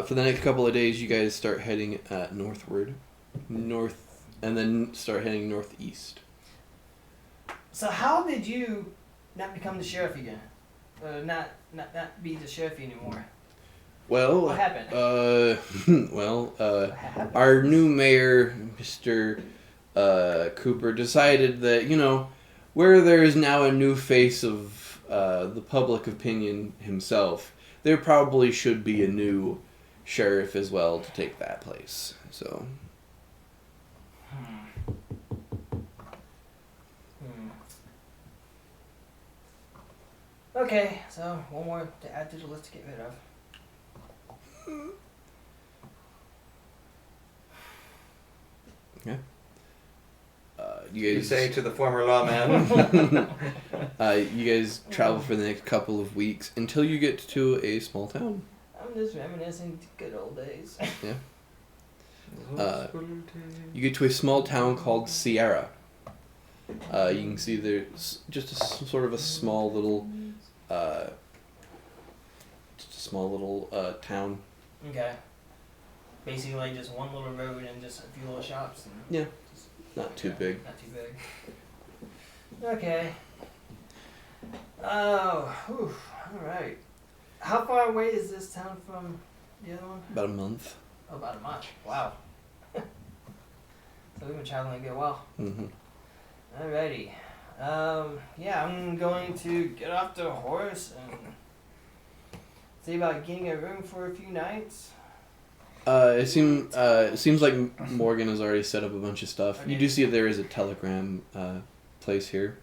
For the next couple of days, you guys start heading northward. And then start heading northeast. So how did you not become the sheriff again? Not be the sheriff anymore? Well, What happened? What happened? Our new mayor, Mr. Cooper, decided that, where there is now a new face of the public opinion himself, there probably should be a new sheriff as well to take that place. So. Okay, so one more to add to the list to get rid of. Yeah. You guys say to the former lawman. you guys travel for the next couple of weeks until you get to a small town. I'm just reminiscing the good old days. Yeah. You get to a small town called Sierra. You can see there's just sort of a small little, town. Okay. Basically, like just one little road and just a few little shops. And Yeah. Not too big. Not too big. Okay. Oh, whew, all right. How far away is this town from the other one? About a month. Oh, about a month. Wow. So we've been traveling a good while. Mm-hmm. Alrighty. Yeah, I'm going to get off the horse and see about getting a room for a few nights. It seems like Morgan has already set up a bunch of stuff. Okay. You do see there is a telegram place here.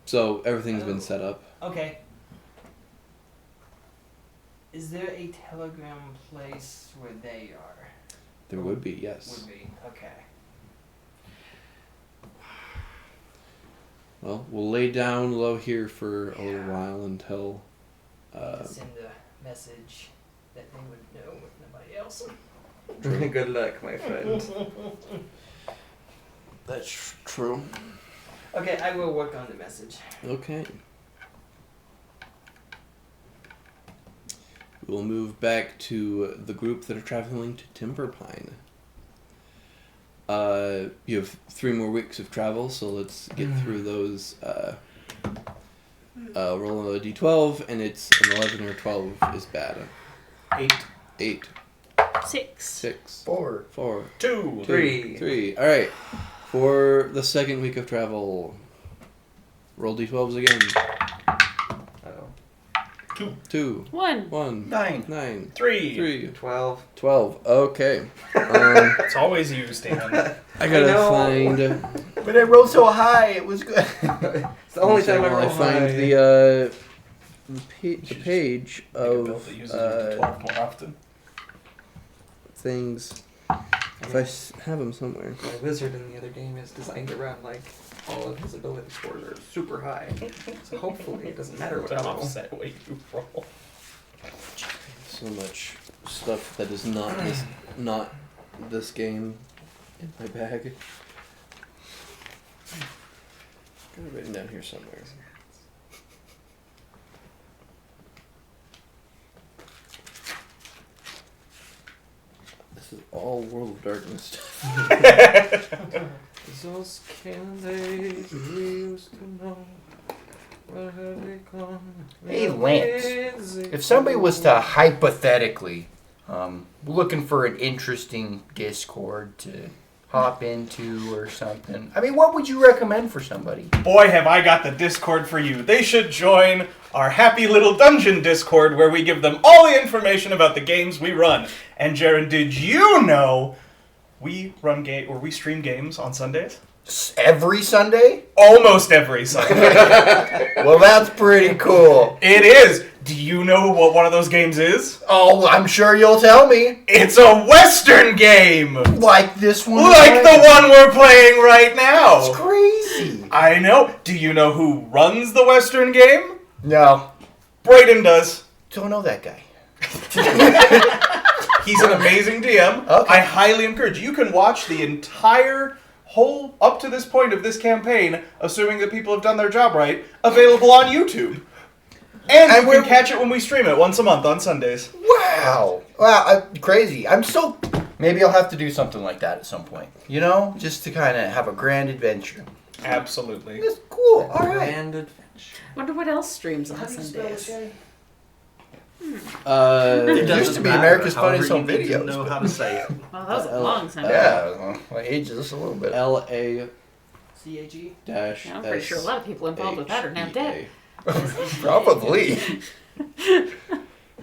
So everything's been set up. Okay. Is there a telegram place where they are? There would be, yes. Would be. Okay. Well, we'll lay down low here for a little while until... Send a message that they would know with nobody else. Good luck, my friend. That's true. Okay, I will work on the message. Okay. We'll move back to the group that are traveling to Timber Pine. You have 3 more weeks of travel, so let's get through those. Roll a d12, and it's an 11 or 12 is bad. 8. 6. 4. 2. 3. All right. For the second week of travel, roll d12s again. 2. 1. 9. 3. 12. Okay. It's always you, Stan. I gotta find But I rolled so high, it was good. It's the only So time I while roll I find high. the page Make a of build that uses it 12 more often. things. If I have them somewhere. My wizard in the other game is designed around like all of his ability scores are super high. So hopefully it doesn't matter what I roll. Offset what you roll. So much stuff that is not this game in my bag. Got it written down here somewhere. This is all World of Darkness stuff. Those candies we used to know. Where have they gone? Hey, Lance. If somebody was to hypothetically looking for an interesting Discord to hop into or something, I mean, what would you recommend for somebody? Boy, have I got the Discord for you. They should join our Happy Little Dungeon Discord where we give them all the information about the games we run. And Jaron, did you know we stream games on Sundays? Every Sunday? Almost every Sunday. Well, that's pretty cool. It is. Do you know what one of those games is? Oh, I'm sure you'll tell me. It's a Western game! Like this one? Like the one we're playing right now! It's crazy. I know. Do you know who runs the Western game? No. Brayden does. Don't know that guy. He's an amazing DM. Okay. I highly encourage you. You can watch the entire whole up to this point of this campaign, assuming that people have done their job right, available on YouTube. And you can catch it when we stream it once a month on Sundays. Wow. Wow, crazy. Maybe I'll have to do something like that at some point. You know? Just to kind of have a grand adventure. Absolutely. That's cool. All right. Grand adventure. Wonder what else streams on How do you spell it, Sundays. Jay? It used to be America's Funniest Home You Videos. know how to say it. Well, that was a long time ago. Yeah, well, I aged just a little bit. LA CAG? dash. Yeah, I'm pretty sure a lot of people involved with that are now dead. Probably.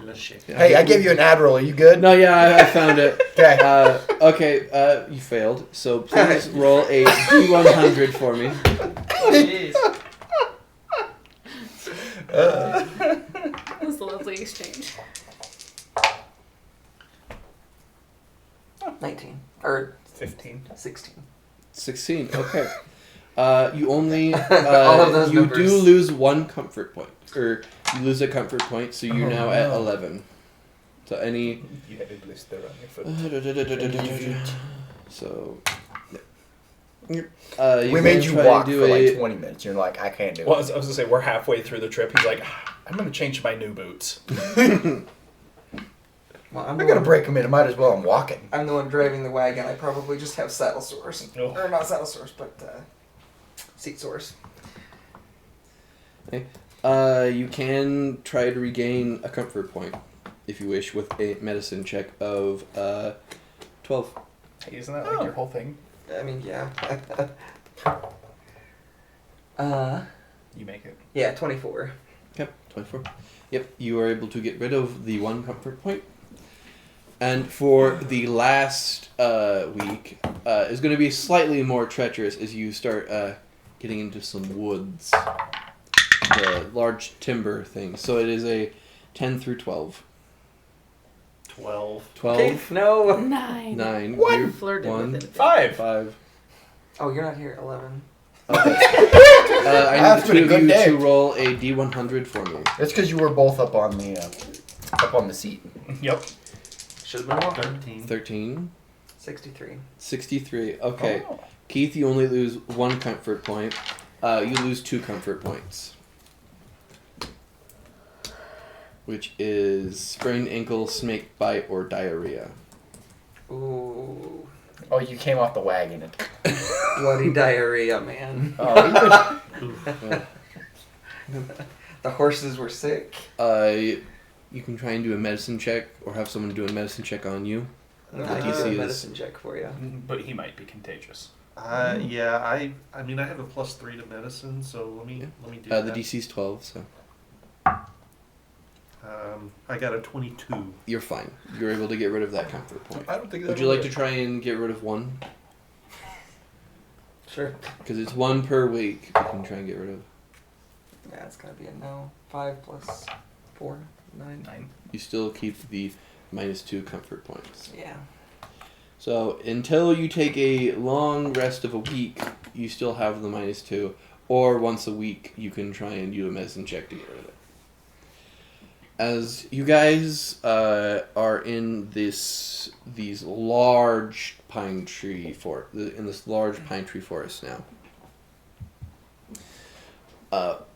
Let's shake. Hey, I gave you an Adderall. Are you good? No, yeah, I found it. Okay. Okay, you failed. So please roll a D100 for me. Jeez. That was a lovely exchange. 19. Or 15. 16. 16. Okay. You only All of those you numbers. do lose one comfort point, or you lose a comfort point, so you're now at no. 11. So any. You had a blister on your foot. So. We made you walk for like 20 minutes. You're like, I can't do Well, I it. was going to say, we're halfway through the trip. He's like, I'm going to change my new boots. Well, I'm going to break them in. I might as well. I'm walking. I'm the one driving the wagon. I probably just have saddle sores. Oh. Or not saddle sores, but seat sores. You can try to regain a comfort point, if you wish, with a medicine check of 12. Hey, isn't that like your whole thing? I mean, yeah. You make it. Yeah, 24. Yep, 24. Yep, you are able to get rid of the one comfort point. And for the last week, is going to be slightly more treacherous as you start getting into some woods. The large timber thing. So it is a 10 through 12. 12. 12. Keith, no. 9. 9. What? You- Flirted one, with it. 5. 5. Oh, you're not here. 11. Okay. I That's need the been a two of good you day. to roll a D100 for me. That's because you were both up on the seat. Yep. Should have been one. 13. 13. 63. 63. Okay. Oh. Keith, you only lose one comfort point. You lose 2 comfort points. Which is sprained ankle, snake bite, or diarrhea. Ooh. Oh, you came off the wagon. Bloody diarrhea, man. Oh, The horses were sick. You can try and do a medicine check, or have someone do a medicine check on you. I'm The gonna do DC a is- medicine check for you. But he might be contagious. Yeah, I mean, I have a +3 to medicine, so let me do The that. DC's 12, so I got a 22. you're fine. You're able to get rid of that comfort point. I don't think Would you like to try and get rid of one? Sure. Because it's 1 per week. You can try and get rid of. Yeah, it's gotta be a no. 5 plus 4, 9. 9. You still keep the -2 comfort points. Yeah. So until you take a long rest of a week, you still have the -2. Or once a week, you can try and do a medicine check to get rid of it. As you guys are in these large pine tree forest now.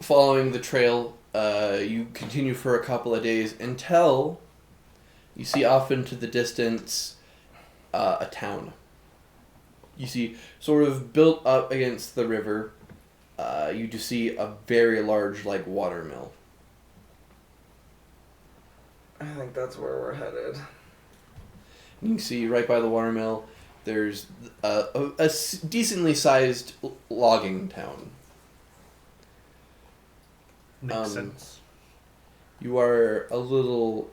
Following the trail, you continue for a couple of days until you see off into the distance a town. You see, sort of built up against the river, you do see a very large, water mill. I think that's where we're headed. You can see right by the water mill, there's a decently sized logging town. Makes sense. You are a little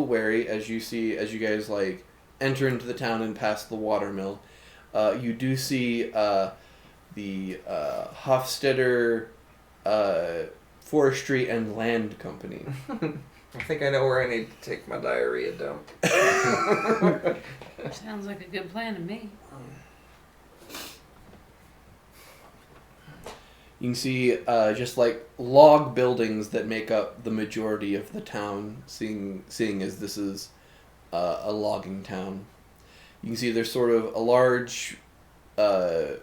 wary as you guys enter into the town and pass the water mill. You do see the Hofstetter Forestry and Land Company. I think I know where I need to take my diarrhea dump. Sounds like a good plan to me. You can see just log buildings that make up the majority of the town, seeing as this is a logging town. You can see there's sort of a large, as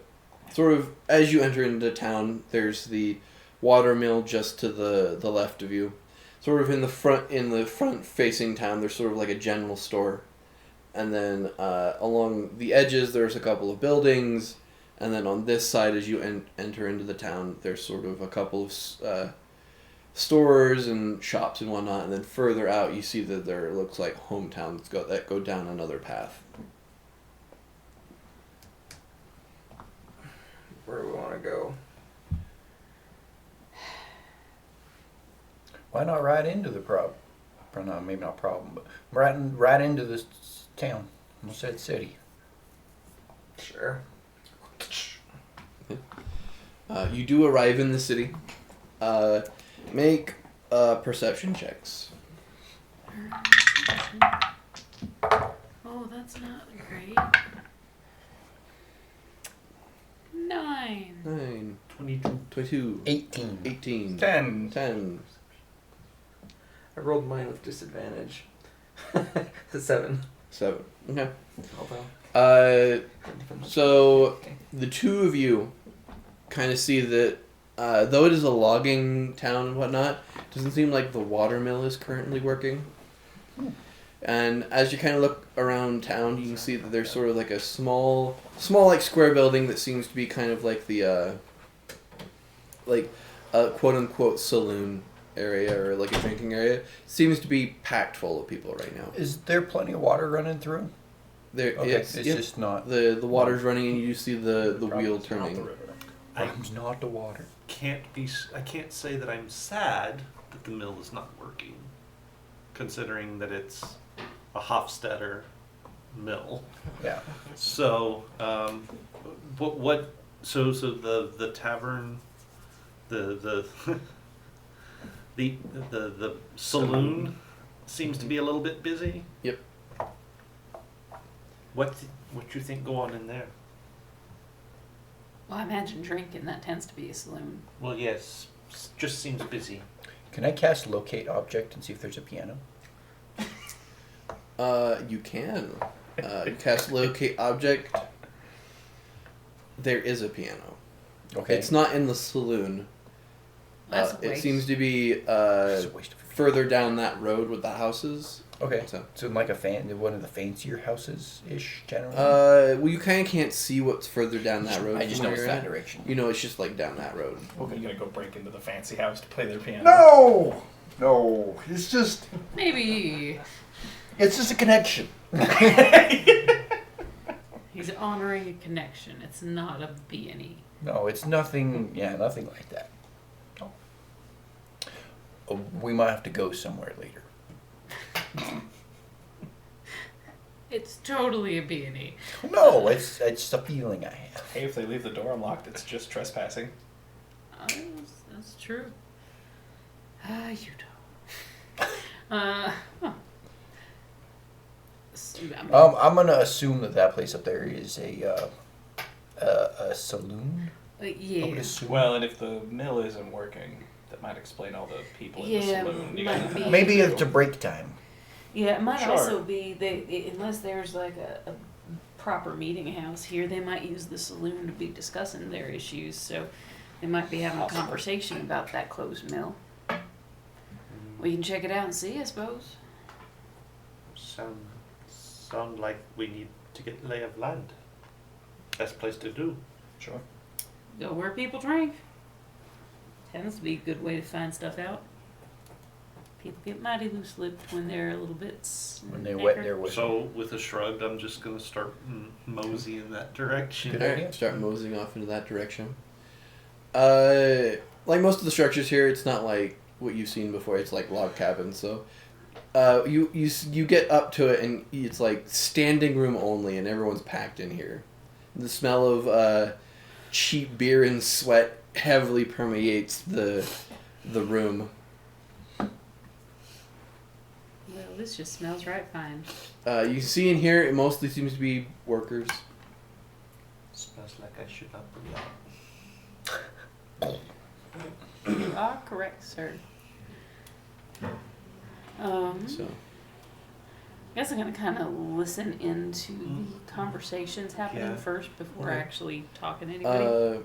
you enter into town, there's the water mill just to the left of you. Sort of in the front facing town, there's sort of like a general store. And then along the edges, there's a couple of buildings. And then on this side, as you enter into the town, there's sort of a couple of stores and shops and whatnot. And then further out, you see that there looks like hometowns that go down another path. Where do we want to go? Why not right into the problem? No, maybe not problem, but right into this town. Almost said city. Sure. You do arrive in the city. Make perception checks. Oh, that's not great. 9. 9, 22. 22, 18. 18, 10. 10. I rolled mine with disadvantage. 7. 7. Okay. Although. So the two of you kind of see that though it is a logging town and whatnot, it doesn't seem like the water mill is currently working. And as you kind of look around town, you can see that there's sort of like a small square building that seems to be kind of like the quote unquote saloon area or like a drinking area. It seems to be packed full of people right now. Is there plenty of water running through? There, Okay, it's it's yep, just not. the water's running and you see the wheel turning. Problem's not the water. I can't say that I'm sad that the mill is not working, considering that it's a Hofstetter mill. Yeah. So, so the tavern, the the saloon seems to be a little bit busy. Yep. What you think go on in there? Well, I imagine drinking, that tends to be a saloon. Well, yes, just seems busy. Can I cast locate object and see if there's a piano? You can. Cast locate object. There is a piano. Okay. It's not in the saloon. That's a It waste. seems to be It's a waste of further down that road with the houses. Okay. So, So like one of the fancier houses ish generally. well, you kind of can't see what's further down that road. I just from know where it's you're that at. direction. You know, it's just like down that road. Okay, you gonna go break into the fancy house to play their piano? No, it's just Maybe a connection. he's honoring a connection. It's not a B&E. No, it's nothing. Yeah, nothing like that. No. We might have to go somewhere later. It's totally a B&E. No, it's a feeling I have. Hey, if they leave the door unlocked, it's just trespassing. That's true. You don't. Huh. I'm gonna assume that place up there is a saloon. I would Yeah. assume. Well, and if the mill isn't working, that might explain all the people in the Yeah, saloon. You might gotta be. have Maybe to it's a break time. Yeah, it might Sure. also be unless there's like a proper meeting house here, they might use the saloon to be discussing their issues. So they might be having a conversation about that closed mill. We can check it out and see, I suppose. Sound like we need to get lay of land. Best place to do. Sure. Go where people drink. Tends to be a good way to find stuff out. People get mighty loose-lipped when they're a little bit When they wet thicker. their whistle. So, with a shrug, I'm just gonna start mosey in that direction. Good Alright, idea. start moseying off into that direction. Like most of the structures here, it's not like what you've seen before. It's like log cabins. So, you get up to it and it's like standing room only, and everyone's packed in here. The smell of cheap beer and sweat heavily permeates the room. Well, this just smells right fine. You see in here, it mostly seems to be workers. Smells like I should not be out. You are correct, sir. So, I guess I'm gonna kind of listen into the conversations happening Yeah. first before Okay. actually talking to anybody.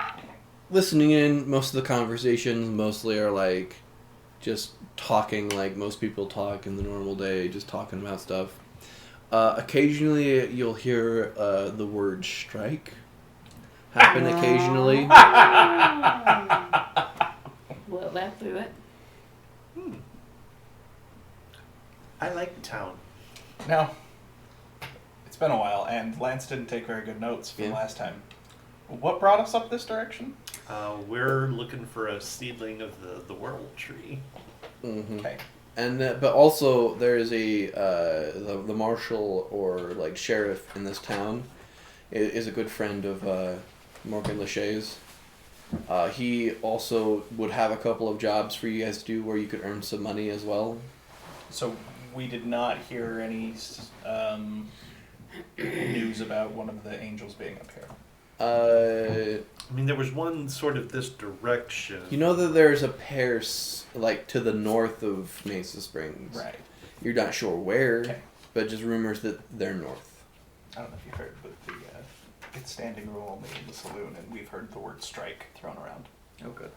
listening in, most of the conversations mostly are like just talking like most people talk in the normal day, just talking about stuff. Occasionally, you'll hear the word strike happen occasionally. Well, that blew it. I like town. Now, it's been a while, and Lance didn't take very good notes from Yeah. last time. What brought us up this direction? We're looking for a seedling of the world tree. Mm-hmm. Okay. And but also there is a the marshal or like sheriff in this town is a good friend of Morgan Lachey's. He also would have a couple of jobs for you guys to do where you could earn some money as well. So we did not hear any news about one of the angels being up here. I mean, there was one sort of this direction. You know that there's a pair like to the north of Mesa Springs. Right. You're not sure where, Okay. but just rumors that they're north. I don't know if you heard, but it's standing room only in the saloon, and we've heard the word strike thrown around. Oh, good.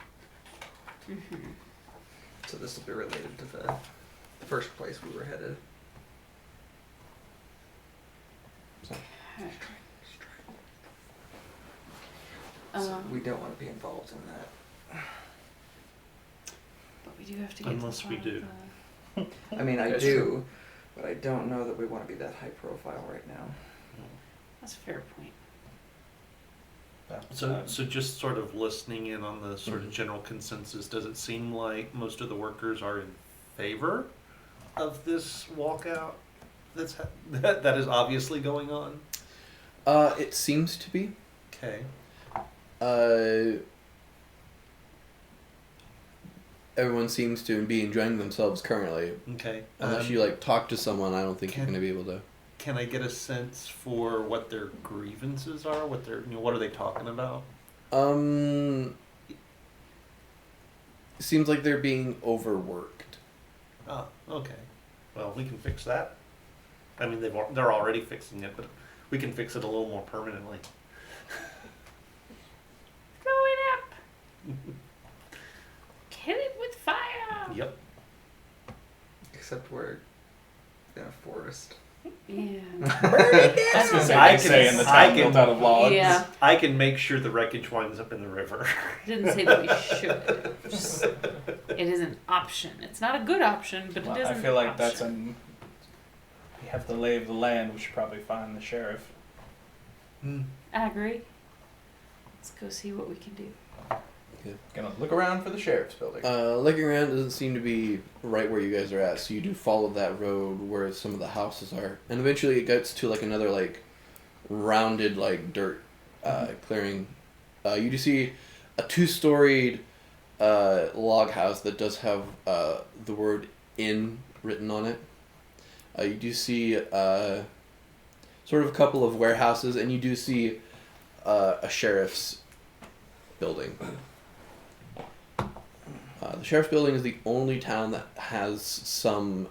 So this will be related to the first place we were headed. So, So we don't want to be involved in that. But we do have to get Unless to the we bottom do. of I mean, I That's do, true. but I don't know that we want to be that high profile right now. That's a fair point. So just sort of listening in on the sort of general consensus, does it seem like most of the workers are in favor of this walkout that is obviously going on? it seems to be. Okay. Everyone seems to be enjoying themselves currently. Okay. Unless you like talk to someone, I don't think you're can- going to be able to. Can I get a sense for what their grievances are? What what are they talking about? Seems like they're being overworked. Oh, okay. Well, we can fix that. I mean, they're already fixing it, but we can fix it a little more permanently. Going up. Kill it with fire. Yep. Except we're in a forest. Yeah. That's what I they can- say in the I town can- built out of logs. Yeah. I can make sure the wreckage winds up in the river. Didn't say that we should. Just, it is an option. It's not a good option, but Well, it is I an feel like option. that's we have the lay of the land. We should probably find the sheriff. I agree. Let's go see what we can do. Gonna look around for the sheriff's building. Looking around doesn't seem to be right where you guys are at, so you do follow that road where some of the houses are, and eventually it gets to like another like rounded like dirt clearing. You do see a 2-storied log house that does have the word "inn" written on it. You do see sort of a couple of warehouses, and you do see a sheriff's building. The sheriff's building is the only town that has some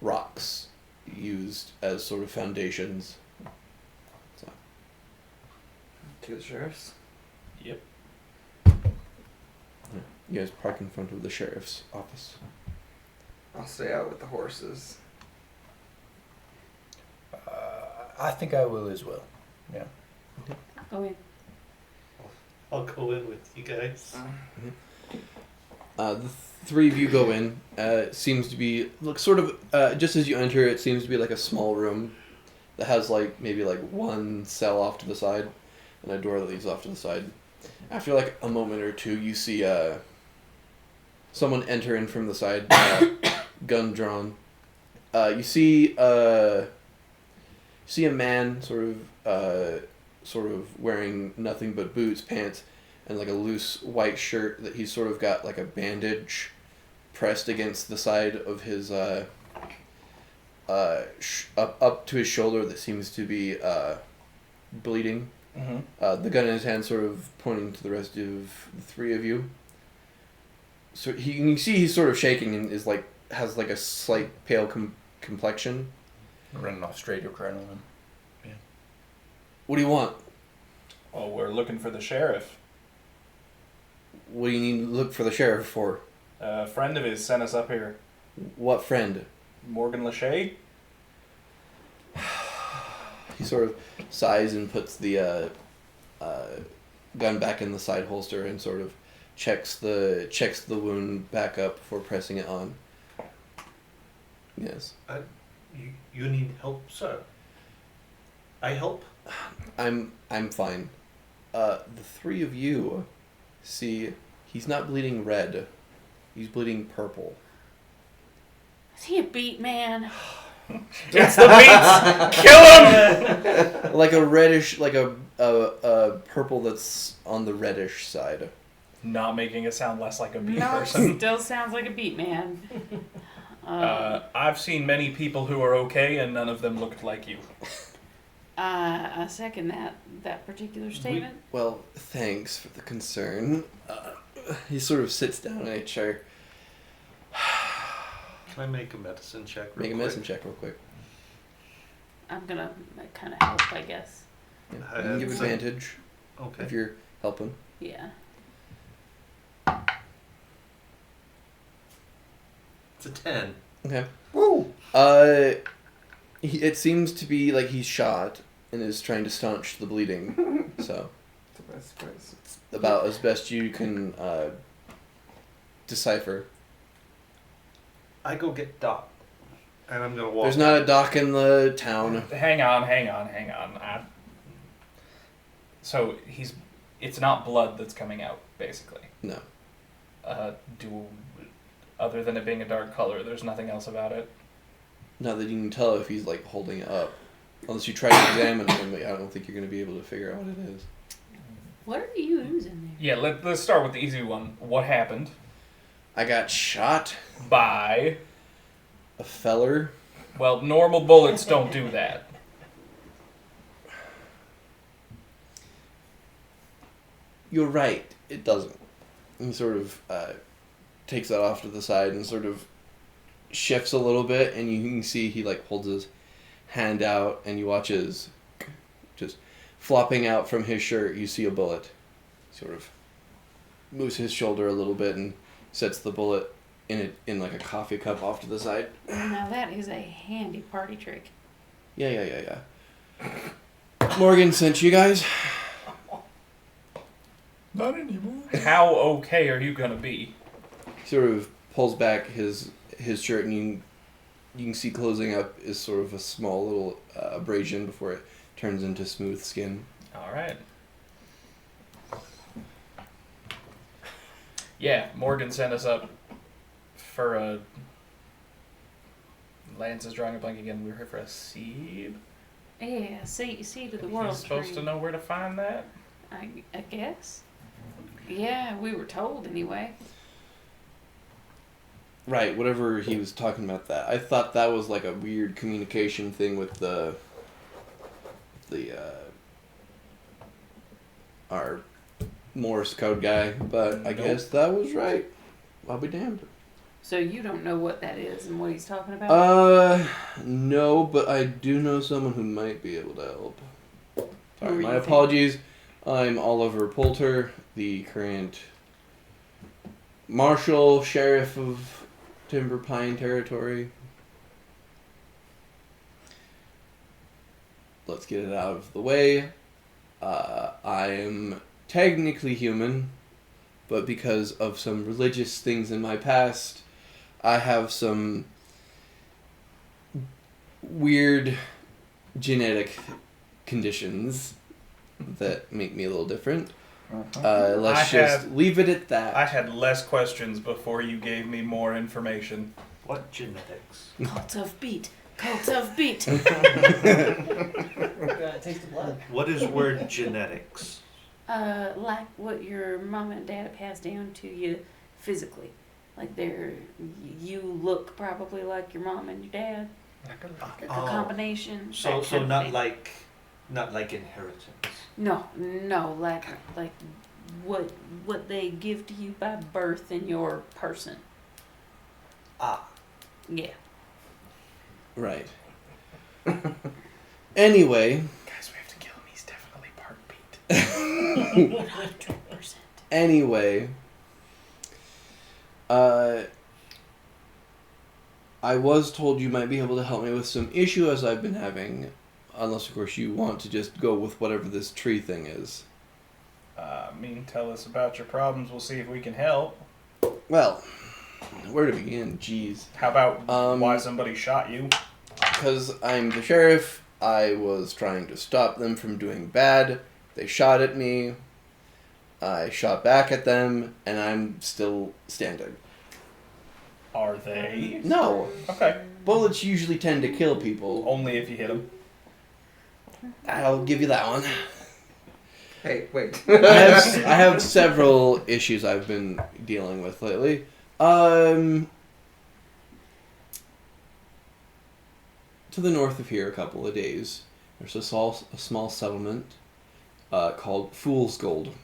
rocks used as sort of foundations. So. To the sheriff's. Yep. You guys park in front of the sheriff's office. I'll stay out with the horses. I think I will as well. Yeah. Go in. I'll go in with you guys. The three of you go in. It seems to be sort of just as you enter. It seems to be like a small room that has like maybe like one cell off to the side and a door that leads off to the side. After like a moment or two, you see someone enter in from the side, gun drawn. You see a man sort of wearing nothing but boots, pants, and like a loose white shirt that he's sort of got like a bandage pressed against the side of his up to his shoulder that seems to be bleeding. Mm-hmm. The gun in his hand, sort of pointing to the rest of the three of you. So you can see he's sort of shaking and is like has like a slight pale complexion. Running off straight adrenaline. What do you want? Oh, we're looking for the sheriff. What do you need to look for the sheriff for? A friend of his sent us up here. What friend? Morgan Lachey? He sort of sighs and puts the gun back in the side holster and sort of checks the wound back up before pressing it on. Yes. You need help, sir. I help. I'm fine. The three of you see he's not bleeding red. He's bleeding purple. Is he a beat man? It's the beats! Kill him! Like a reddish, like a purple that's on the reddish side. Not making it sound less like a beat No, person. still sounds like a beat man. I've seen many people who are okay, and none of them looked like you. I second that particular statement. Well, thanks for the concern. He sort of sits down in a chair. Can I make a medicine check real Make a quick? medicine check real quick. I'm gonna kind of help, I guess. Yeah. You can give So- advantage Okay. if you're helping. Yeah. It's a 10. Okay. Woo! It seems to be like he's shot and is trying to staunch the bleeding. So, it's about as best you can decipher. I go get Doc. And I'm going to walk. There's not a doc in the town. Hang on. So it's not blood that's coming out, basically. No. Other than it being a dark color, there's nothing else about it. Not that you can tell if he's like holding it up. Unless you try to examine him, I don't think you're going to be able to figure out what it is. What are you using Yeah, let's start with the easy one. What happened? I got shot. By... A feller. Well, normal bullets don't do that. You're right. It doesn't. He sort of takes that off to the side and sort of shifts a little bit, and you can see he like holds his hand out, and you watch his just flopping out from his shirt. You see a bullet. Sort of moves his shoulder a little bit and sets the bullet in like a coffee cup off to the side. Now that is a handy party trick. Yeah. Morgan sent you guys. Not anymore. How okay are you gonna be? He sort of pulls back his shirt, and you can see closing up is sort of a small little abrasion before it turns into smooth skin. Alright. Yeah, Morgan sent us up for a... Lance is drawing a blank again. We were here for a seed. Yeah, seed of the He's world supposed tree. to know where to find that? I guess. Yeah, we were told anyway. Right, whatever he was talking about that. I thought that was like a weird communication thing with our Morse code guy, but I guess that was right. I'll be damned. So you don't know what that is and what he's talking about? No, but I do know someone who might be able to help. Sorry, Who are my you apologies. I'm Oliver Poulter, the current Marshal Sheriff of Timber Pine Territory. Let's get it out of the way. I am technically human, but because of some religious things in my past, I have some weird genetic conditions that make me a little different. Let's leave it at that. I had less questions before you gave me more information. What genetics? Cult of beat. Cult of beat. Gotta taste the blood. What is word genetics? Like what your mom and dad passed down to you physically. Like you look probably like your mom and your dad. A combination. So that kind of not thing. like inheritance. No, like what they give to you by birth in your person. Ah. Yeah. Right. Anyway. Guys, we have to kill him. He's definitely part beat. 100%. Anyway. I was told you might be able to help me with some issue as I've been having. Unless, of course, you want to just go with whatever this tree thing is. Tell us about your problems. We'll see if we can help. Well, where to begin? Jeez. How about why somebody shot you? Because I'm the sheriff, I was trying to stop them from doing bad. They shot at me. I shot back at them, and I'm still standing. Are they? No. Okay. Bullets usually tend to kill people. Only if you hit them. I'll give you that one. Hey, wait. I have several issues I've been dealing with lately. To the north of here, a couple of days, there's a small settlement called Fool's Gold.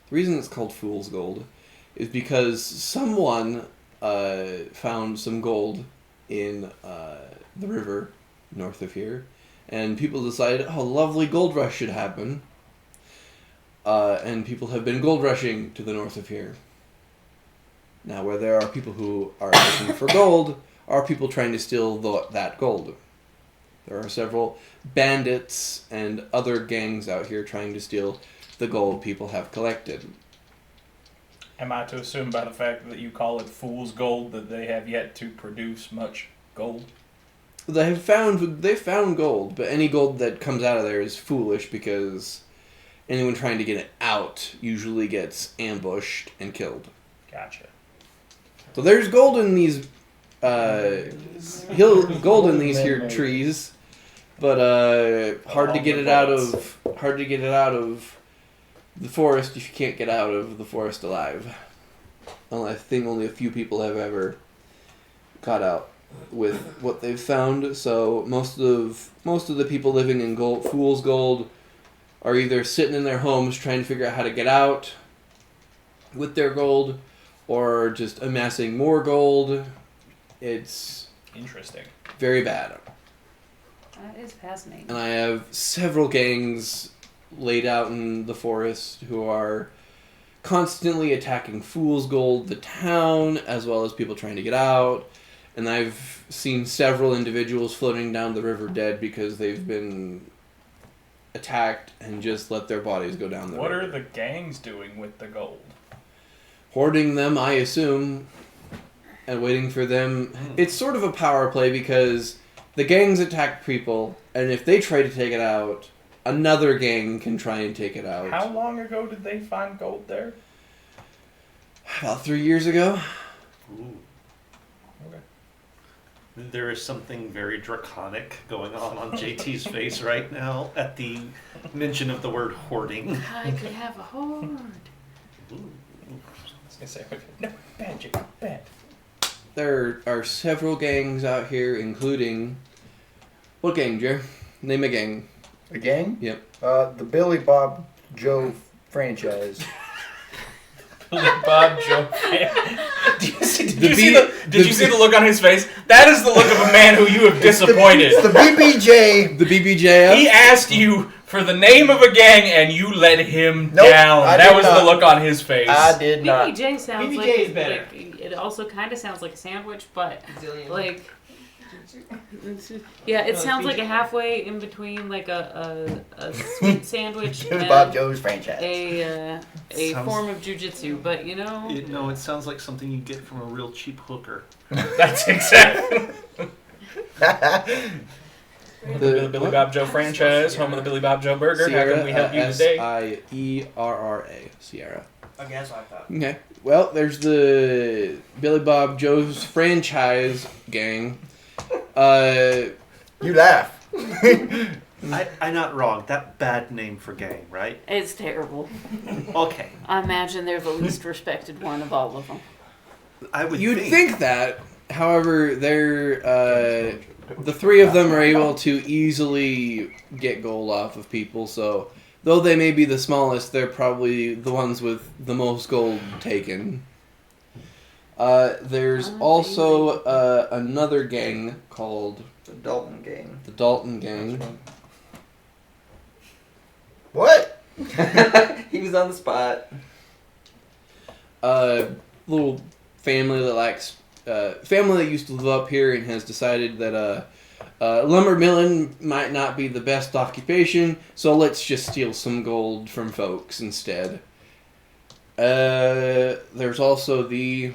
The reason it's called Fool's Gold is because someone found some gold in the river north of here, and people decided, oh, lovely gold rush should happen. And people have been gold rushing to the north of here. Now, where there are people who are looking for gold, are people trying to steal that gold. There are several bandits and other gangs out here trying to steal the gold people have collected. Am I to assume by the fact that you call it fool's gold that they have yet to produce much gold? They found gold, but any gold that comes out of there is foolish because anyone trying to get it out usually gets ambushed and killed. Gotcha. So there's gold in these here trees, but hard to get it out of the forest if you can't get out of the forest alive. I think only a few people have ever got out with what they've found. So most of the people living in Fool's Gold are either sitting in their homes trying to figure out how to get out with their gold, or just amassing more gold. It's interesting. Very bad. That is fascinating. And I have several gangs laid out in the forest who are constantly attacking Fool's Gold, the town, as well as people trying to get out. And I've seen several individuals floating down the river dead because they've been attacked and just let their bodies go down the river. What are the gangs doing with the gold? Hoarding them, I assume, and waiting for them. It's sort of a power play because the gangs attack people, and if they try to take it out, another gang can try and take it out. How long ago did they find gold there? About 3 years ago. Ooh. Okay. There is something very draconic going on JT's face right now at the mention of the word hoarding. I could have a hoard. Ooh. I was gonna say, no, bad, Jake, bad. There are several gangs out here, including... What gang, Jer? Name a gang. A gang? Yep. The Billy Bob Joe franchise. Billy Bob Joe. Did you see the the look on his face? That is the look of a man who you have disappointed. It's the BBJ. The BBJF? He asked you for the name of a gang and you let him Nope, down. I That did was not. the look on his face. I did not. BBJ sounds BBJ like is better. it also kind of sounds like a sandwich, but Zillion. like yeah, it No, sounds like a BBJ. halfway in between like a sweet sandwich Billy and Bob Joe's franchise. a Sounds- form of jujitsu, but you know. It sounds like something you get from a real cheap hooker. That's exactly. The Billy Bob Joe franchise, home of the Billy Bob Joe burger. How can we help you today? Sierra. Sierra. I guess I thought. Okay. Well, there's the Billy Bob Joe's franchise gang. You laugh. I'm not wrong. That bad name for gang, right? It's terrible. Okay. I imagine they're the least respected one of all of them. I would You'd think that. However, they're the three of them are able to easily get gold off of people. So, though they may be the smallest, they're probably the ones with the most gold taken. There's also another gang called The Dalton gang. the Dalton Gang. What? He was on the spot. Little family that likes family that used to live up here and has decided that lumber milling might not be the best occupation, so let's just steal some gold from folks instead. There's also the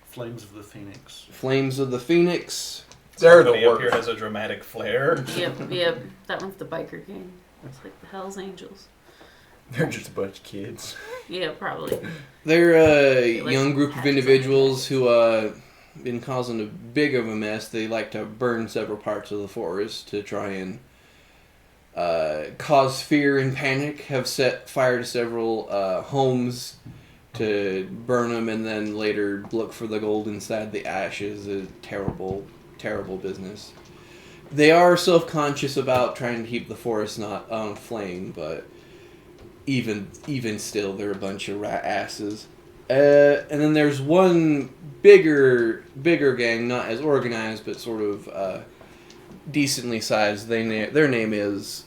Flames of the Phoenix. Flames of the Phoenix. They're the Somebody up here worst. has a dramatic flair. Yep. That one's the biker gang. It's like the Hell's Angels. They're just a bunch of kids. Yeah, probably. They're a like young group of patches individuals who been causing a big of a mess. They like to burn several parts of the forest to try and cause fear and panic. Have set fire to several homes to burn them, and then later look for the gold inside the ashes. A terrible, terrible business. They are self-conscious about trying to keep the forest not on flame, but even still, they're a bunch of rat asses. And then there's one bigger gang, not as organized, but sort of decently sized. Their name is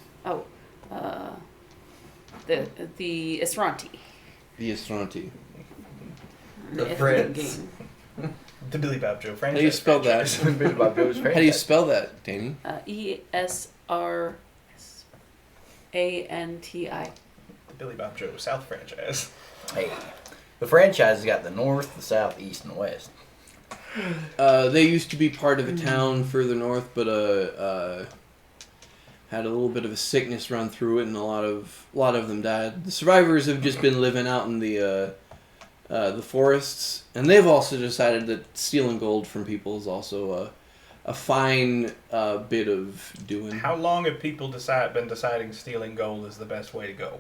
The Esranti. the Estranti. The ethnic Friends. gang. The Billy Bob Joe franchise. How do you spell that? Billy Bob Joe's franchise. How do you spell that, Danny? ESRANTI. The Billy Bob Joe South franchise. Hey, the franchise has got the north, the south, east, and west. They used to be part of a town further north, but had a little bit of a sickness run through it, and a lot of them died. The survivors have just been living out in the forests, and they've also decided that stealing gold from people is also a fine bit of doing. How long have people been deciding stealing gold is the best way to go?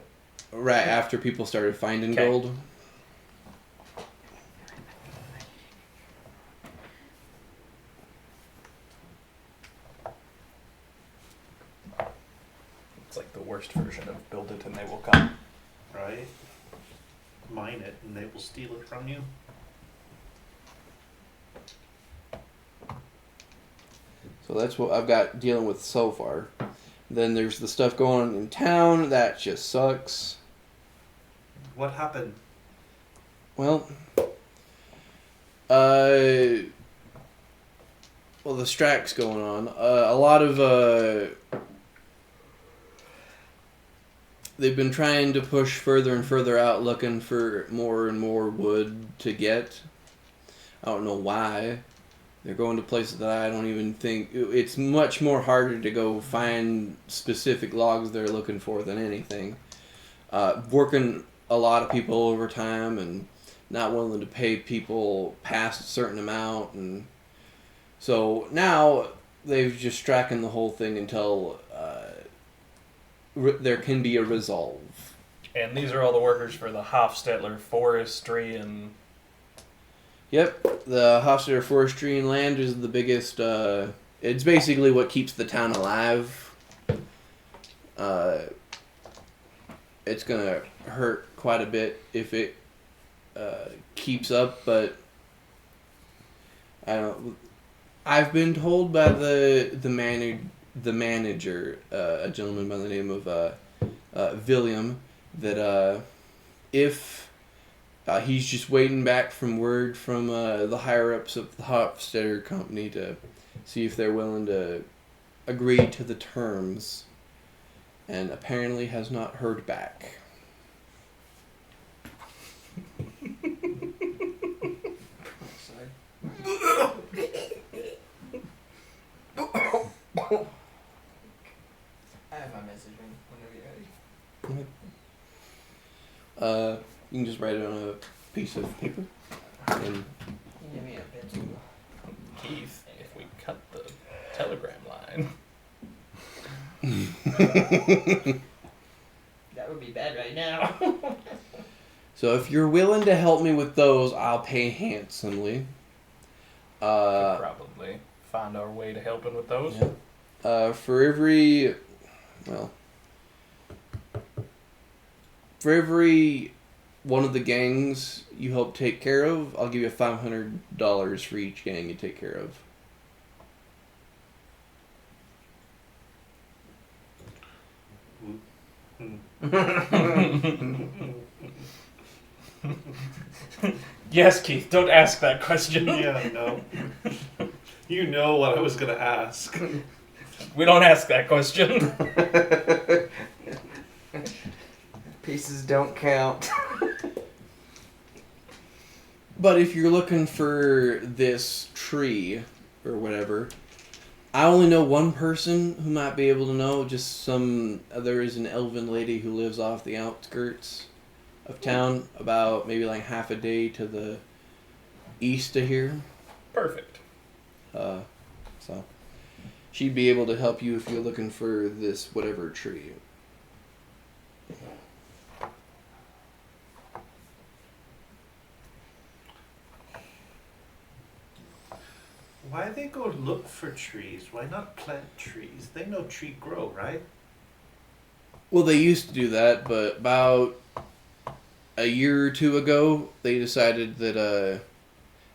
Right after people started finding Okay. gold. It's like the worst version of build it and they will come. Right? Mine it and they will steal it from you. So that's what I've got dealing with so far. Then there's the stuff going on in town that just sucks. What happened? Well, the strike's going on. A lot of they've been trying to push further and further out, looking for more and more wood to get. I don't know why. They're going to places that I don't even think... It's much more harder to go find specific logs they're looking for than anything. Working a lot of people overtime, and not willing to pay people past a certain amount, and so now they've just stricken the whole thing until there can be a resolve. And these are all the workers for the Hofstetler Forestry and... Yep, the Hofstadter Forestry and Land is the biggest. It's basically what keeps the town alive. It's gonna hurt quite a bit if it keeps up, but I don't. I've been told by the manager, a gentleman by the name of William, that if he's just waiting back from word from the higher ups of the Hofstadter company to see if they're willing to agree to the terms, and apparently has not heard back. I have my message whenever you're ready. You can just write it on a piece of paper. And Give me a pencil. Keith, if we cut the telegram line... That would be bad right now. so if you're willing to help me with those, I'll pay handsomely. Could probably find our way to helping with those. Yeah. For every one of the gangs you help take care of, I'll give you $500 for each gang you take care of. Yes, Keith, don't ask that question. Yeah, no. You know what I was gonna ask. We don't ask that question. Pieces don't count. But if you're looking for this tree or whatever, I only know one person who might be able to know. There is an elven lady who lives off the outskirts of town, about maybe like half a day to the east of here. Perfect. So she'd be able to help you if you're looking for this whatever tree. Why they go look for trees? Why not plant trees? They know tree grow, right? Well, they used to do that, but about a year or two ago, they decided that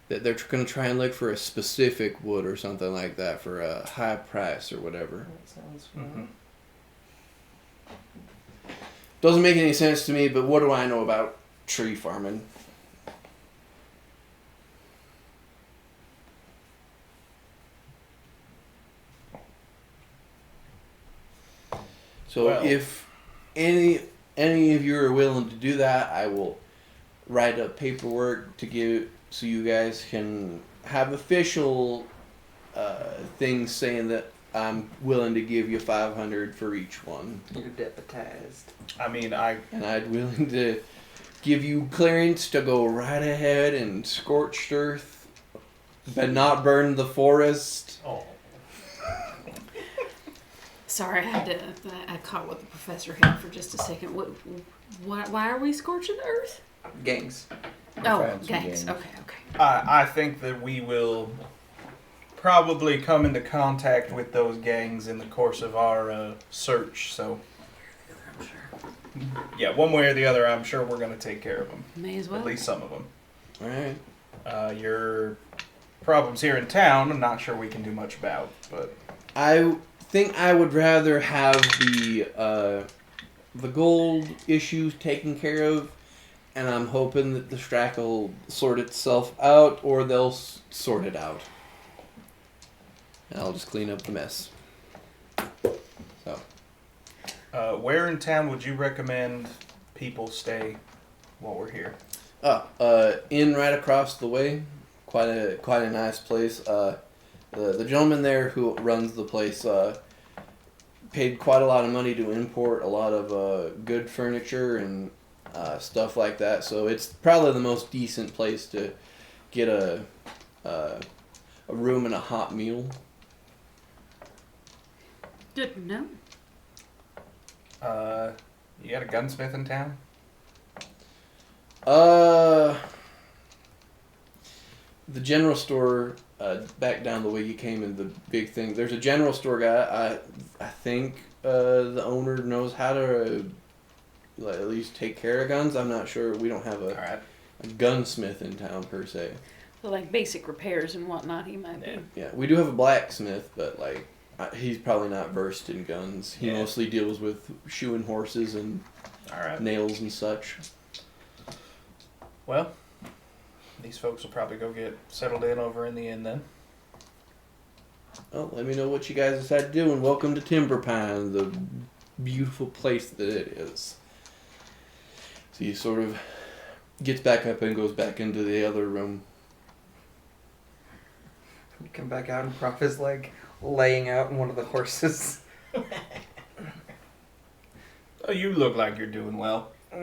they're going to try and look for a specific wood or something like that for a high price or whatever. That sounds fun. Doesn't make any sense to me, but what do I know about tree farming? So Well. if any of you are willing to do that, I will write up paperwork to give so you guys can have official things saying that I'm willing to give you $500 for each one. You're deputized. I mean, And I'd willing to give you clearance to go right ahead and scorched earth, but not burn the forest. Oh. Sorry, I caught what the professor had for just a second. Why are we scorching the earth? Gangs. Oh, Fancy gangs. gangs. Okay. I think that we will probably come into contact with those gangs in the course of our search. So, yeah, one way or the other, I'm sure we're going to take care of them. May as well. At least some of them. All right. Your problems here in town, I'm not sure we can do much about, but I think I would rather have the gold issues taken care of, and I'm hoping that the strike will sort itself out, or they'll sort it out. And I'll just clean up the mess. So, where in town would you recommend people stay while we're here? inn right across the way, quite a nice place. The gentleman there who runs the place paid quite a lot of money to import a lot of good furniture, and stuff like that. So it's probably the most decent place to get a room and a hot meal. Good to know. You got a gunsmith in town? The general store, back down the way you came in, the big thing. There's a general store guy. I think the owner knows how to at least take care of guns. I'm not sure. We don't have a gunsmith in town per se. So like basic repairs and whatnot, he might be. Yeah, we do have a blacksmith, but like he's probably not versed in guns. He mostly deals with shoeing horses and nails and such. Well, these folks will probably go get settled in over in the inn then. Well, let me know what you guys decide to do, and welcome to Timber Pine, the beautiful place that it is. So he sort of gets back up and goes back into the other room. You come back out and Prof is like laying out in one of the horses. Oh, you look like you're doing well. You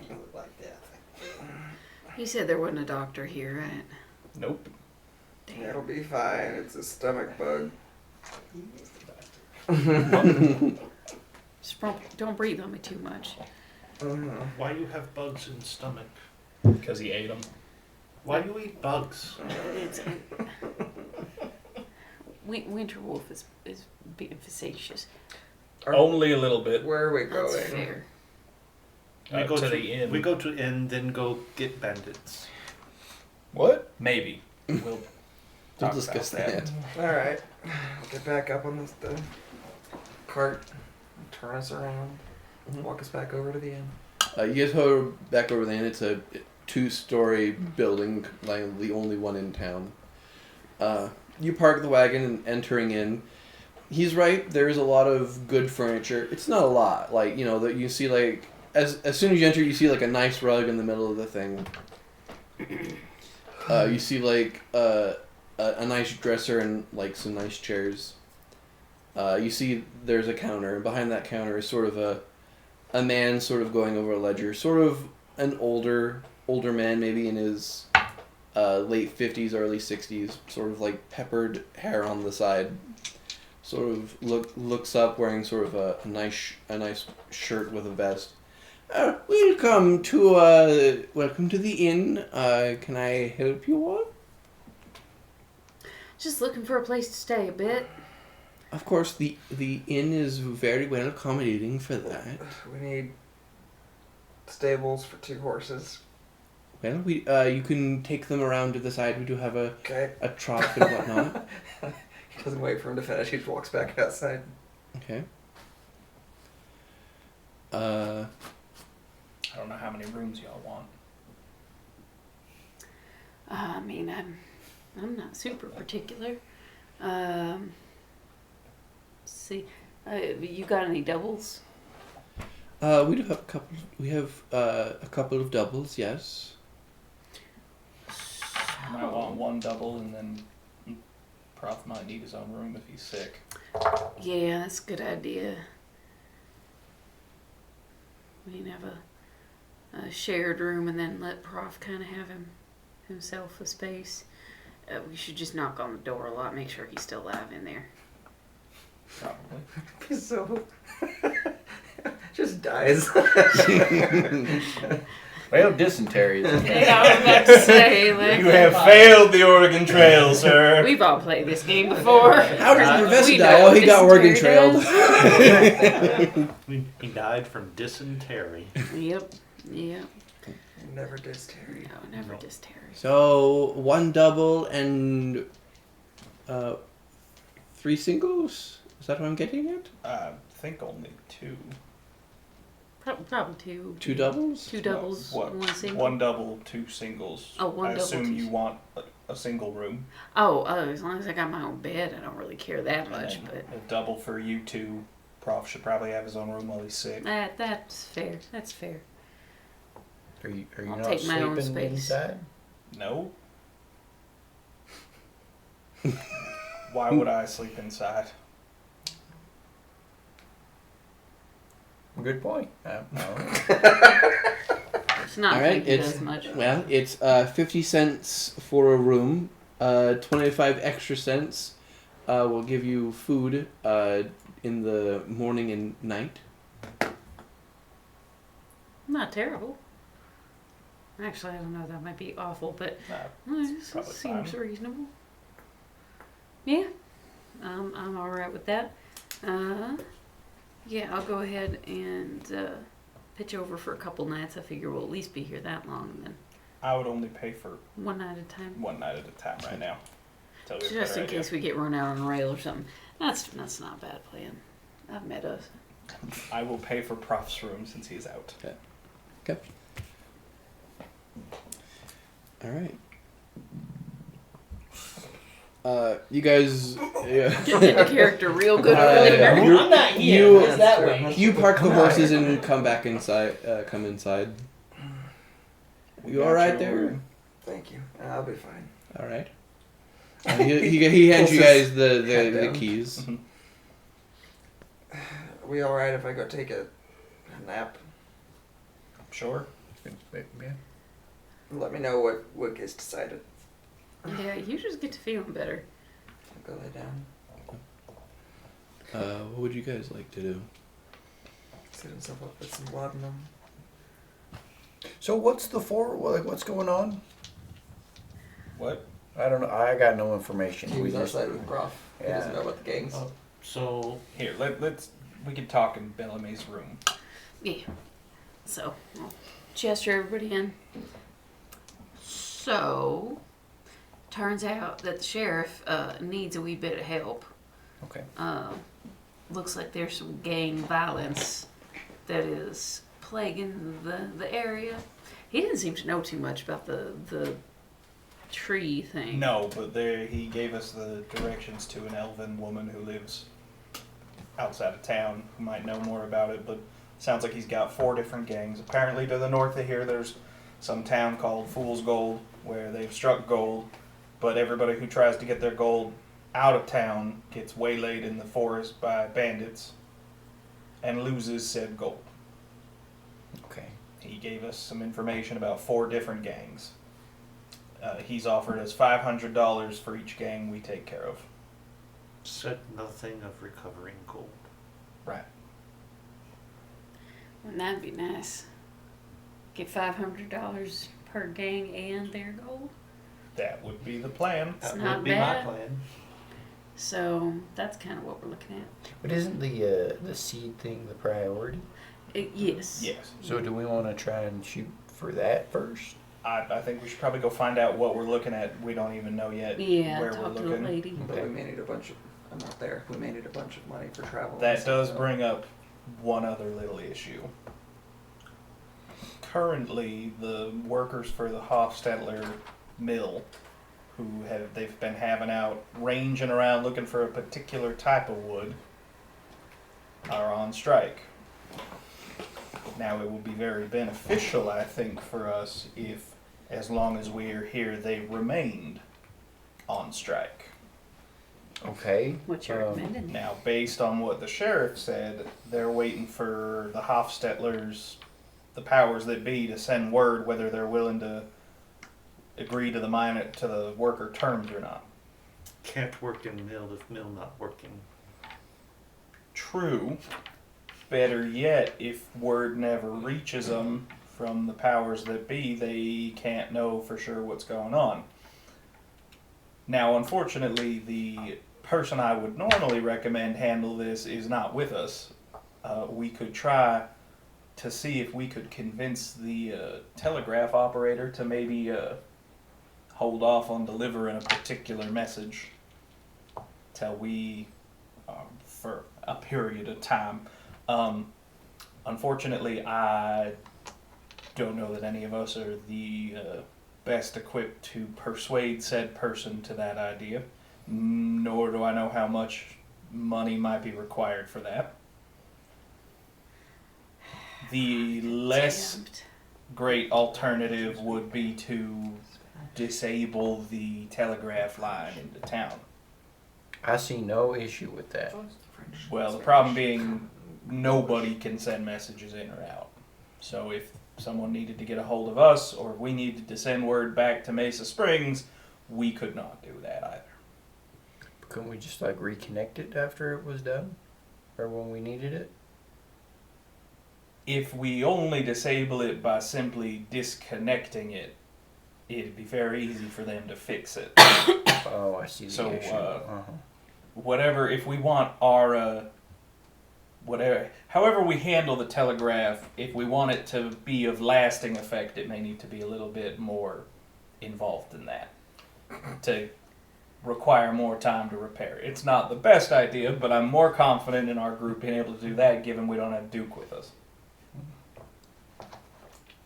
look like that. You said there wasn't a doctor here, right? Nope. It'll be fine. It's a stomach bug. Just don't breathe on me too much. Why you have bugs in stomach? Because he ate them. Why do you eat bugs? It's Winterwolf is being facetious. Only a little bit. Where are we That's going? fair. We go to the inn. We go to inn, then go get bandits. What? Maybe. We'll We'll talk discuss about that. Alright. Get back up on the cart. Turn us around. Walk us back over to the inn. You guys go back over there, and it's a 2-story building, like the only one in town. You park the wagon and entering in. He's right. There is a lot of good furniture. It's not a lot. Like, you know, that you see, like, as soon as you enter, you see like a nice rug in the middle of the thing. You see like a nice dresser and like some nice chairs. You see there's a counter, and behind that counter is sort of a man sort of going over a ledger, sort of an older man, maybe in his late 50s, early 60s, sort of like peppered hair on the side. Sort of looks up, wearing sort of a nice shirt with a vest. Welcome to the inn. Can I help you all? Just looking for a place to stay a bit. Of course, the inn is very well accommodating for that. We need stables for 2 horses. Well, you can take them around to the side. We do have a trough and whatnot. He doesn't wait for him to finish. He just walks back outside. Okay. I don't know how many rooms y'all want. I mean, I'm not super particular. See, you got any doubles? We do have a couple. We have a couple of doubles. Yes. Might want one double, and then Prof might need his own room if he's sick. Yeah, that's a good idea. We can have a shared room and then let Prof kind of have himself a space. We should just knock on the door a lot, make sure he's still alive in there. Probably. So, just dies. Well, dysentery is Yeah, I was about to say, like, You have failed the Oregon Trail, sir. we've all played this game before. How did the professor We know die? Oh, what he got Oregon dysentery trailed. He died from dysentery. Yep. Never dysentery. No, never dysentery. So 1 double and 3 singles. Is that what I'm getting at? I think only 2. Probably 2. 2 doubles. 2 doubles, What? 1 single. 1 double, 2 singles. Oh, 1 I double, assume 2 you want a single room. Oh, as long as I got my own bed, I don't really care that much. And But a double for you 2. Prof should probably have his own room while he's sick. that's fair. That's fair. Are you I'll not take my own sleeping space. inside? No. Why would I sleep inside? Good point. It's not All right, thinking it's as much. well, it's 50 cents for a room. 25 extra cents will give you food in the morning and night. Not terrible. Actually, I don't know. That might be awful, but this probably seems fine. reasonable. Yeah, I'm all right with that. Yeah, I'll go ahead and pitch over for a couple nights. I figure we'll at least be here that long, and then I would only pay for one night at a time, one night at a time right now. Tell you a just better in idea. case we get run out on a rail or something. That's not a bad plan. I've met us. I will pay for Prof's room since he's out. Okay. All right. You guys. Yeah. Get into character real good over Yeah. there. You- I'm not here. you- It's that way. You park the horses and come back inside. Come inside. We You got all right your there? room. Thank you. I'll be fine. All right. He hands you Pulls his guys the head down. keys. Are we all right if I go take a nap? Sure. Let me know what gets decided. Yeah, you just get to feeling better. I'll go lay down. What would you guys like to do? Set himself up with some laudanum. So what's what's going on? What? I don't know. I got no information. He was We just- outside with Prof. He Yeah. doesn't know about the gangs. So Here, we can talk in Bellamy's room. Yeah. So, I'll gesture everybody in. So, turns out that the sheriff needs a wee bit of help. Okay. Looks like there's some gang violence that is plaguing the area. He didn't seem to know too much about the tree thing. No, but he gave us the directions to an elven woman who lives outside of town who might know more about it, but sounds like he's got 4 different gangs. Apparently to the north of here there's some town called Fool's Gold where they've struck gold, but everybody who tries to get their gold out of town gets waylaid in the forest by bandits and loses said gold. Okay. He gave us some information about 4 different gangs. He's offered us $500 for each gang we take care of. said nothing of recovering gold. Right. Wouldn't that be nice? Get $500 per gang and their gold. That would be the plan. It's That not would be bad. my plan. So that's kind of what we're looking at. But isn't the seed thing the priority? Yes. Yes. So do we want to try and shoot for that first? I think we should probably go find out what we're looking at. We don't even know yet Yeah. where Talk we're to the looking. lady. But we may need a bunch of. I'm not there. We may need a bunch of money for travel. That does So- bring up one other little issue. Currently, the workers for the Hofstetler mill, they've been having out ranging around looking for a particular type of wood, are on strike. Now, it would be very beneficial, I think, for us if, as long as we're here, they remained on strike. Okay. What you recommending? Now, based on what the sheriff said, they're waiting for the Hofstettlers, the powers that be, to send word whether they're willing to agree to the worker terms or not. Can't work in mill if mill not working. True. Better yet, if word never reaches them from the powers that be, they can't know for sure what's going on. Now, unfortunately, the person I would normally recommend handle this is not with us. We could try to see if we could convince the telegraph operator to maybe hold off on delivering a particular message till we, for a period of time. Unfortunately, I don't know that any of us are the best equipped to persuade said person to that idea, nor do I know how much money might be required for that. The less Damned. great alternative would be to disable the telegraph line into town. I see no issue with that. Well, the problem being nobody can send messages in or out. So if someone needed to get a hold of us, or if we needed to send word back to Mesa Springs, we could not do that either. Couldn't we just like reconnect it after it was done, or when we needed it? If we only disable it by simply disconnecting it, it'd be very easy for them to fix it. Oh, I see the So, issue. Whatever, if we want our, however we handle the telegraph, if we want it to be of lasting effect, it may need to be a little bit more involved in that to require more time to repair it. It's not the best idea, but I'm more confident in our group being able to do that, given we don't have Duke with us.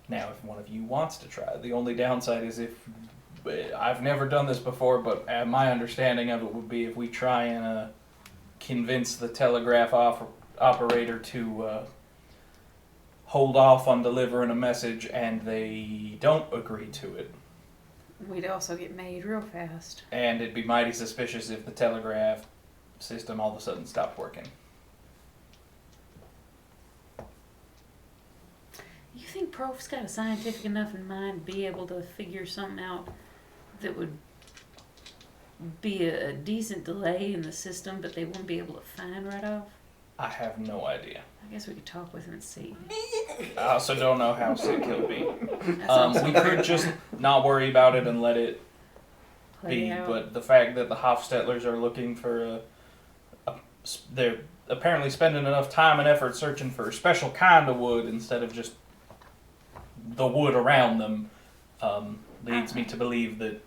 Now, if one of you wants to try, the only downside is if I've never done this before, but my understanding of it would be if we try and convince the telegraph operator to hold off on delivering a message and they don't agree to it. We'd also get made real fast. And it'd be mighty suspicious if the telegraph system all of a sudden stopped working. You think Prof's got a scientific enough in mind to be able to figure something out that would be a decent delay in the system, but they won't be able to find right off? I have no idea. I guess we could talk with him and see. I also don't know how sick he'll be. That We could just not worry about it and let it be, out. but the fact that the Hofstettlers are looking for they're apparently spending enough time and effort searching for a special kind of wood instead of just the wood around them, leads me to believe that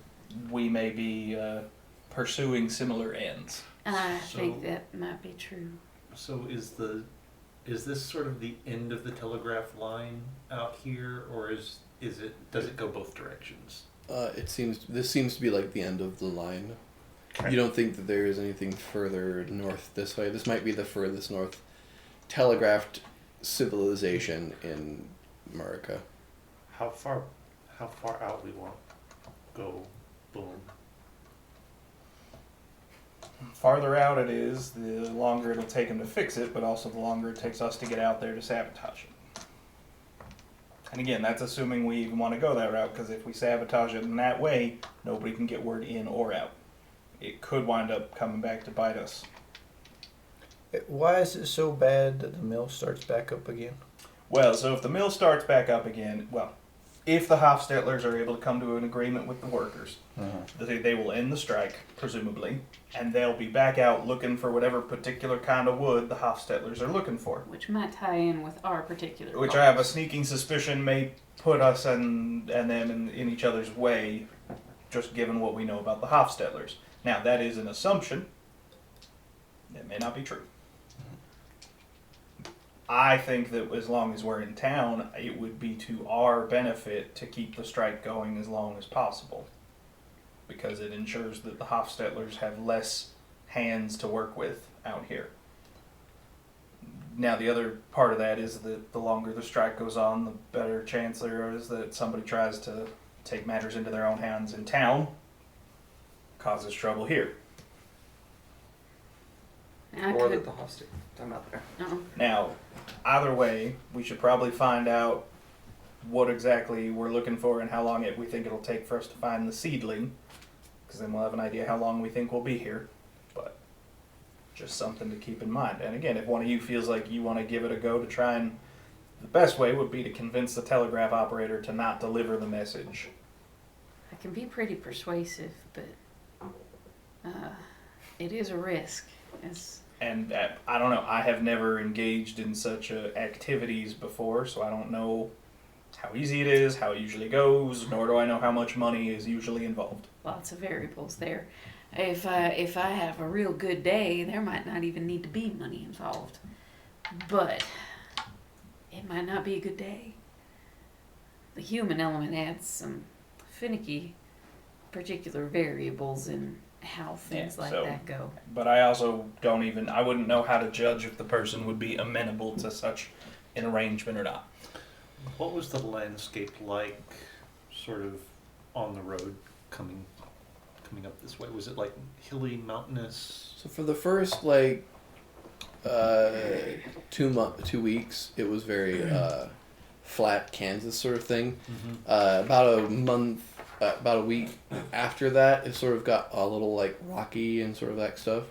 we may be pursuing similar ends. I think that might be true. So is this sort of the end of the telegraph line out here, or does it go both directions? This seems to be like the end of the line. Okay. You don't think that there is anything further north this way? This might be the furthest north telegraphed civilization in America. How far out we want go? Boom. Farther out it is, the longer it'll take them to fix it, but also the longer it takes us to get out there to sabotage it. And again, that's assuming we even want to go that route, because if we sabotage it in that way, nobody can get word in or out. It could wind up coming back to bite us. Why is it so bad that the mill starts back up again? Well, so if the mill starts back up again, if the Hofstettlers are able to come to an agreement with the workers, they will end the strike, presumably, and they'll be back out looking for whatever particular kind of wood the Hofstettlers are looking for. Which might tie in with our particular Which goals. I have a sneaking suspicion may put us and them in each other's way, just given what we know about the Hofstettlers. Now, that is an assumption. It may not be true. I think that as long as we're in town, it would be to our benefit to keep the strike going as long as possible. Because it ensures that the Hofstettlers have less hands to work with out here. Now, the other part of that is that the longer the strike goes on, the better chance there is that somebody tries to take matters into their own hands in town, causes trouble here. I Or could. that the hostage. I'm out there. Now, either way, we should probably find out what exactly we're looking for and how long we think it'll take for us to find the seedling, because then we'll have an idea how long we think we'll be here. But just something to keep in mind. And again, if one of you feels like you want to give it a go to try and, the best way would be to convince the telegraph operator to not deliver the message. I can be pretty persuasive, but it is a risk. And I don't know, I have never engaged in such activities before, so I don't know how easy it is, how it usually goes, nor do I know how much money is usually involved. Lots of variables there. If I have a real good day, there might not even need to be money involved. But it might not be a good day. The human element adds some finicky particular variables in how things like that go. But I also I wouldn't know how to judge if the person would be amenable to such an arrangement or not. What was the landscape like, sort of on the road coming up this way? Was it like hilly, mountainous? So for the first 2 weeks. It was very flat Kansas sort of thing. About a week after that, it sort of got a little like rocky and sort of that stuff.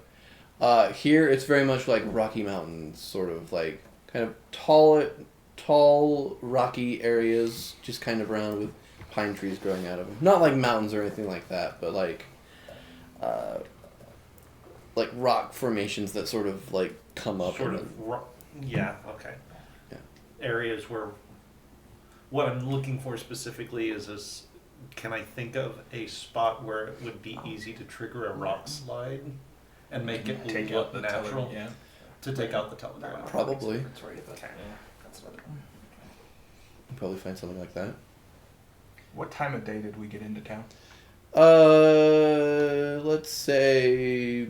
Here, it's very much like Rocky Mountains, sort of like kind of tall rocky areas, just kind of around with pine trees growing out of them. Not like mountains or anything like that, but like rock formations that sort of like come up. Sort of, yeah, okay. Yeah. Areas where, what I'm looking for specifically is this, can I think of a spot where it would be easy to trigger a rock slide and make it Take look out the natural? yeah. To take out the telegraph. Probably. It's right, but that's another one. You probably find something like that. What time of day did we get into town? Let's say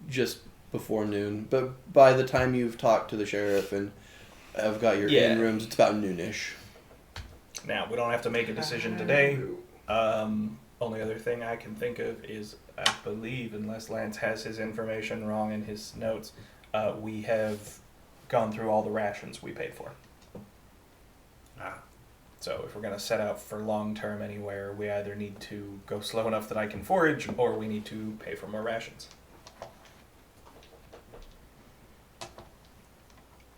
just before noon. But by the time you've talked to the sheriff and have got your Yeah. in rooms, it's about noonish. Now, we don't have to make a decision today. Only other thing I can think of is, I believe, unless Lance has his information wrong in his notes, we have gone through all the rations we paid for. So if we're going to set out for long term anywhere, we either need to go slow enough that I can forage, or we need to pay for more rations.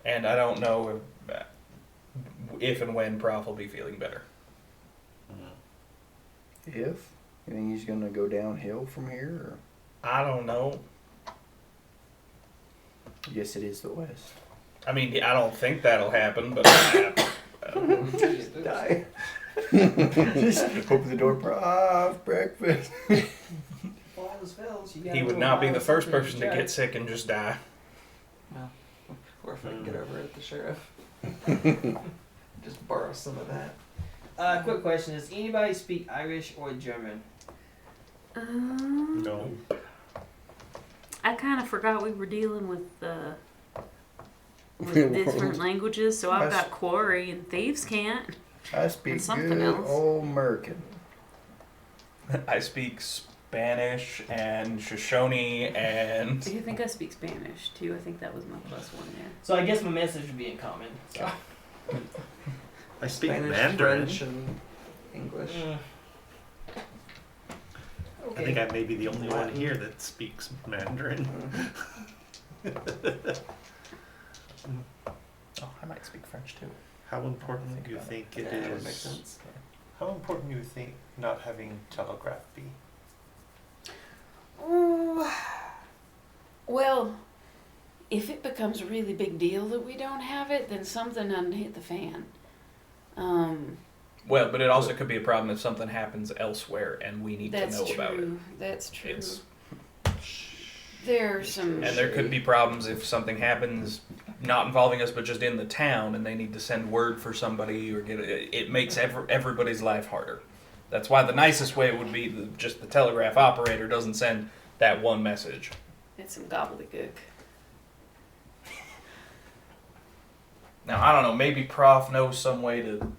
And I don't know if and when Prof will be feeling better. If? You think he's gonna go downhill from here? I don't know. Or? Yes, it is the West. I mean, I don't think that'll happen, but Die. Just open the door, Prof, breakfast. Falls, fails, you gotta he would go not be buy the first something person to check. get sick and just die. No. Or if I can get over it at the sheriff. Just borrow some of that. Quick question: does anybody speak Irish or German? No. I kind of forgot we were dealing with different languages, so I've got quarry and thieves can't. I speak And something good else. old American. I speak Spanish and Shoshone and... I think I speak Spanish too. I think that was my +1 there. So I guess my message would be in common. So. I speak Spanish, Mandarin. French, and English. I think I may be the only one here that speaks Mandarin. Oh, I might speak French too. How important do you think it Yeah, that would make is? sense. How important do you think not having telegraph be? Well, if it becomes a really big deal that we don't have it, then something done hit the fan. Well, but it also could be a problem if something happens elsewhere and we need to That's know true. about it. That's true. It's, There are some. and there could be problems if something happens not involving us but just in the town and they need to send word for somebody or get it. It makes everybody's life harder. That's why the nicest way would be just the telegraph operator doesn't send that one message. It's some gobbledygook. Now, I don't know, maybe Prof knows some way to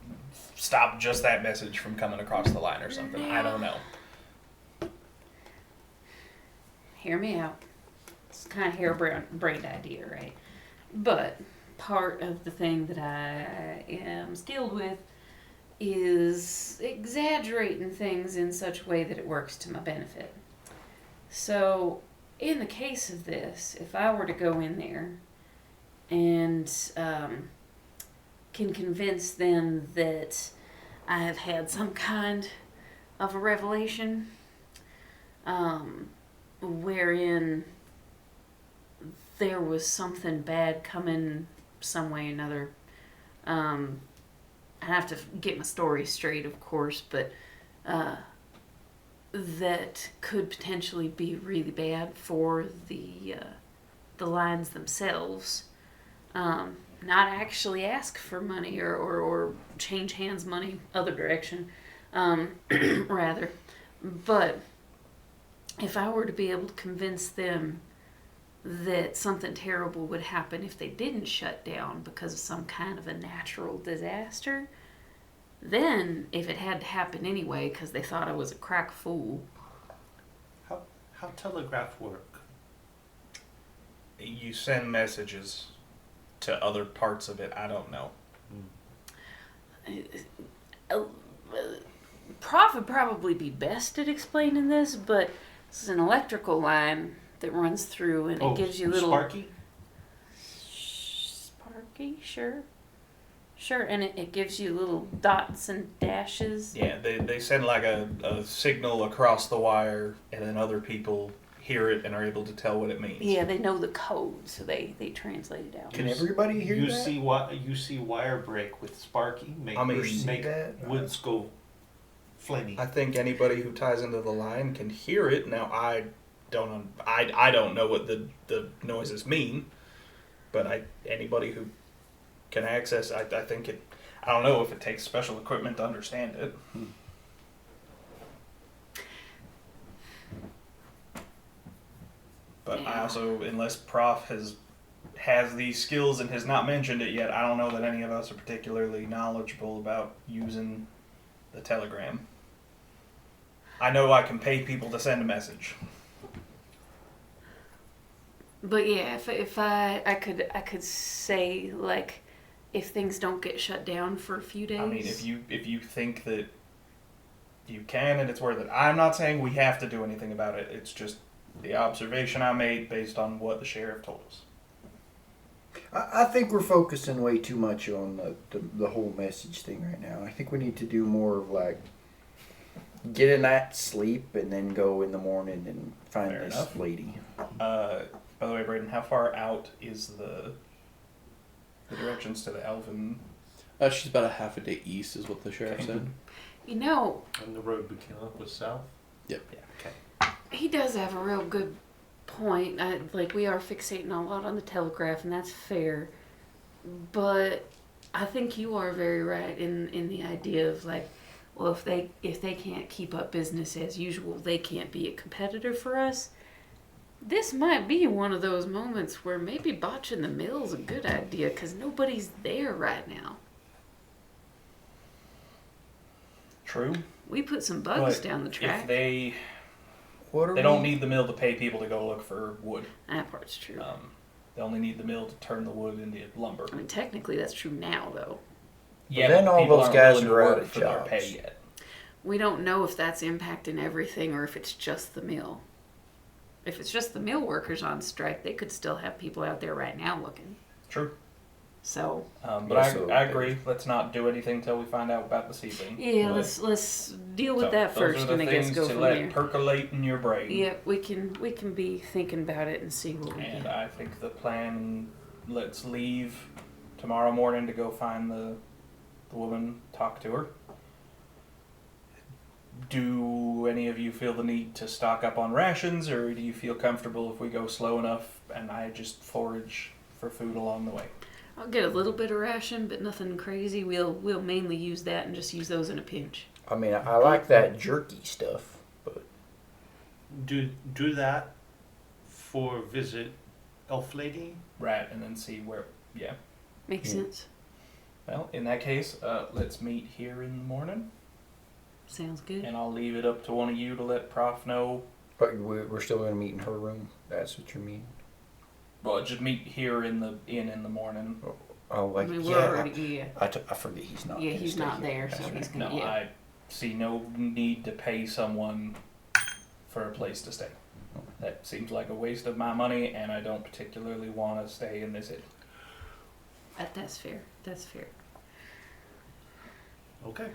stop just that message from coming across the line or something. I don't know. Hear me out. It's kind of harebrained idea, right? But part of the thing that I am skilled with is exaggerating things in such a way that it works to my benefit. So, in the case of this, if I were to go in there and can convince them that I have had some kind of a revelation, wherein there was something bad coming some way or another. I have to get my story straight, of course, but that could potentially be really bad for the lines themselves. Not actually ask for money or change hands money other direction, rather. But if I were to be able to convince them that something terrible would happen if they didn't shut down because of some kind of a natural disaster, then if it had to happen anyway because they thought I was a crack fool. How telegraph work? you send messages to other parts of it. I don't know. Prof would probably be best at explaining this, but this is an electrical line that runs through, and it gives you little Sparky? Sparky, sure, and it gives you little dots and dashes. Yeah, they send like a signal across the wire, and then other people hear it and are able to tell what it means. Yeah, they know the code, so they translate it out. Can everybody hear that? You see wire break with Sparky make that? woods go flamey. I think anybody who ties into the line can hear it. Now I don't know what the noises mean, but anybody who can access, I think it. I don't know if it takes special equipment to understand it. But I also, unless Prof has these skills and has not mentioned it yet, I don't know that any of us are particularly knowledgeable about using the telegram. I know I can pay people to send a message. But yeah, if I could say, like, if things don't get shut down for a few days. I mean, if you think that you can and it's worth it. I'm not saying we have to do anything about it. It's just the observation I made based on what the sheriff told us. I think we're focusing way too much on the whole message thing right now. I think we need to do more of like get a night's sleep and then go in the morning and find Fair this enough. lady. By the way, Braden, how far out is the directions to the Elven? She's about a half a day east, is what the sheriff said. You know, And the road we came up was south? Yep. Yeah, okay. he does have a real good point. Like, we are fixating a lot on the telegraph, and that's fair. But I think you are very right in the idea of, like, well, if they can't keep up business as usual, they can't be a competitor for us. This might be one of those moments where maybe botching the mill's a good idea, because nobody's there right now. True. We put some bugs But down the track. If they What are they we? don't need the mill to pay people to go look for wood. That part's true. They only need the mill to turn the wood into lumber. I mean, technically, that's true now, though. Yeah, then but all people those aren't guys willing to are out work of for their jobs. pay yet. We don't know if that's impacting everything or if it's just the mill. If it's just the mill workers on strike, they could still have people out there right now looking. True. So But Yeah, so- I agree. Let's not do anything until we find out about the seedling. yeah, But- let's deal with so that those first, are the and I guess things go to from let there. percolate in your brain. Yep, we can be thinking about it and see what we And get. I think the plan. Let's leave tomorrow morning to go find the woman. Talk to her. Do any of you feel the need to stock up on rations, or do you feel comfortable if we go slow enough and I just forage for food along the way? I'll get a little bit of ration, but nothing crazy. We'll mainly use that and just use those in a pinch. I mean, I like that jerky stuff, but Do that for visit Elf Lady? Right, and then see where. Yeah. Makes sense. Well, in that case, let's meet here in the morning, Sounds good. and I'll leave it up to one of you to let Prof know. we're still going to meet in her room. That's what you mean? Well, just meet here in the inn in the morning. Oh, I like mean, we're yeah. already I forget he's not. yeah, gonna he's stay not here. there, That's so right. he's gonna No, yeah. I see no need to pay someone for a place to stay. That seems like a waste of my money, and I don't particularly want to stay in this inn. That's fair. That's fair. Okay.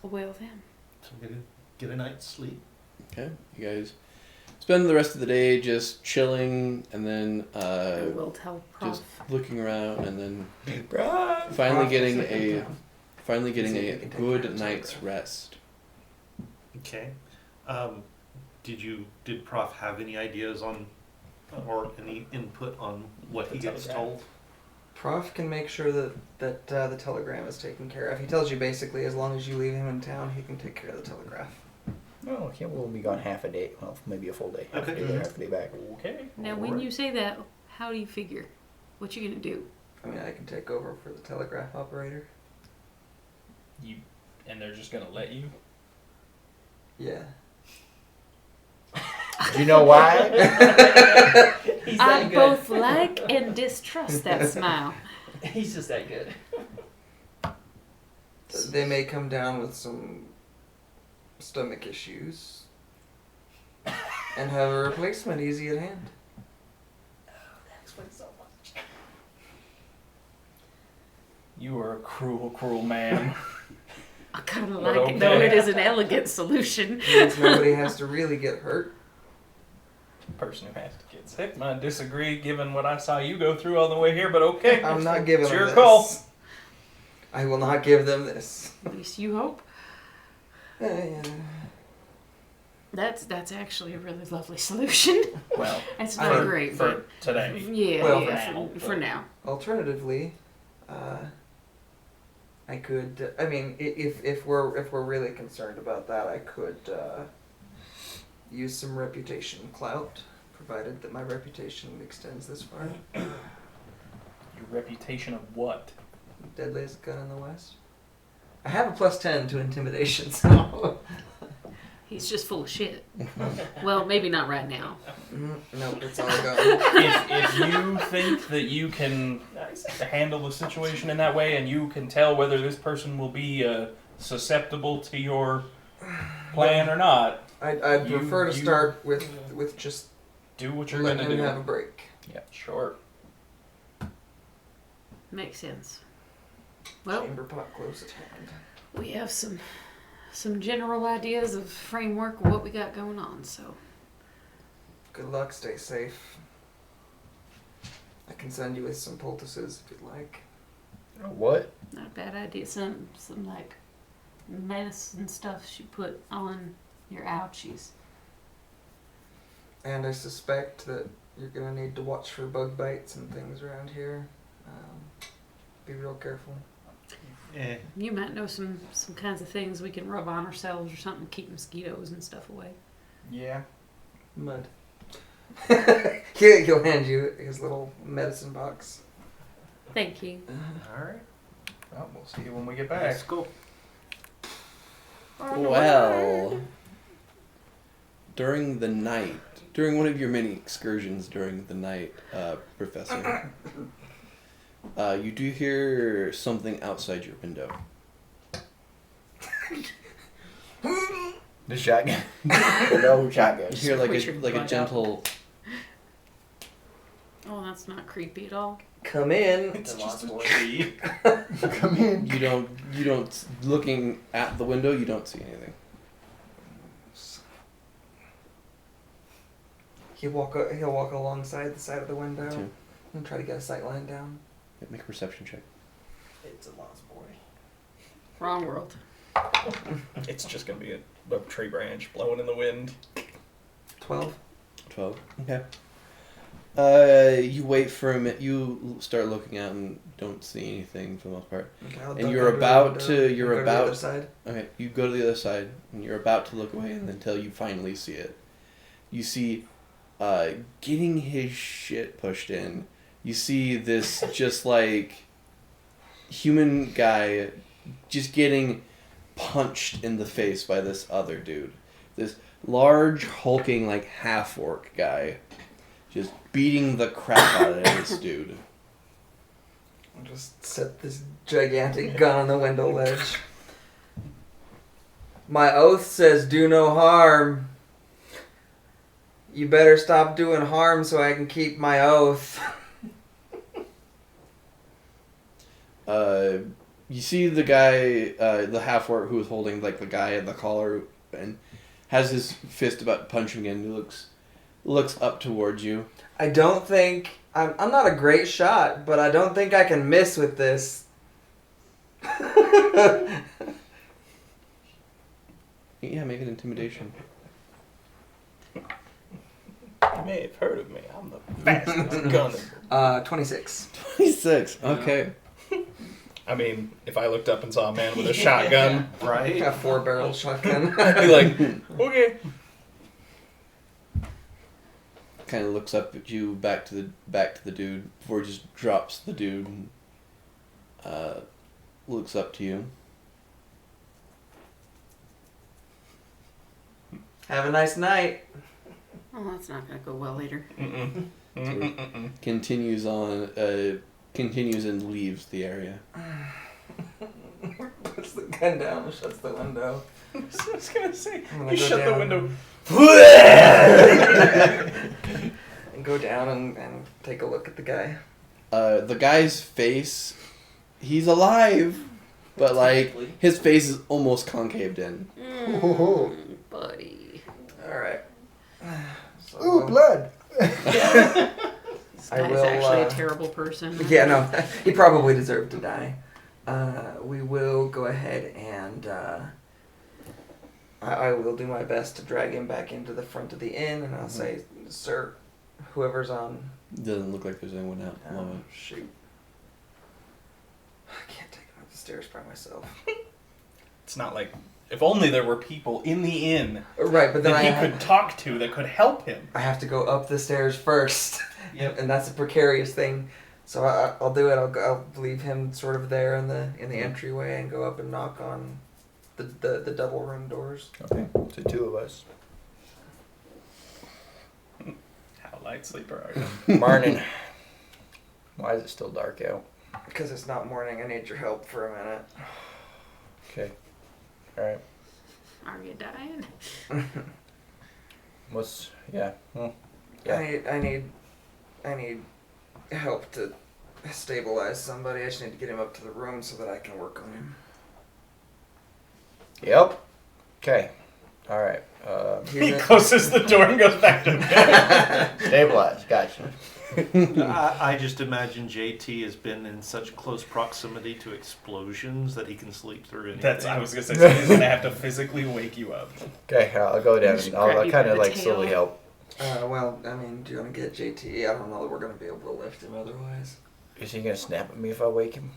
Well then. So get a night's sleep. Okay, you guys spend the rest of the day just chilling, and then I will tell Prof. just looking around, and then Right. finally getting See a if we can take good notes night's over. rest. Okay. Did Prof have any ideas on or any input on what he gets told? Prof can make sure that the telegram is taken care of. He tells you basically as long as you leave him in town, he can take care of the telegraph. Oh, okay, we'll be gone half a day. Well, maybe a full day. Half a Okay. day there, half a day back. Okay. Now, when you say that, how do you figure? What you gonna do? I mean, I can take over for the telegraph operator. And they're just gonna let you? Yeah. Do you know why? He's I that good. both like and distrust that smile. He's just that good. They may come down with some stomach issues and have a replacement easy at hand. That explains so much. You are a cruel, cruel man. I kind of But like it, though okay. it is an elegant solution. Means nobody has to really get hurt. Person who has to get sick. I disagree given what I saw you go through all the way here, but okay. I'm not giving It's them your this. call. I will not give them this. At least you hope. Yeah. That's actually a really lovely solution. Well, It's I- not great, for but today. yeah, Well, for now. Alternatively, I could. I mean, if we're really concerned about that, I could use some reputation clout, provided that my reputation extends this far. Your reputation of what? Deadliest gun in the West. I have a +10 to intimidation, so. He's just full of shit. Well, maybe not right now. Nope, it's all gone. If you think that you can handle the situation in that way, and you can tell whether this person will be susceptible to your plan or not, I'd You- prefer to you- start with just do what you're let going to him do. have a break. Yeah, sure. Makes sense. Well, Chamber pot close at hand. we have some general ideas of framework of what we got going on, so Good luck, stay safe. I can send you with some poultices if you'd like. What? not a bad idea. Some like medicine stuff you put on your ouchies. And I suspect that you're gonna need to watch for bug bites and things around here. Be real careful. You might know some kinds of things we can rub on ourselves or something to keep mosquitoes and stuff away. Yeah. Mud. He'll hand you his little medicine box. Thank you. All right. Well, we'll see you when we get back. Let's go. Well, during the night, during one of your many excursions during the night, Professor, you do hear something outside your window. The shotgun. No shotgun. You hear like Which you're a going gentle. Oh, that's not creepy at all. Come in. It's The just Lost a Boy. tree. Come in. You don't. Looking at the window, you don't see anything. He'll walk alongside the side of the window Two. and try to get a sight line down. Make a perception check. It's a Lost Boy. Wrong world. It's just going to be a tree branch blowing in the wind. 12. 12. Okay. You wait for a minute. You start looking out and don't see anything for the most part. Okay, I'll And duck you're under the about window to- and you're go to the about- other side. Okay, you go to the other side and you're about to look away and until you finally see it. You see getting his shit pushed in. You see this just like human guy just getting punched in the face by this other dude. This large, hulking, like half-orc guy just beating the crap out of this dude. I'll just set this gigantic gun on the window ledge. My oath says do no harm. You better stop doing harm so I can keep my oath. You see the guy, the half-orc who was holding like the guy in the collar and has his fist about to punch him again. He looks up towards you. I don't think... I'm not a great shot, but I don't think I can miss with this. Yeah, make an intimidation. You may have heard of me. I'm the fastest gunner. 26. 26. Okay. I mean, if I looked up and saw a man with a shotgun, Right? A 4-barrel shotgun. I'd be like, okay. Kind of looks up at you, back to the dude before he just drops the dude. And, looks up to you. Have a nice night. Oh, that's not gonna go well later. Continues on, continues and leaves the area. Puts the gun down and shuts the window. I was gonna say, I'm gonna you go shut the down. window. And go down and take a look at the guy. The guy's face, he's alive, but like his face is almost concaved in. Buddy. Alright. So, Ooh, blood. This I guy's will, actually a terrible person. Yeah, no, he probably deserved to die. We will go ahead and I will do my best to drag him back into the front of the inn, and I'll say, "Sir, whoever's on." Doesn't look like there's anyone out at the Oh, moment. shoot! I can't take him up the stairs by myself. It's not like if only there were people in the inn Right, but then that he could talk to that could help him. I have to go up the stairs first. Yep. And that's a precarious thing. So I'll do it. I'll leave him sort of there in the entryway and go up and knock on the double room doors. Okay, so 2 of us. How light sleeper are you? Morning. Why is it still dark out? Because it's not morning. I need your help for a minute. Okay. Alright. Are you dying? What's... Yeah. Yeah. I need help to stabilize somebody. I just need to get him up to the room so that I can work on him. Yep. Okay. Alright. He closes the door and goes back to bed. Stabilize. Gotcha. I just imagine JT has been in such close proximity to explosions that he can sleep through anything. That's I was gonna say. So he's gonna have to physically wake you up. Okay, I'll go down and grab I'll you kind by of the like tail. slowly help. Well, I mean, do you want to get JT? I don't know that we're going to be able to lift him otherwise. Is he gonna snap at me if I wake him?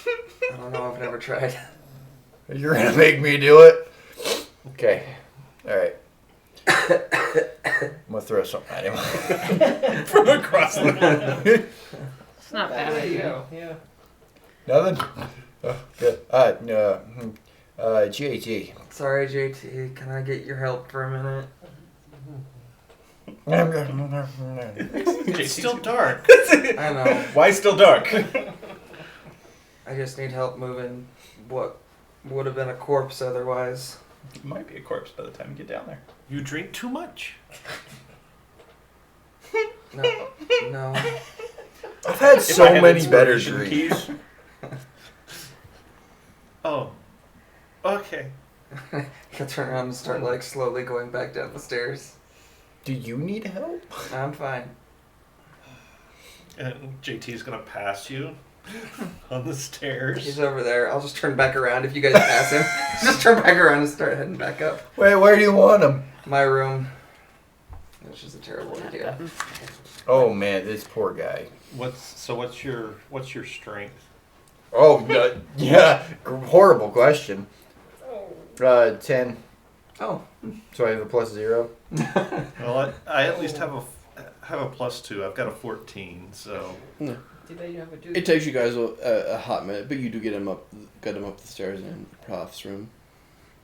I don't know. I've never tried. You're gonna make me do it? Okay. Alright. I'm gonna throw something at him. From across the room. It's not bad idea. Yeah. Nothing? Oh, good. JT. Sorry, JT. Can I get your help for a minute? It's still dark. I know. Why still dark? I just need help moving what would have been a corpse otherwise. He might be a corpse by the time you get down there. You drink too much. No. I've had If I so had many better inspiration dreams. keys, Oh. Okay. He'll turn around and start like slowly going back down the stairs. Do you need help? I'm fine. And JT's gonna pass you on the stairs. He's over there. I'll just turn back around if you guys pass him. Just turn back around and start heading back up. Wait, where do you want him? My room. Which is a terrible idea. Oh man, this poor guy. What's your strength? Oh no, yeah, horrible question. 10. Oh. So I have a +0. Well, I at least have a +2. I've got a 14. So Too bad you have a dude. It takes you guys a hot minute, but you do get him up the stairs in Prof's room.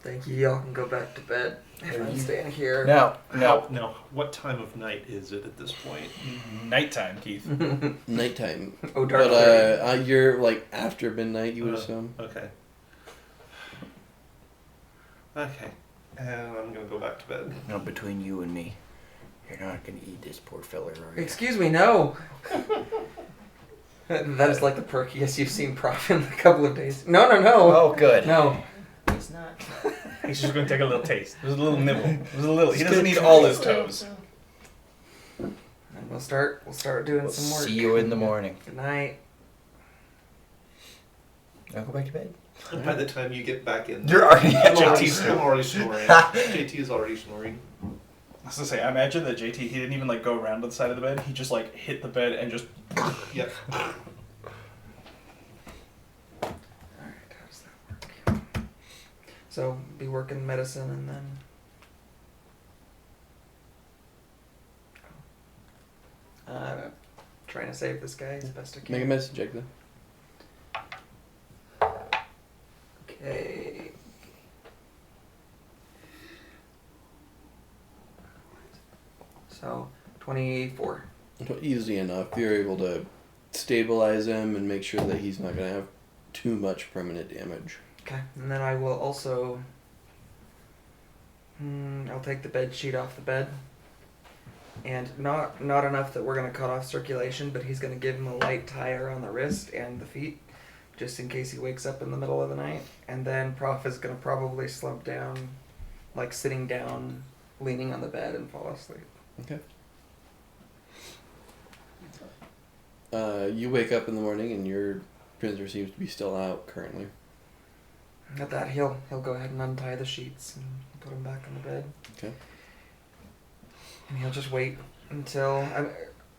Thank you. Y'all can go back to bed. I'm staying here. Now, now, what time of night is it at this point? nighttime, Keith. Nighttime. Oh, dark. But you're like after midnight, you would assume. Okay. Okay. And I'm gonna go back to bed. now between you and me, you're not gonna eat this poor fella, are you? Excuse me, no. That is like the perkiest you've seen Prof in a couple of days. No. Oh, good. No. It's not. He's just going to take a little taste. There's a little nibble. There's a little. He doesn't need all his toes. And we'll start doing We'll some work. see you in the morning. Good night. I'll go back to bed. By the time you get back in, You're already I'm already snoring. JT is already snoring. I was gonna say, I imagine that JT, he didn't even like go around to the side of the bed. He just like hit the bed and just. Yep. Alright, how does that work? So, be working medicine and then... trying to save this guy as best I can. Make a medicine check then. Okay. So 24. Easy enough. You're able to stabilize him and make sure that he's not going to have too much permanent damage. Okay, and then I will also. I'll take the bed sheet off the bed. And not enough that we're gonna cut off circulation, but he's gonna give him a light tie around the wrist and the feet, just in case he wakes up in the middle of the night. And then Prof is gonna probably slump down, like sitting down, leaning on the bed and fall asleep. Okay. You wake up in the morning and your prisoner seems to be still out currently. At that, he'll go ahead and untie the sheets and put him back on the bed. Okay. And he'll just wait until.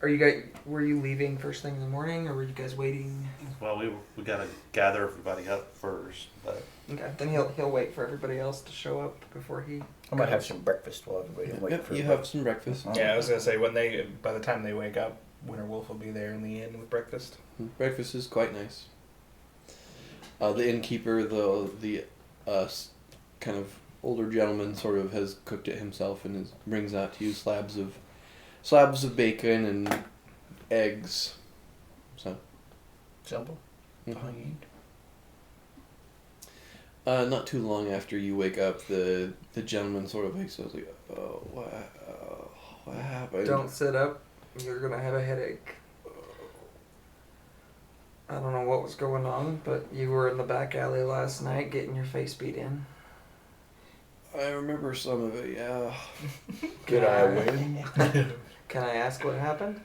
Are you guys? Were you leaving first thing in the morning, or were you guys waiting? Well, we gotta gather everybody up first, but Okay, then he'll wait for everybody else to show up before he. I might have some breakfast while everybody wait Yep, for you everybody. have some breakfast. Yeah, I was gonna say by the time they wake up, Winter Wolf will be there in the inn with breakfast. Breakfast is quite nice. The innkeeper, the kind of older gentleman, sort of has cooked it himself and brings out to you slabs of bacon and eggs. So. Simple. Mm-hmm. Not too long after you wake up, the gentleman sort of wakes up like, oh, what happened? Don't sit up. You're gonna have a headache. I don't know what was going on, but you were in the back alley last night getting your face beat in. I remember some of it, yeah. Did I win? Can I ask what happened?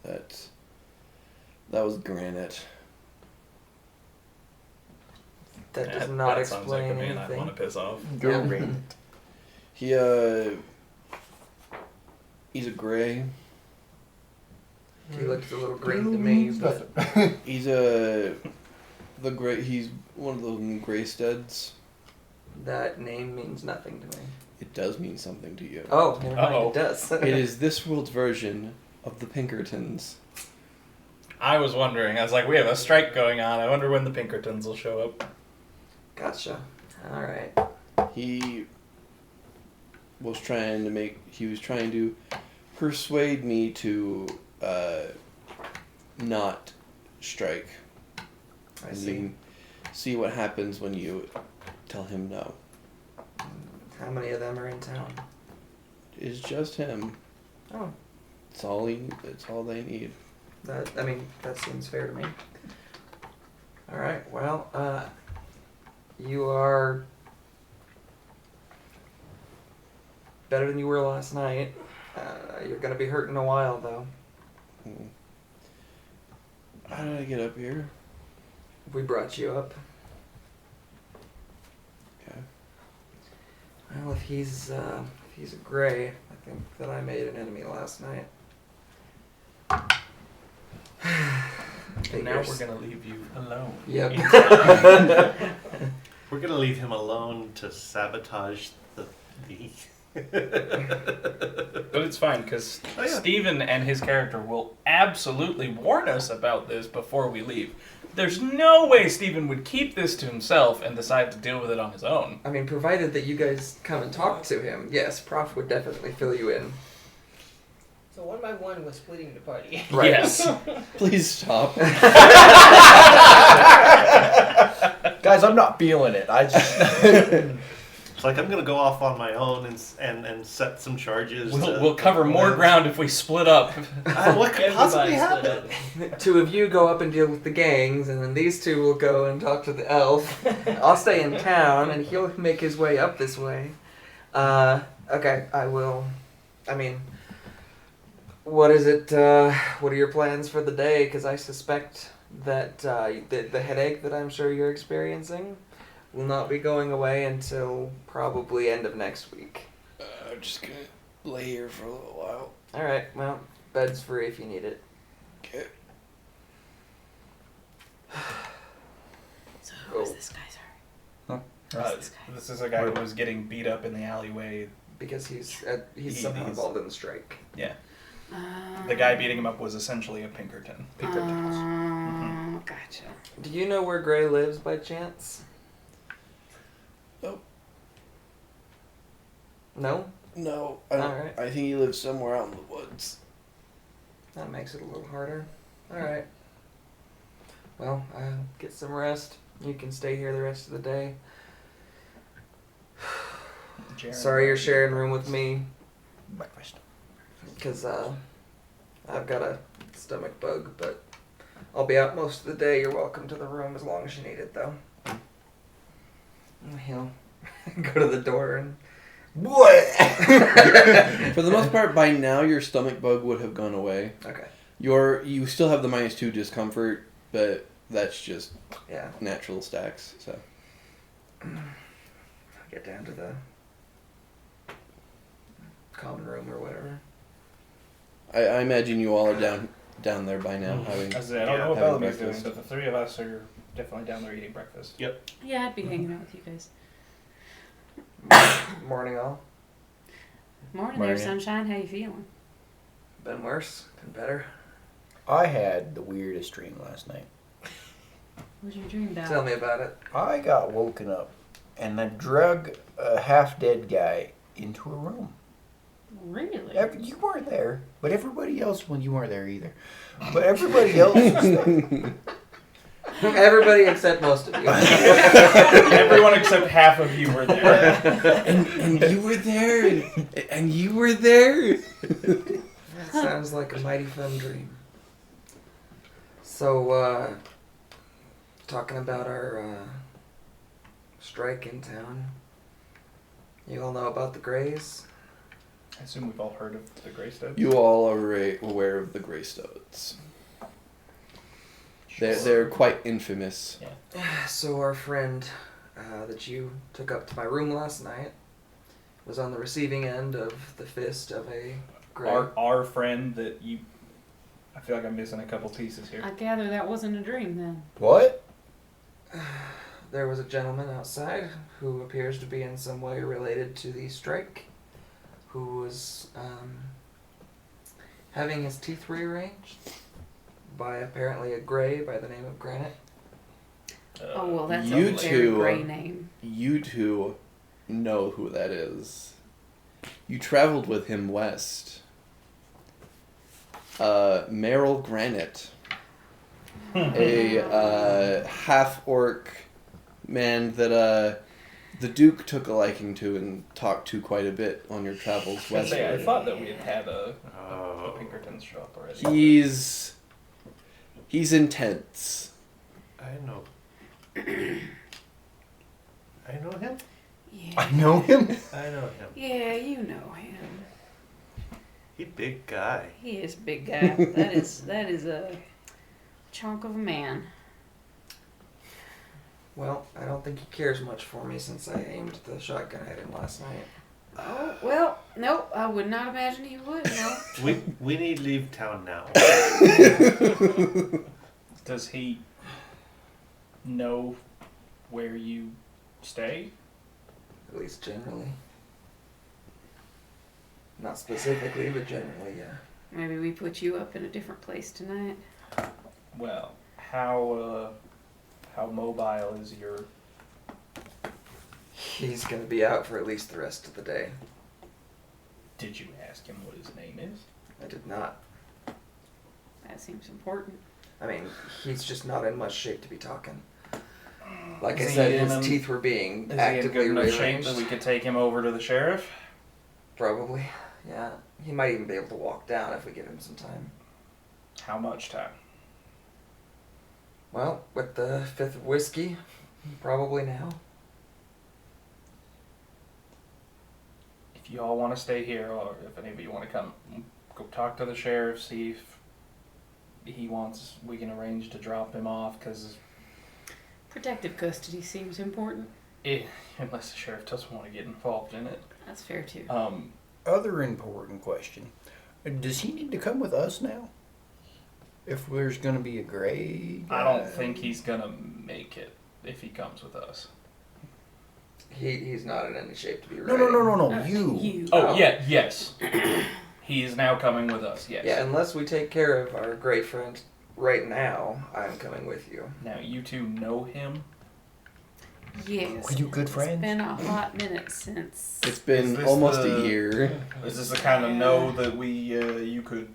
That was granite. That does not that sounds like a explain man I'd anything. want to piss off. Go ring. He's a gray. He looks a little green to me, but He's he's one of those Greysteads. that name means nothing to me. It does mean something to you. Oh, never mind, Uh-oh. it does. It is this world's version of the Pinkertons. I was wondering. I was like, we have a strike going on. I wonder when the Pinkertons will show up. Gotcha. Alright. He was trying to persuade me to not strike. I And see. you can see what happens when you tell him no. How many of them are in town? It's just him. Oh, It's all they need. that seems fair to me. Alright, well, you are better than you were last night. You're gonna be hurting a while, though. Hmm. How did I get up here? We brought you up. Okay. Well, if he's a gray, I think that I made an enemy last night. And now we're Figures. gonna leave you alone. Yep. we're gonna leave him alone to sabotage the. But it's fine, because Oh, yeah. Steven and his character will absolutely warn us about this before we leave. There's no way Steven would keep this to himself and decide to deal with it on his own. I mean, provided that you guys come and talk to him, yes, Prof would definitely fill you in. So one by one, we're splitting the party. Right. Yes. Please stop. Guys, I'm not feeling it. I just. It's like I'm gonna go off on my own and set some charges. We'll cover more ground if we split up. What could possibly Everybody happen? split up. Two of you go up and deal with the gangs, and then these two will go and talk to the elf. I'll stay in town, and he'll make his way up this way. Okay, I will. I mean, what is it? What are your plans for the day? Because I suspect that the headache that I'm sure you're experiencing will not be going away until probably end of next week. I'm just gonna lay here for a little while. All right. Well, bed's free if you need it. Okay. So who is this guy, sir? This is a guy who was getting beat up in the alleyway. Because he's somehow he's- involved in the strike. Yeah. The guy beating him up was essentially a Pinkerton. Gotcha. Do you know where Gray lives by chance? Oh. No? No, I don't. Alright. I think he lives somewhere out in the woods. That makes it a little harder. Alright. Well, get some rest. You can stay here the rest of the day. Jaren, Sorry you're sharing room with me, Breakfast. because I've got a stomach bug, but I'll be out most of the day. You're welcome to the room as long as you need it, though. He'll go to the door and... What? For the most part, by now your stomach bug would have gone away. Okay. You still have the -2 discomfort, but that's just Yeah. natural stacks. So Get down to the common room or whatever. I imagine you all are down there by now, having. As I said, I don't know what having Bellamy's doing, breakfast. but the three of us are definitely down there eating breakfast. Yeah, I'd be hanging out with you guys. Morning all. Morning Morning. there, sunshine. How you feeling? Been worse. Been better. I had the weirdest dream last night. What's your dream about? Tell me about it. I got woken up and I drug a half-dead guy into a room. Really? You weren't there, but everybody else, well, you weren't there either. But everybody else was there. Everybody except most of you. Everyone except half of you were there. and you were there, and you were there. Sounds like a mighty fun dream. So, talking about our strike in town. You all know about the Greys? I assume we've all heard of the Greystones. You all are aware of the Greystones. They're quite infamous. So our friend that you took up to my room last night was on the receiving end of the fist of a Grey. Our friend that you... I feel like I'm missing a couple pieces here. I gather that wasn't a dream then. What? There was a gentleman outside who appears to be in some way related to the strike, who was having his teeth rearranged by apparently a Grey by the name of Granite. Oh, well, that's You a very two- gray name. You two know who that is. You traveled with him west. Merrill Granite. A half-orc man that the Duke took a liking to and talked to quite a bit on your travels I westward. thought that we had a Pinkerton's shop already. He's intense. I know. I know him. Yeah. I know him? I know him. Yeah, you know him. He big guy. He is a big guy. that is a chunk of a man. Well, I don't think he cares much for me since I aimed the shotgun at him last night. Oh, well, nope, I would not imagine he would, no. We need leave town now. Does he know where you stay? At least generally. Not specifically, but generally, yeah. Maybe we put you up in a different place tonight. Well, how mobile is your... He's gonna be out for at least the rest of the day. Did you ask him what his name is? I did not. That seems important. I mean, he's just not in much shape to be talking. Like I Is he said, in his teeth were being Is he in actively good enough shape rearranged. that we could take him over to the sheriff? Probably, yeah. He might even be able to walk down if we give him some time. How much time? Well, with the fifth of whiskey, probably now. If you all want to stay here, or if any of you want to come, go talk to the sheriff, see if he wants, we can arrange to drop him off, because Protective custody seems important. unless the sheriff doesn't want to get involved in it. That's fair, too. Other important question. Does he need to come with us now? If there's going to be a Grey guy? I don't think he's going to make it if he comes with us. He's not in any shape to be No, ready. no, you. You. Oh, yeah, yes. He is now coming with us, yes. Yeah, unless we take care of our great friend right now, I'm coming with you. Now, you two know him? Yes. Were you good It's friends? been a hot minute since. It's been Is this almost the- a year. Is this the kind of no that you could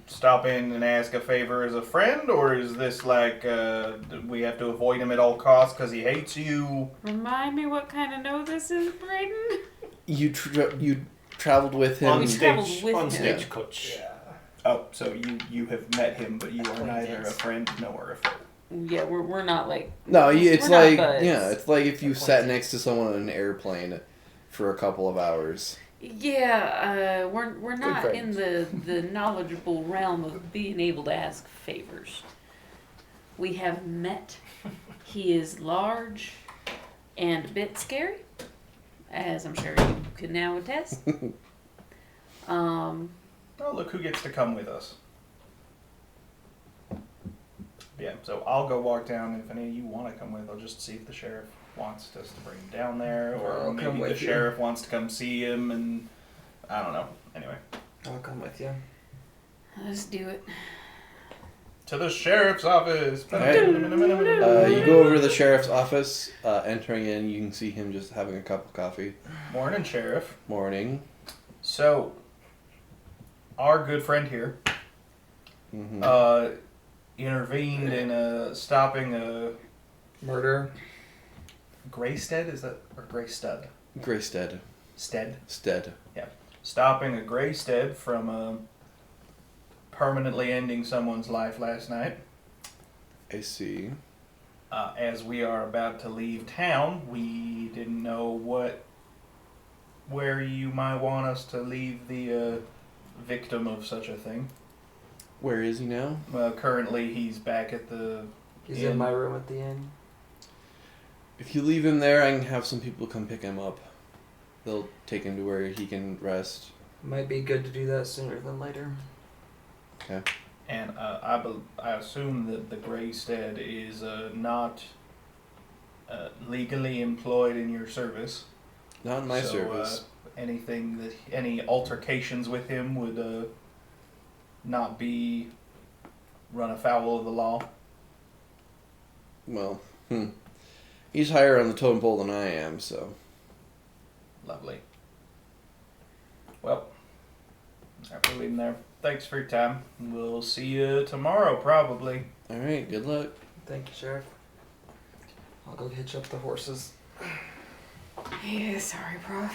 stop in and ask a favor as a friend, or is this like we have to avoid him at all costs because he hates you? Remind me what kind of no this is, Brayden? You traveled with him. We traveled with on him. stagecoach. Oh, so you have met him, but you are neither a friend nor a foe. Yeah, we're not like. No, it's We're not like buds. it's like if you sat next to someone on an airplane for a couple of hours. Yeah, we're not in friends. the knowledgeable realm of being able to ask favors. We have met. He is large and a bit scary, as I'm sure you can now attest. Oh, look who gets to come with us. Yeah, so I'll go walk down, and if any of you want to come with, I'll just see if the sheriff wants us to bring him down there, or I'll come maybe the with you. sheriff wants to come see him, and I don't know. Anyway, I'll come with you. Let's do it. to the sheriff's office. Alright. You go over to the sheriff's office. Entering in, you can see him just having a cup of coffee. Morning, sheriff. Morning. So, our good friend here Mm-hmm. intervened in stopping a Murder. Greystead, is that, or Greystud? Greystead. Stead? Stead. Stopping a Greystead from permanently ending someone's life last night. I see. As we are about to leave town, we didn't know where you might want us to leave the victim of such a thing. Where is he now? Currently, he's back at the He's inn. in my room at the inn. If you leave him there, I can have some people come pick him up. They'll take him to where he can rest. Might be good to do that sooner than later. And I assume that the Greystead is not legally employed in your service. Not in my So, service. Any altercations with him would not be run afoul of the law. Well, he's higher on the totem pole than I am, so. Lovely. Well, after leaving there, thanks for your time. We'll see you tomorrow, probably. Alright, good luck. Thank you, Sheriff. I'll go hitch up the horses. Yeah, sorry, Prof.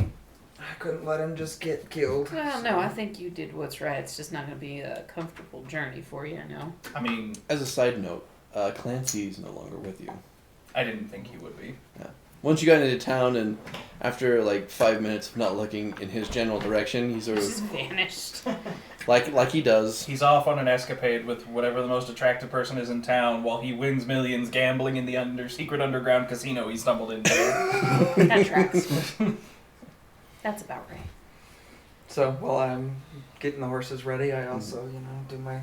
I couldn't let him just get killed. Well, no, I think you did what's right. It's just not going to be a comfortable journey for you, I know. I mean, As a side note, Clancy's no longer with you. I didn't think he would be. Once you got into town, and after like 5 minutes of not looking in his general direction, he sort Just of vanished. like he does. He's off on an escapade with whatever the most attractive person is in town while he wins millions gambling in the secret underground casino he stumbled into. That tracks. That's about right. So while I'm getting the horses ready, I also, do my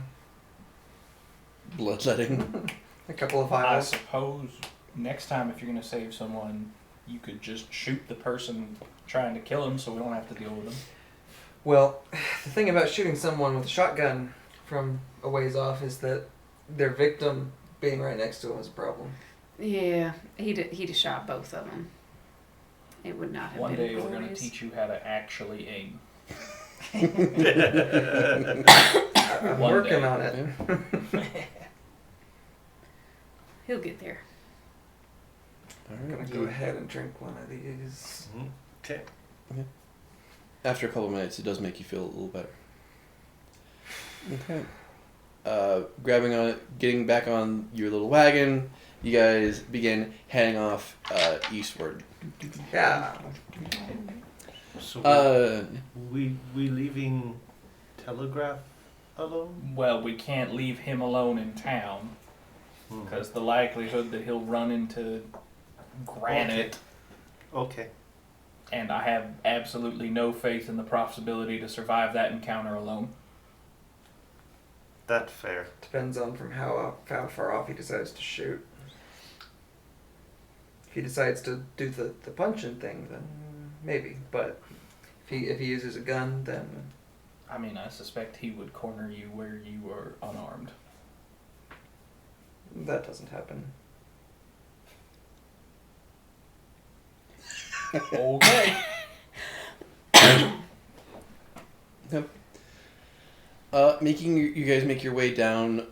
Bloodletting. a couple of I vials. suppose next time if you're going to save someone, you could just shoot the person trying to kill him so we don't have to deal with them. Well, the thing about shooting someone with a shotgun from a ways off is that their victim being right next to him is a problem. Yeah, he'd have shot both of them. It would not have One been day we're going to glorious. teach you how to actually aim. I'm One working day. on it. He'll get there. I'm gonna go ahead and drink one of these. Okay. After a couple minutes, it does make you feel a little better. Okay. Grabbing on it, getting back on your little wagon, you guys begin heading off eastward. Yeah. So we leaving Telegraph alone? Well, we can't leave him alone in town because the likelihood that he'll run into granite, Okay. and I have absolutely no faith in the Prof's ability to survive that encounter alone. That's fair. Depends on from how far off he decides to shoot. If he decides to do the punching thing, then maybe. But if he uses a gun, then I mean, I suspect he would corner you where you are unarmed. that doesn't happen. Okay. You guys make your way down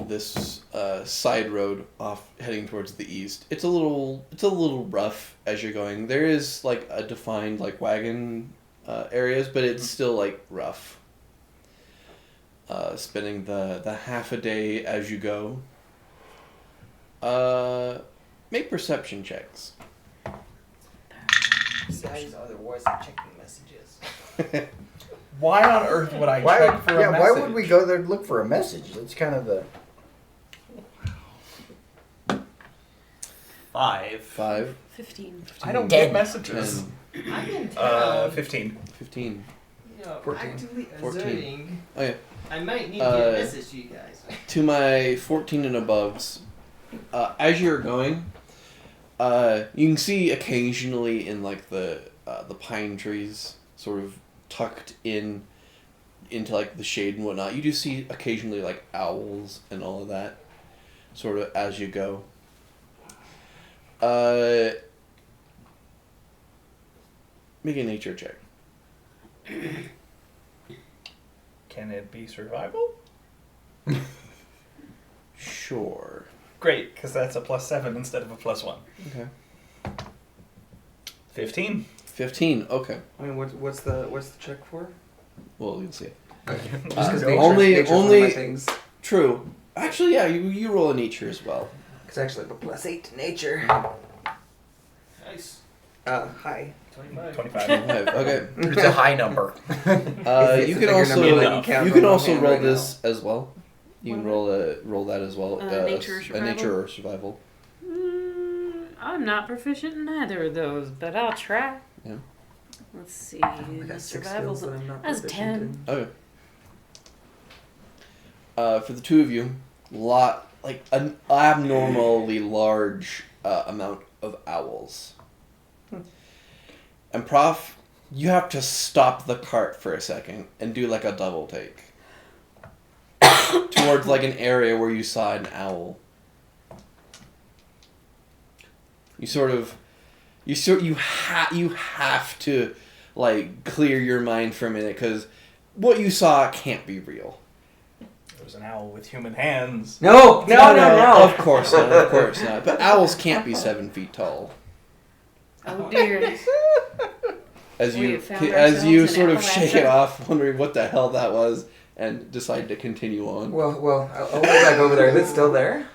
this side road off heading towards the east. It's a little rough as you're going. There is like a defined like wagon areas, but it's still like rough. Spending the half a day as you go. Make perception checks. Besides other words, I'm checking messages. Why on earth would I check for a message? Why would we go there to look for a message? That's kind of the... 5. 5. 15. I don't 10. get messages. 10. I'm in town. 15. 15. You know, 14. actively 14. observing. Okay. I might need to get a message to you guys. To my 14 and aboves, as you're going, you can see occasionally in like the pine trees, sort of tucked into like the shade and whatnot. You do see occasionally like owls and all of that, sort of as you go. Make a nature check. Can it be survival? Sure. Great, because that's a +7 instead of a +1. Okay. 15. 15. Okay. I mean, what's the check for? Well, you'll see. Just because nature's only one of my things. true. Actually, yeah, you roll a nature as well. Because actually, I have a +8 to nature. Nice. Hi. 25. 25. Okay. It's a high number. You It's a can bigger also number than you count you on can one also hand roll right this as well. You can What roll that as well. Nature or a survival? nature or survival. I'm not proficient in either of those, but I'll try. Yeah. Let's see. I got 6 Survival's skills that I'm not that's proficient 10. in. Okay. For the two of you, an abnormally large amount of owls. And Prof, you have to stop the cart for a second and do like a double take towards like an area where you saw an owl. You have to like clear your mind for a minute because what you saw can't be real. There was an owl with human hands. No! Of course not. But owls can't be 7 feet tall. Oh dear. As We you have found as you ourselves sort in of shake Appalachia. it off, wondering what the hell that was, and decide to continue on. Well, I'll go back over there. Is it still there?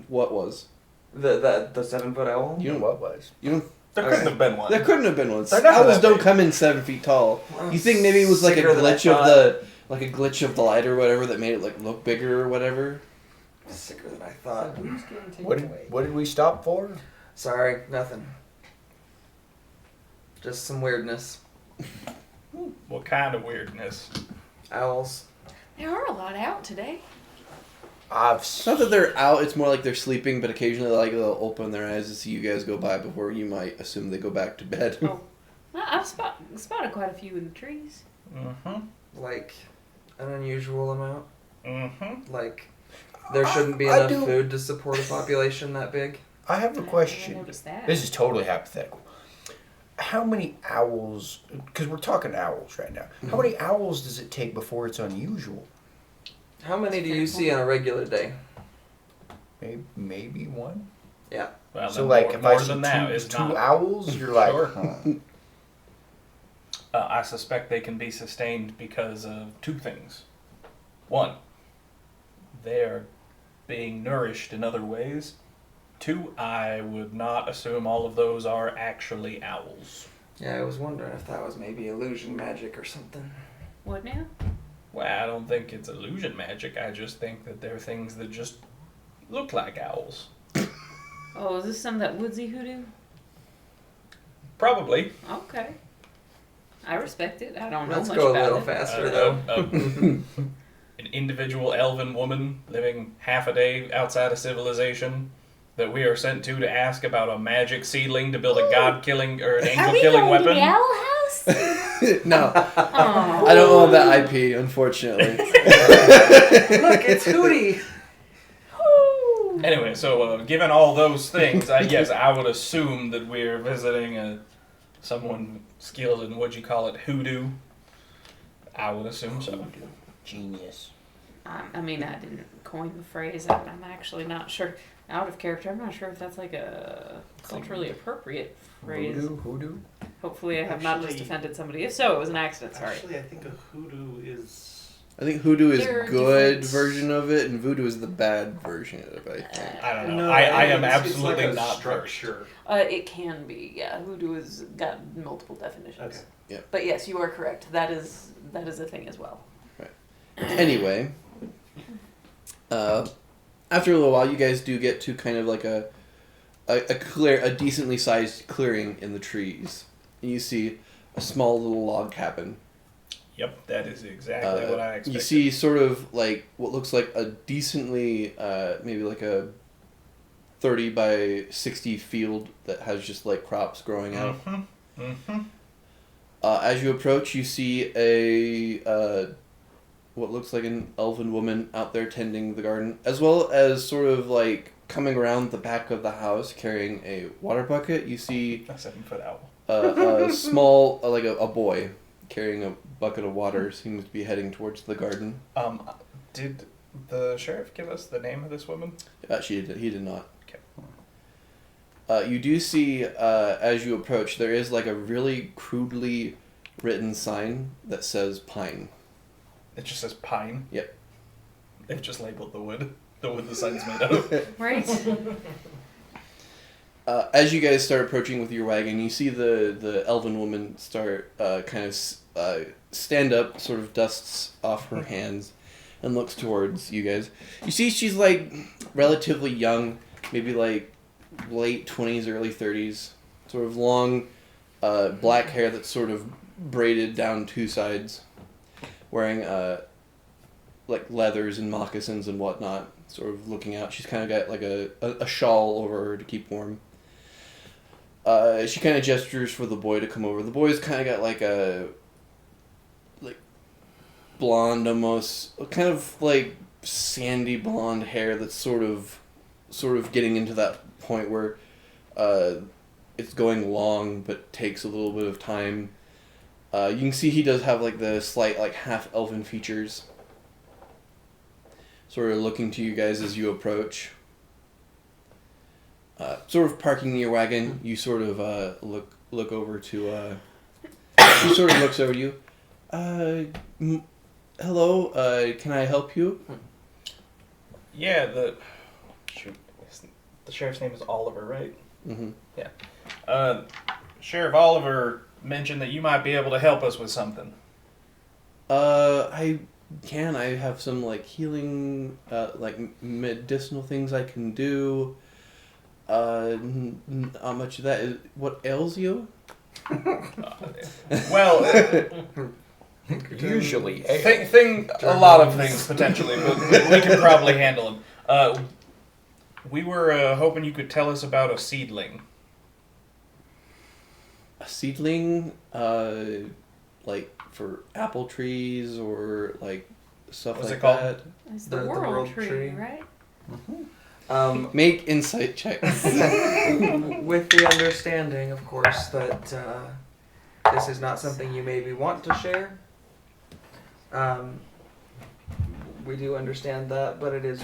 What was? The 7-foot owl? You don't. What was? You don't. There couldn't have been one. There couldn't have been one. They're never Owls that don't big. come in 7 feet tall. You think maybe it was like a Sicker than I glitch of thought. a glitch of the light or whatever that made it like look bigger or whatever? Sicker than I thought. So who's getting taken What away? did we stop for? Sorry, nothing. Just some weirdness. What kind of weirdness? Owls. There are a lot out today. It's not that they're out, it's more like they're sleeping, but occasionally like they'll open their eyes to see you guys go by before you might assume they go back to bed. Oh. Well, I've spotted quite a few in the trees. Mm-hmm. Like, an unusual amount. Mm-hmm. Like, there shouldn't be I enough do- food to support a population that big. I have a I question. noticed that. This is totally hypothetical. How many owls, because we're talking owls right now, how many owls does it take before it's unusual? How many do you see on a regular day? Maybe one? Well, So then like more, if more I see than that is two not. owls, you're like, Sure. huh. I suspect they can be sustained because of two things. One, they are being nourished in other ways. Two, I would not assume all of those are actually owls. Yeah, I was wondering if that was maybe illusion magic or something. What now? Well, I don't think it's illusion magic. I just think that they're things that just look like owls. Oh, is this some of that woodsy hoodoo? Probably. Okay. I respect it. I don't know Let's much go a about little it. faster, though. An individual elven woman living half a day outside of civilization that we are sent to ask about a magic seedling to build a god-killing or an angel-killing weapon. Owl House? No, Oh. I don't own that IP, unfortunately. Look, it's Hootie! Anyway, so given all those things, yes, I would assume that we're visiting someone skilled in, what'd you call it, hoodoo? I would assume so. Genius. I mean, I didn't coin the phrase. I'm actually not sure. Out of character, I'm not sure if that's like a culturally appropriate phrase. Hoodoo? Hopefully, I have not just offended somebody. If so, it was an accident. Sorry. Actually, I think a hoodoo is. I think hoodoo is There are good different- version of it, and voodoo is the bad version of it, I think. I don't know. No, I am it's absolutely like a not structure. It can be. Yeah, hoodoo has got multiple definitions. Okay. Yeah. But yes, you are correct. That is a thing as well. Anyway, after a little while, you guys do get to kind of like a decently sized clearing in the trees. And you see a small little log cabin. Yep, that is exactly what I expected. You see sort of like what looks like a decently, maybe like a 30 by 60 field that has just like crops growing out. As you approach, you see a what looks like an elven woman out there tending the garden, as well as sort of like coming around the back of the house carrying a water bucket. You see A 7-foot owl. a small, like a boy carrying a bucket of water, seems to be heading towards the garden. Did the sheriff give us the name of this woman? He did not. Okay. You do see, as you approach, there is like a really crudely written sign that says pine. It just says pine. Yep. They've just labeled the wood the sign's made out of. Right. As you guys start approaching with your wagon, you see the elven woman start kind of stand up, sort of dusts off her hands, and looks towards you guys. You see she's like relatively young, maybe like late 20s, early 30s, sort of long black hair that's sort of braided down two sides, wearing like leathers and moccasins and whatnot, sort of looking out. She's kind of got like a shawl over her to keep warm. She kind of gestures for the boy to come over. The boy's kind of got like a blonde, almost kind of like sandy blonde hair that's sort of getting into that point where it's going long but takes a little bit of time. You can see he does have like the slight like half elven features. Sort of looking to you guys as you approach. Sort of parking your wagon, you sort of look over to. He sort of looks over to you. Hello. Can I help you? Yeah, the sheriff's name is Oliver, right? Mm-hmm. Yeah. Sheriff Oliver mentioned that you might be able to help us with something. I can. I have some like healing, like medicinal things I can do. How much of that is what ails you? Well, Usually. a lot of things potentially, but we can probably handle them. We were hoping you could tell us about a seedling. A seedling, like for apple trees or like stuff What's like it called? that. It's The the world, world tree, tree. right? Make insight checks. With the understanding, of course, that this is not something you maybe want to share. We do understand that, but it is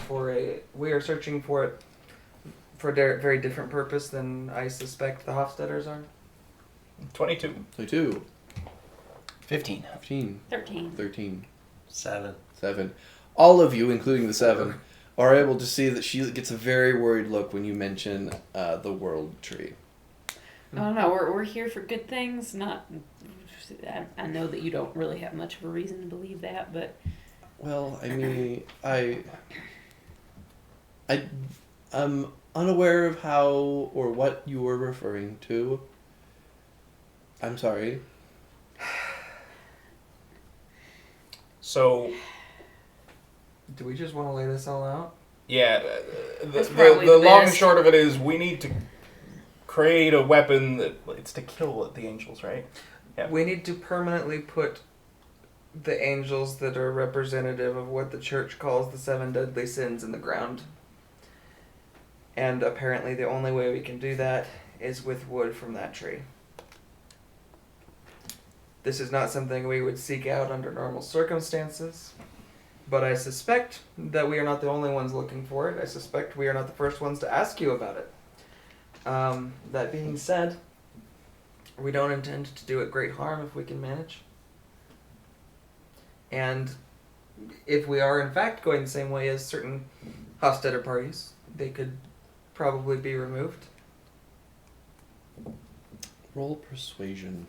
we are searching for it for a very different purpose than I suspect the Hofstetters are. 22. So 2, 15. 15, 13. 13, 7. 7. All of you, including the 7, are able to see that she gets a very worried look when you mention the world tree. I don't know. We're here for good things. Not. I know that you don't really have much of a reason to believe that, but Well, I mean, I'm unaware of how or what you were referring to. I'm sorry. So, Do we just want to lay this all out? yeah, That's probably the the long and best. short of it is we need to create a weapon it's to kill the angels, right? Yeah. We need to permanently put the angels that are representative of what the church calls the 7 deadly sins in the ground. And apparently the only way we can do that is with wood from that tree. This is not something we would seek out under normal circumstances, but I suspect that we are not the only ones looking for it. I suspect we are not the first ones to ask you about it. That being said, we don't intend to do it great harm if we can manage. And if we are in fact going the same way as certain Hofstadter parties, they could probably be removed. Roll persuasion.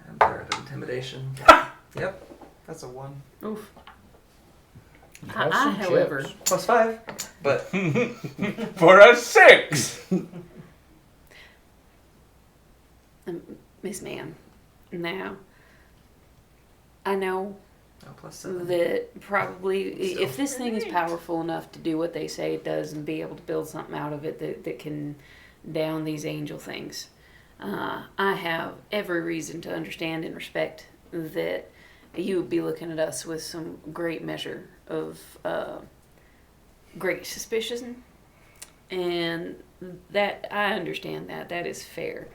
I'm better at intimidation. Yep, that's a 1. Oof. Have I, some however, chips. +5. But For a 6! Miss Ma'am, now, I know +7. that probably Still. if this thing is powerful enough to do what they say it does and be able to build something out of it that can down these angel things, I have every reason to understand and respect that you would be looking at us with some great measure of great suspicion, and that I understand that is fair.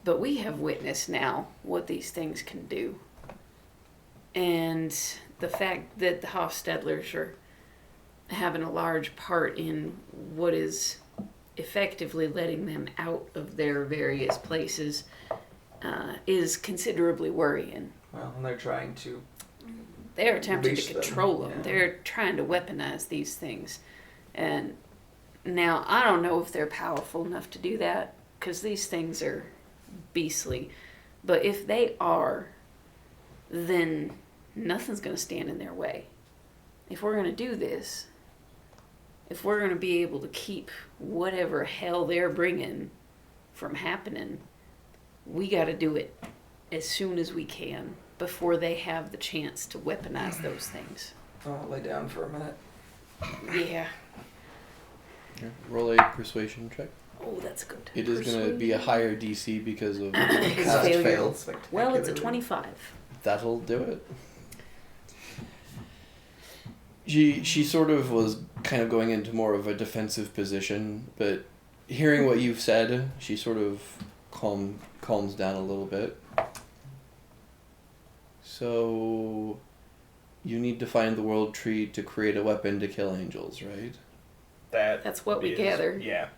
But we have witnessed now what these things can do. And the fact that the Hofstadlers are having a large part in what is effectively letting them out of their various places is considerably worrying. Well, and they're trying to. They're attempting Release to them, control them. yeah. They're trying to weaponize these things. And now, I don't know if they're powerful enough to do that, because these things are beastly. But if they are, then nothing's going to stand in their way. If we're going to do this, if we're going to be able to keep whatever hell they're bringing from happening, we got to do it as soon as we can before they have the chance to weaponize those things. I'll lay down for a minute. Yeah. Yeah. Roll a persuasion check. Oh, that's good. It is going to be a higher DC because of His past failure. fails. Well, it's a 25. That'll do it. She sort of was kind of going into more of a defensive position, but hearing what you've said, she sort of calms down a little bit. So, you need to find the world tree to create a weapon to kill angels, right? That's what we gather. Yeah.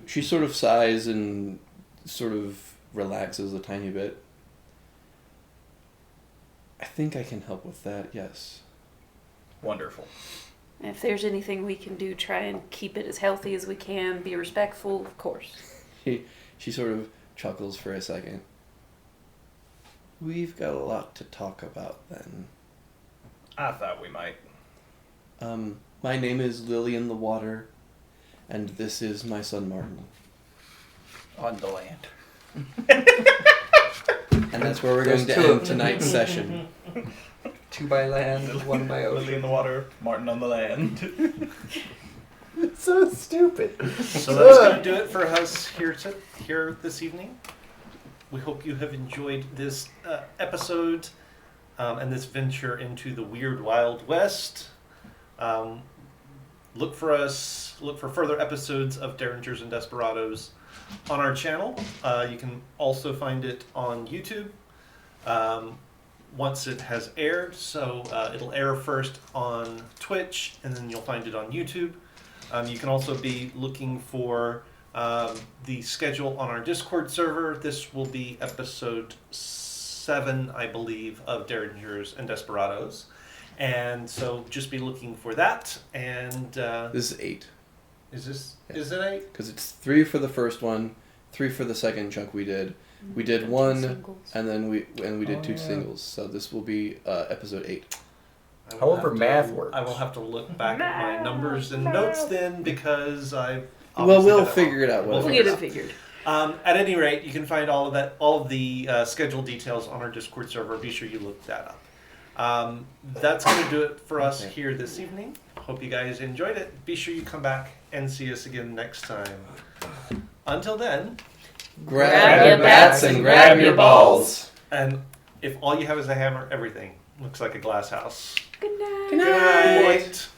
She sort of sighs and sort of relaxes a tiny bit. I think I can help with that, yes. Wonderful. If there's anything we can do, try and keep it as healthy as we can, be respectful, of course. She sort of chuckles for a second. We've got a lot to talk about then. I thought we might. My name is Lily in the Water, and this is my son Martin. On the land. And that's where we're going to There's two end of tonight's session. 2 by land, 1 by Lily ocean. in the water, Martin on the land. It's so stupid. So that's going to do it for us here this evening. We hope you have enjoyed this episode and this venture into the weird Wild West. Look for further episodes of Derringers and Desperados on our channel. You can also find it on YouTube once it has aired. So it'll air first on Twitch, and then you'll find it on YouTube. You can also be looking for the schedule on our Discord server. This will be episode 7, I believe, of Derringers and Desperados. And so just be looking for that. And This is 8. is it 8? Because it's 3 for the first one, 3 for the second chunk we did. We did 1, and then we did 2 singles. So this will be episode 8. I will However, have to- math works. I will have to look back at my numbers and notes then, because I've Well, obviously we'll got it figure wrong. it out. We'll We'll figure get it it out. figured. At any rate, you can find all of the schedule details on our Discord server. Be sure you look that up. That's going to do it for us here this evening. Hope you guys enjoyed it. Be sure you come back and see us again next time. Until then, Grab your bats and grab your balls. and if all you have is a hammer, everything looks like a glass house. Good night. Good night.